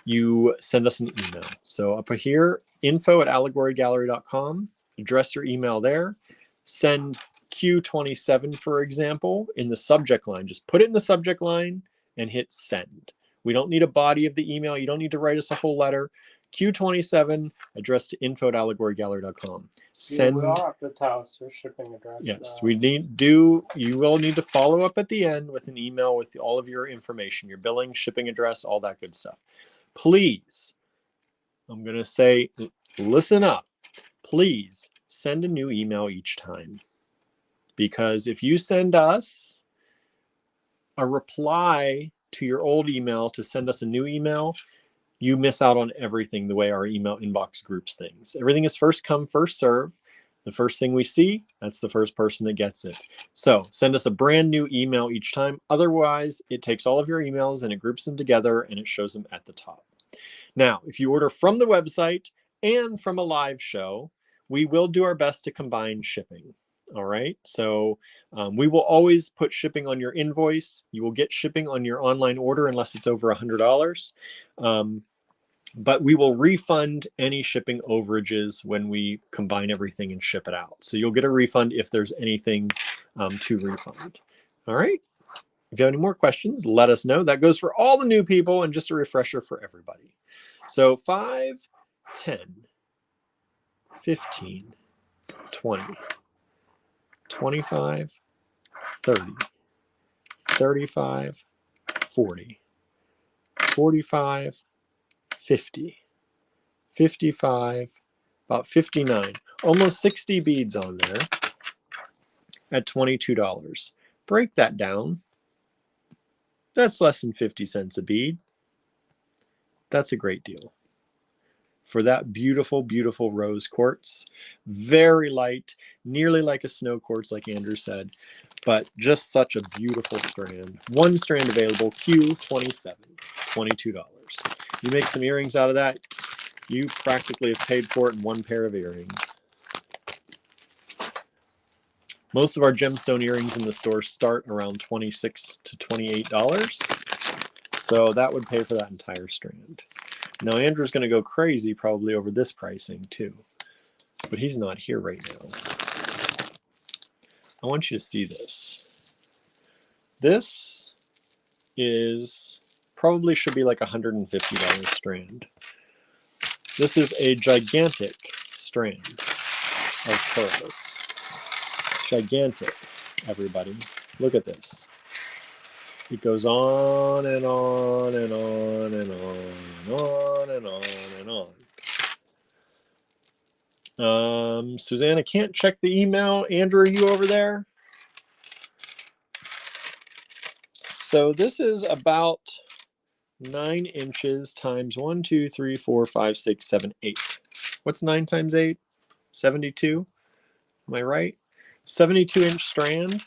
You send us an email. So up here, info@allegorygallery.com. Address your email there. Send Q27, for example, in the subject line. Just put it in the subject line and hit send. We don't need a body of the email. You don't need to write us a whole letter. Q27, addressed to info@allegorygallery.com. Send. You will have to tell us your shipping address. Yes, you will need to follow up at the end with an email with all of your information, your billing, shipping address, all that good stuff. Please, I'm going to say, listen up. Please send a new email each time. Because if you send us a reply to your old email to send us a new email, you miss out on everything the way our email inbox groups things. Everything is first come, first serve. The first thing we see, that's the first person that gets it. So send us a brand new email each time. Otherwise, it takes all of your emails and it groups them together and it shows them at the top. Now, if you order from the website and from a live show, we will do our best to combine shipping. All right. So we will always put shipping on your invoice. You will get shipping on your online order unless it's over $100. But we will refund any shipping overages when we combine everything and ship it out. So you'll get a refund if there's anything to refund. All right. If you have any more questions, let us know. That goes for all the new people and just a refresher for everybody. So 5, 10, 15, 20, 25, 30, 35, 40, 45, 50, 55, about 59, almost 60 beads on there at $22. Break that down. That's less than 50 cents a bead. That's a great deal for that beautiful, beautiful rose quartz. Very light, nearly like a snow quartz, like Andrew said, but just such a beautiful strand. One strand available, Q27, $22. You make some earrings out of that, you practically have paid for it in one pair of earrings. Most of our gemstone earrings in the store start around $26 to $28. So that would pay for that entire strand. Now Andrew's going to go crazy probably over this pricing too, but he's not here right now. I want you to see this. This is probably should be like $150 strand. This is a gigantic strand of pearls. Gigantic, everybody. Look at this. It goes on and on and on and on and on and on and on. Susanna can't check the email. Andrew, are you over there? So this is about 9 inches times 1, 2, 3, 4, 5, 6, 7, 8. What's 9 times 8? 72. Am I right? 72-inch strand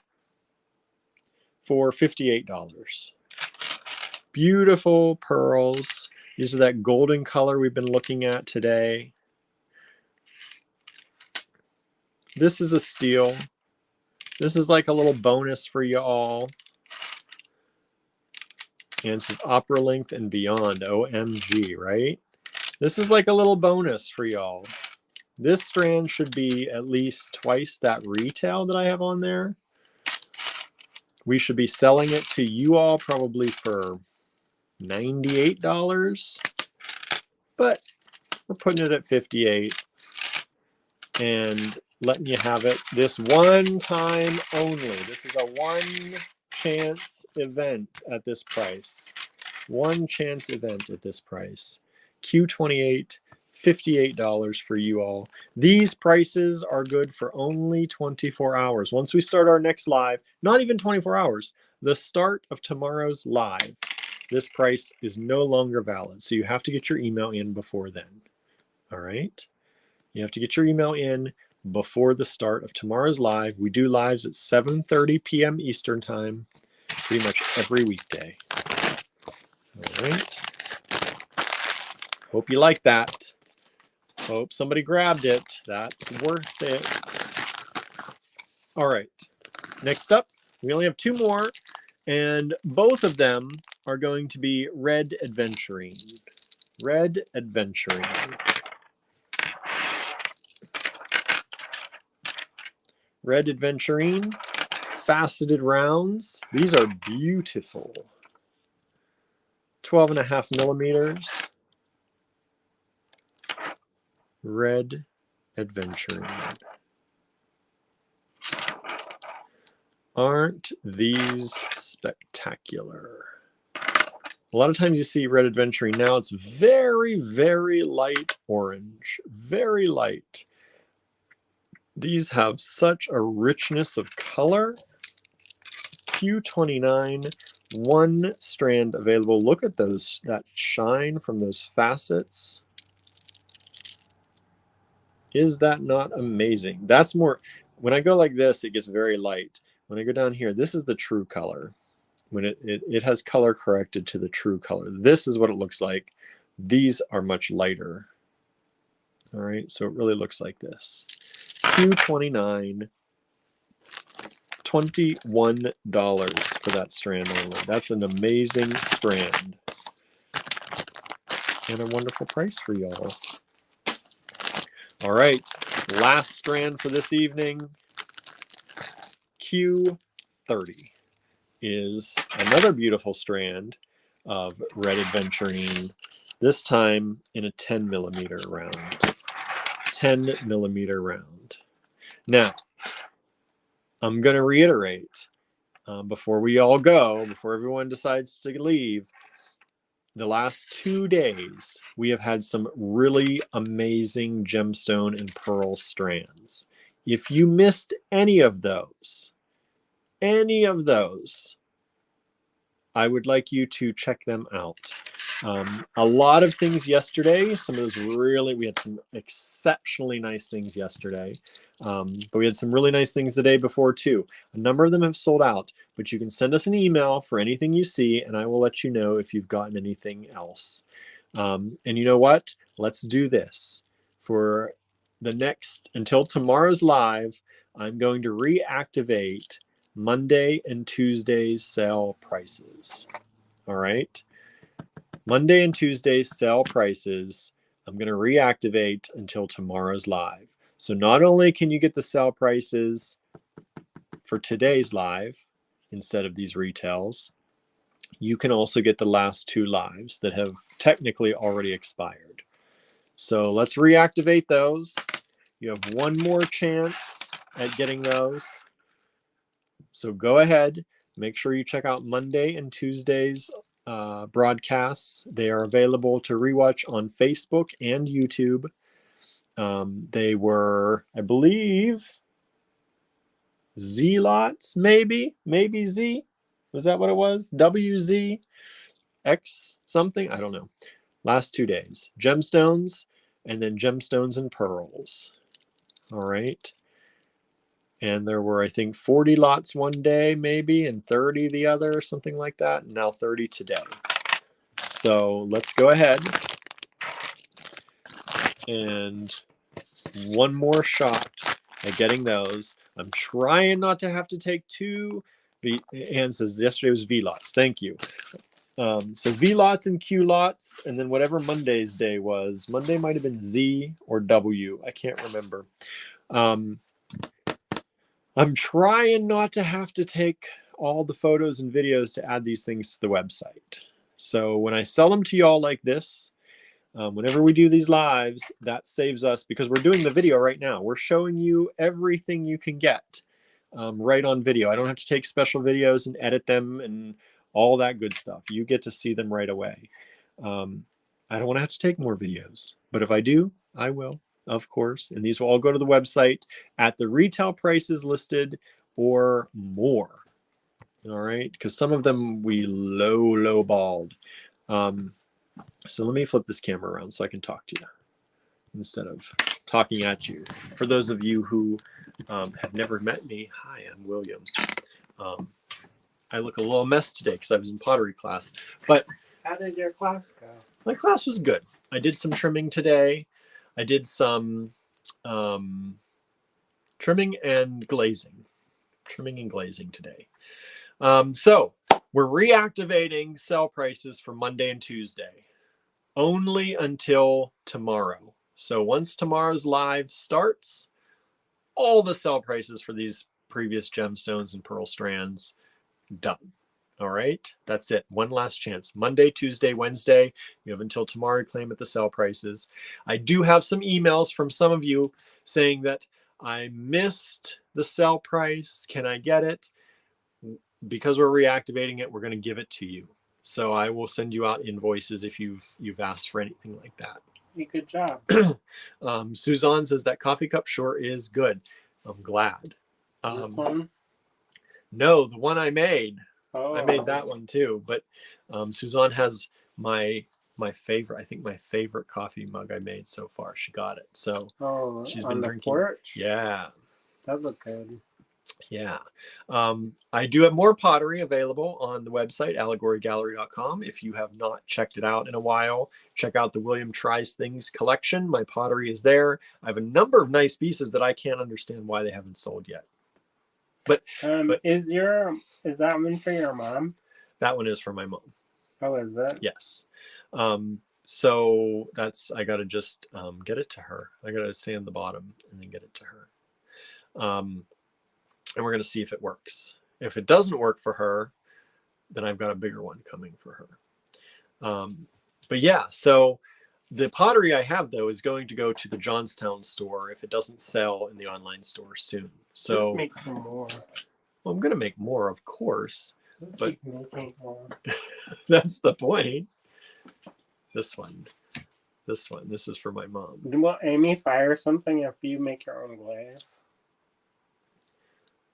for $58. Beautiful pearls. These are that golden color we've been looking at today. This is a steal. This is like a little bonus for you all. And it says opera length and beyond. OMG, right? This is like a little bonus for y'all. This strand should be at least twice that retail that I have on there. We should be selling it to you all probably for $98, but we're putting it at $58 and letting you have it this one time only. This is a one chance event at this price. One chance event at this price. Q28, $58 for you all. These prices are good for only 24 hours. Once we start our next live, not even 24 hours, the start of tomorrow's live, this price is no longer valid. So you have to get your email in before then. All right? You have to get your email in before the start of tomorrow's live. We do lives at 7:30 p.m. Eastern time, pretty much every weekday. All right. Hope you like that. Hope somebody grabbed it. That's worth it. All right. Next up, we only have 2 more, and both of them are going to be red adventurine. Red adventurine. Red adventurine, faceted rounds. These are beautiful. 12.5 millimeters. Red adventurine. Aren't these spectacular? A lot of times you see red adventurine. Now it's very, very light orange. Very light. These have such a richness of color. Q29, 1 strand available. Look at those, that shine from those facets. Is that not amazing? That's more, when I go like this, it gets very light. When I go down here, this is the true color. When it has color corrected to the true color. This is what it looks like. These are much lighter. All right, so it really looks like this. Q29, $21 for that strand only. That's an amazing strand. And a wonderful price for y'all. All right, last strand for this evening. Q30 is another beautiful strand of red adventurine, this time in a 10 millimeter round. 10 millimeter round. Now, I'm going to reiterate before we all go, before everyone decides to leave, the last 2 days, we have had some really amazing gemstone and pearl strands. If you missed any of those, I would like you to check them out. A lot of things yesterday. Some of those we had some exceptionally nice things yesterday. But we had some really nice things the day before too. A number of them have sold out, but you can send us an email for anything you see, and I will let you know if you've gotten anything else. And you know what? Let's do this. For the next, until tomorrow's live, I'm going to reactivate Monday and Tuesday's sale prices. All right. Monday and Tuesday's sale prices, I'm going to reactivate until tomorrow's live. So not only can you get the sale prices for today's live instead of these retails, you can also get the last 2 lives that have technically already expired. So let's reactivate those. You have one more chance at getting those. So go ahead, make sure you check out Monday and Tuesday's broadcasts. They are available to rewatch on Facebook and YouTube. They were, I believe, Z lots, maybe Z. Was that what it was? WZ X something? I don't know. Last 2 days, gemstones and then gemstones and pearls. All right. And there were, I think, 40 lots one day, maybe, and 30 the other, something like that. And now 30 today. So let's go ahead and one more shot at getting those. I'm trying not to have to take 2. Anne says yesterday was V lots. Thank you. So V lots and Q lots, and then whatever Monday's day was. Monday might have been Z or W. I can't remember. I'm trying not to have to take all the photos and videos to add these things to the website. So when I sell them to y'all like this, whenever we do these lives, that saves us, because we're doing the video right now. We're showing you everything you can get right on video. I don't have to take special videos and edit them and all that good stuff. You get to see them right away. I don't want to have to take more videos, but if I do, I will, of course. And these will all go to the website at the retail prices listed or more. All right, because some of them we low balled. So let me flip this camera around so I can talk to you instead of talking at you. For those of you who have never met me, hi, I'm William. I look a little mess today because I was in pottery class. But How did your class go? my class was good. I did some trimming today. I did some trimming and glazing. Trimming and glazing today. So we're reactivating sale prices for Monday and Tuesday. Only until tomorrow. So once tomorrow's live starts, all the sell prices for these previous gemstones and pearl strands done. All right, that's it. One last chance. Monday, Tuesday, Wednesday. You have until tomorrow to claim at the sell prices. I do have some emails from some of you saying that I missed the sell price. Can I get it? Because we're reactivating it, we're going to give it to you. So I will send you out invoices if you've asked for anything like that. Good job. Suzanne says that coffee cup sure is good. I'm glad. This one? No, the one I made. Oh. I made that one too. But Suzanne has my favorite. I think my favorite coffee mug I made so far. She got it. So she's been drinking. Porch? Yeah. That looked good. Yeah. I do have more pottery available on the website, allegorygallery.com. If you have not checked it out in a while, check out the William Tries Things collection. My pottery is there. I have a number of nice pieces that I can't understand why they haven't sold yet. But is that one for your mom? that one is for my mom. Oh, is it? Yes. So I got to just get it to her. I got to sand the bottom and then get it to her. And we're going to see if it works. If it doesn't work for her, then I've got a bigger one coming for her. But yeah, so the pottery I have, though, is going to go to the Johnstown store if it doesn't sell in the online store soon. So just make some more. Well, I'm going to make more, of course. But keep making more. That's the point. This one. This is for my mom. Will Amy fire something if you make your own glaze?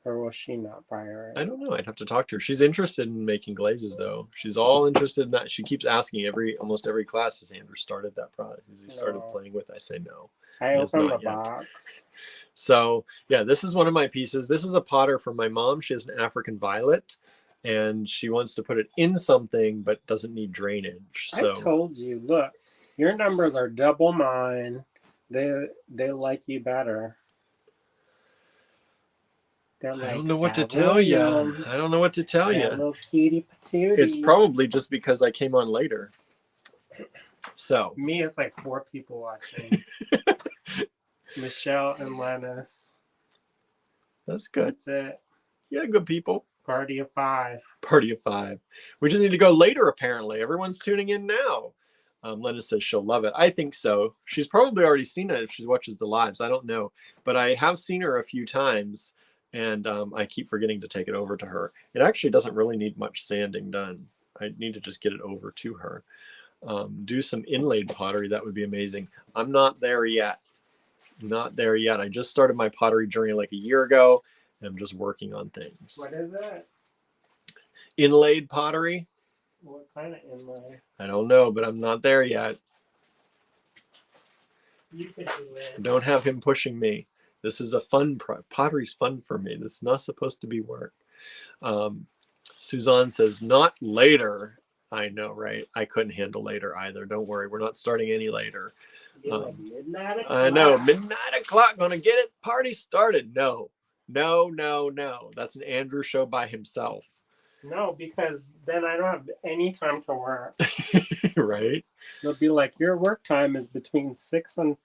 Or will she not fire it? I don't know. I'd have to talk to her. She's interested in making glazes, though. She's all interested in that. She keeps asking almost every class, has Andrew started that product? Has he started playing with it? I say no. I open the box. So, yeah, this is one of my pieces. This is a potter from my mom. She has an African violet, and she wants to put it in something, but doesn't need drainage. So I told you, look, your numbers are double mine. They like you better. I don't know what to tell you. I don't know what to tell you. Little cutie patootie. It's probably just because I came on later. So me, it's like 4 people watching. Michelle and Lennis. That's good. That's it. Yeah, good people. Party of 5. Party of 5. We just need to go later, apparently. Everyone's tuning in now. Lennis says she'll love it. I think so. She's probably already seen it if she watches the lives. I don't know. But I have seen her a few times, and I keep forgetting to take it over to her. It actually doesn't really need much sanding done. I need to just get it over to her. Do some inlaid pottery. That would be amazing. I'm not there yet. Not there yet. I just started my pottery journey like a year ago, and I'm just working on things. What is it? Inlaid pottery. What kind of inlay? I don't know, but I'm not there yet. You can do it. Don't have him pushing me. This is a fun pottery's fun for me. This is not supposed to be work. Suzanne says, not later. I know, right? I couldn't handle later either. Don't worry. We're not starting any later. Like midnight o'clock. I know. Midnight o'clock. Gonna get it. Party started. No. That's an Andrew show by himself. No, because then I don't have any time to work. Right? It'll be like, your work time is between 6 and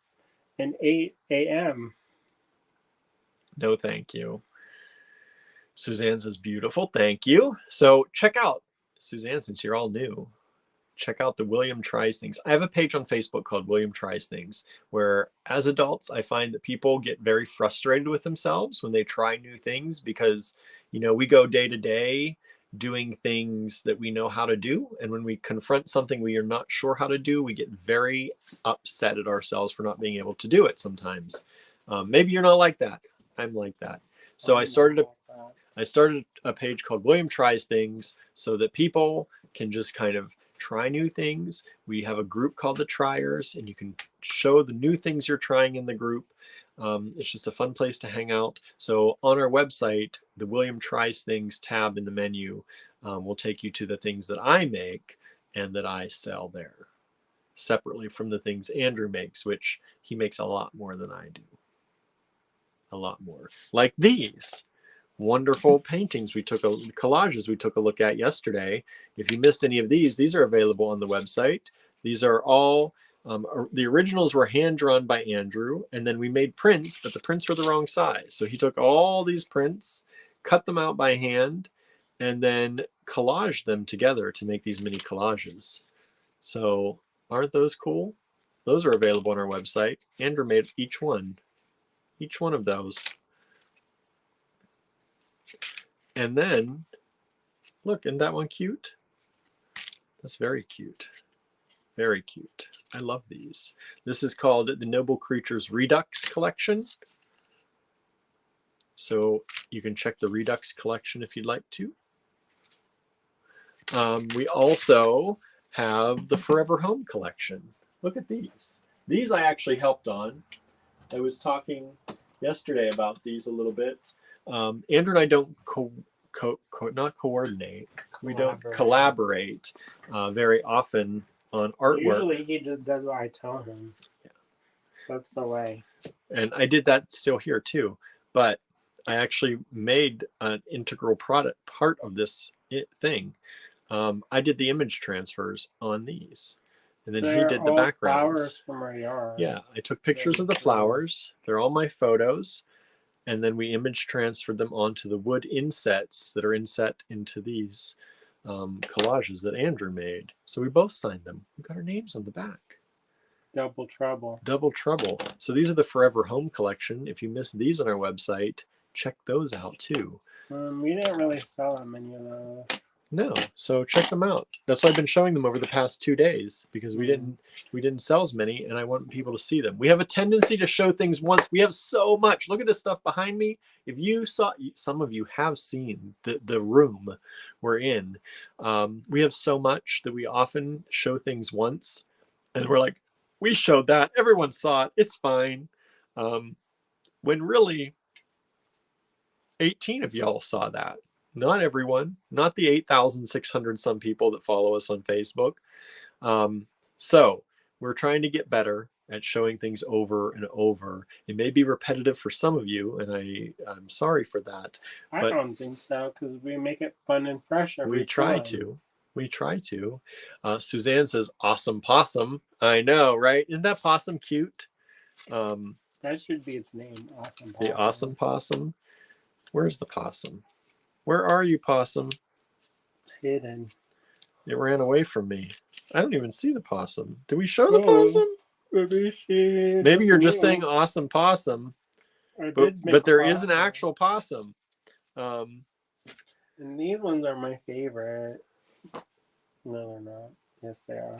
8 a.m. No, thank you. Suzanne says, beautiful. Thank you. So check out, Suzanne, since you're all new, check out the William Tries Things. I have a page on Facebook called William Tries Things, where as adults, I find that people get very frustrated with themselves when they try new things because, we go day to day doing things that we know how to do. And when we confront something we are not sure how to do, we get very upset at ourselves for not being able to do it sometimes. Maybe you're not like that. I'm like that. So I started a page called William Tries Things so that people can just kind of try new things. We have a group called the Triers, and you can show the new things you're trying in the group. It's just a fun place to hang out. So on our website, the William Tries Things tab in the menu will take you to the things that I make and that I sell there, separately from the things Andrew makes, which he makes a lot more than I do. A lot more. Like these wonderful paintings collages we took a look at yesterday. If you missed any of these are available on the website. These are all the originals were hand drawn by Andrew, and then we made prints, but the prints were the wrong size. So he took all these prints, cut them out by hand, and then collaged them together to make these mini collages. So aren't those cool? Those are available on our website. Andrew made each one of those. And then, look, isn't that one cute? That's very cute. Very cute. I love these. This is called the Noble Creatures Redux Collection. So you can check the Redux collection if you'd like to. We also have the Forever Home collection. Look at these. These I actually helped on. I was talking yesterday about these a little bit. Andrew and I don't not coordinate. We don't collaborate very often on artwork. Usually he just does what I tell him. Yeah. That's the way. And I did that still here too. But I actually made an integral part of this thing. I did the image transfers on these, and then he They're did the all flowers backgrounds. from our yard. Yeah, I took pictures of the Very cool. flowers. They're all my photos, and then we image transferred them onto the wood insets that are inset into these collages that Andrew made. So we both signed them. We got our names on the back. Double trouble. Double trouble. So these are the Forever Home collection. If you missed these on our website, check those out too. We didn't really sell that many of those. No, so check them out. That's why I've been showing them over the past 2 days, because we didn't sell as many, and I want people to see them. We have a tendency to show things once. We have so much. Look at this stuff behind me. If you saw, some of you have seen the room we're in. We have so much that we often show things once, and we're like, we showed that. Everyone saw it. It's fine. When really, 18 of y'all saw that. Not everyone, not the 8,600 some people that follow us on Facebook. So we're trying to get better at showing things over and over. It may be repetitive for some of you, and I'm sorry for that. I don't think so, because we make it fun and fresh every time. We try to. Suzanne says, awesome possum. I know, right? Isn't that possum cute? That should be its name, Awesome Possum. The awesome possum. Where's the possum? Where are you, possum? Hidden. It ran away from me. I don't even see the possum. Did we show the possum? Maybe you're just saying awesome possum. But there is an actual possum. And these ones are my favorite. No, they're not. Yes, they are.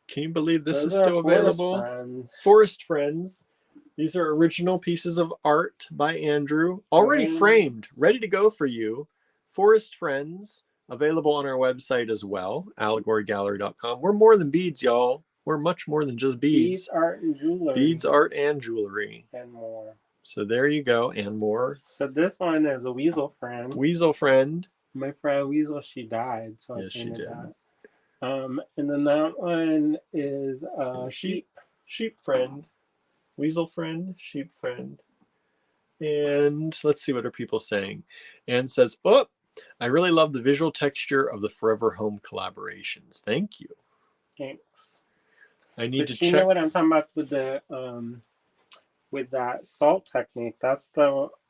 Can you believe this is still available? Forest Friends. These are original pieces of art by Andrew, already framed, ready to go for you. Forest Friends, available on our website as well, allegorygallery.com. We're more than beads, y'all. We're much more than just beads. Beads, art, and jewelry. Beads, art, and jewelry. And more. So there you go, and more. So this one is a weasel friend. Weasel friend. My friend Weasel, she died, so yes, she did. That. And then that one is sheep friend. Weasel friend, sheep friend. And let's see what are people saying. Anne says, oh, I really love the visual texture of the Forever Home collaborations. Thank you. Thanks. I need to check. You know what I'm talking about with the with that salt technique? That's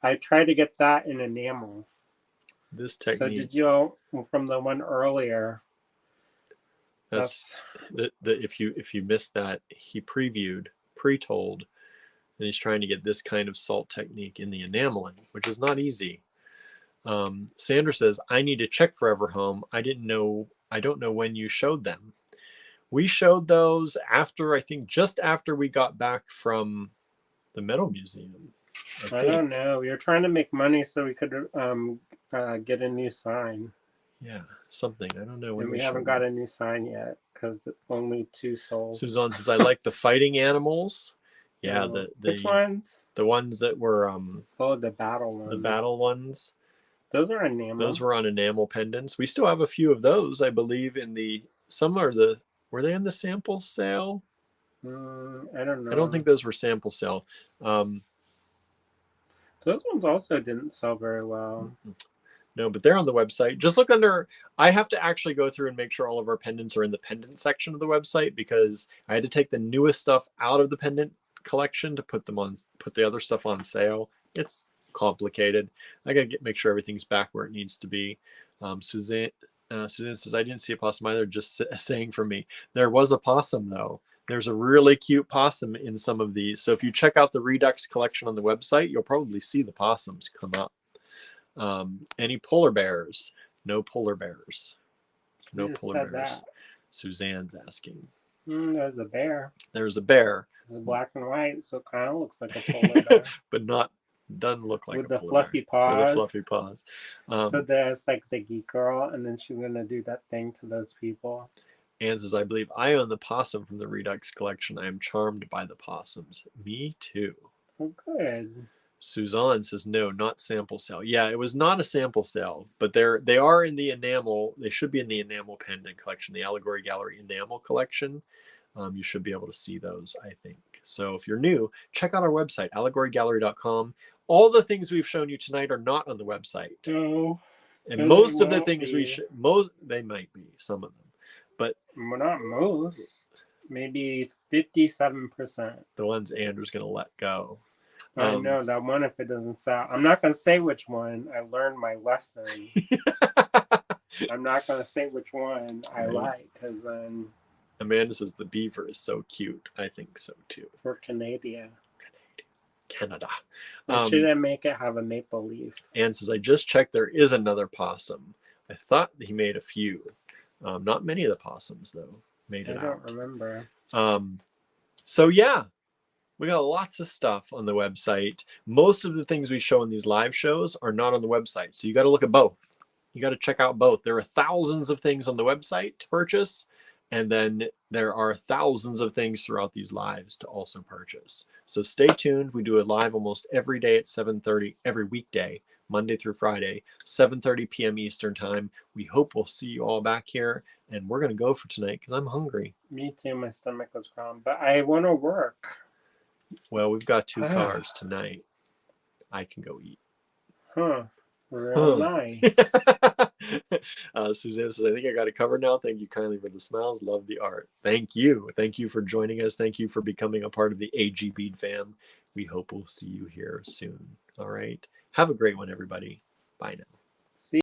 I try to get that in enamel. This technique. So did you from the one earlier? That's if you missed that, he pre-told, and he's trying to get this kind of salt technique in the enameling, which is not easy. Sandra says, I need to check Forever Home. I don't know when you showed them. We showed those after, I think, just after we got back from the Metal Museum. I don't know. We were trying to make money so we could get a new sign. Yeah, something. I don't know when. And we haven't got a new sign yet because only 2 sold. Suzanne says, I like the fighting animals. Yeah, which ones? The ones that were the battle ones. The battle ones. Those are enamel. Those were on enamel pendants. We still have a few of those, I believe, were they in the sample sale? I don't know. I don't think those were sample sale. Those ones also didn't sell very well. No, but they're on the website. Just look under. I have to actually go through and make sure all of our pendants are in the pendant section of the website, because I had to take the newest stuff out of the pendant collection to put the other stuff on sale. It's complicated. I gotta make sure everything's back where it needs to be. Suzanne says, I didn't see a possum either, just saying for me. There was a possum though. There's a really cute possum in some of these. So if you check out the Redux collection on the website, you'll probably see the possums come up. Any polar bears? No polar bears. No polar bears. Suzanne's asking. There's a bear. There's a bear. It's black and white, so it kind of looks like a polar bear. But doesn't look like with a the fluffy paws. With the fluffy paws. So there's like the geek girl, and then she's gonna do that thing to those people. Anne says, I believe I own the possum from the Redux collection. I am charmed by the possums. Me too. Oh, good. Suzanne says, no, not sample sale. Yeah, it was not a sample sale, but they are in the enamel. They should be in the enamel pendant collection, the Allegory Gallery enamel collection. You should be able to see those, I think. So if you're new, check out our website, allegorygallery.com. All the things we've shown you tonight are not on the website. No. And most of the things they might be, some of them. But well, not most. Maybe 57%. The ones Andrew's going to let go. I know that one. If it doesn't sound, I'm not going to say which one. I learned my lesson. I'm not going to say which one I like because then. Amanda says the beaver is so cute. I think so too. For Canada. I shouldn't make it have a maple leaf. Anne says, I just checked. There is another possum. I thought he made a few. Not many of the possums, though, made it out. I don't remember. So, yeah, we got lots of stuff on the website. Most of the things we show in these live shows are not on the website. So you got to look at both. You got to check out both. There are thousands of things on the website to purchase. And then there are thousands of things throughout these lives to also purchase. So stay tuned. We do a live almost every day at 7:30, every weekday, Monday through Friday, 7:30 p.m. Eastern time. We hope we'll see you all back here. And we're going to go for tonight because I'm hungry. Me too. My stomach was growling. But I want to work. Well, we've got 2 cars tonight. I can go eat. Real nice. Suzanne says, I think I got it covered now. Thank you kindly for the smiles. Love the art. Thank you. Thank you for joining us. Thank you for becoming a part of the AG Bead fam. We hope we'll see you here soon. All right. Have a great one, everybody. Bye now.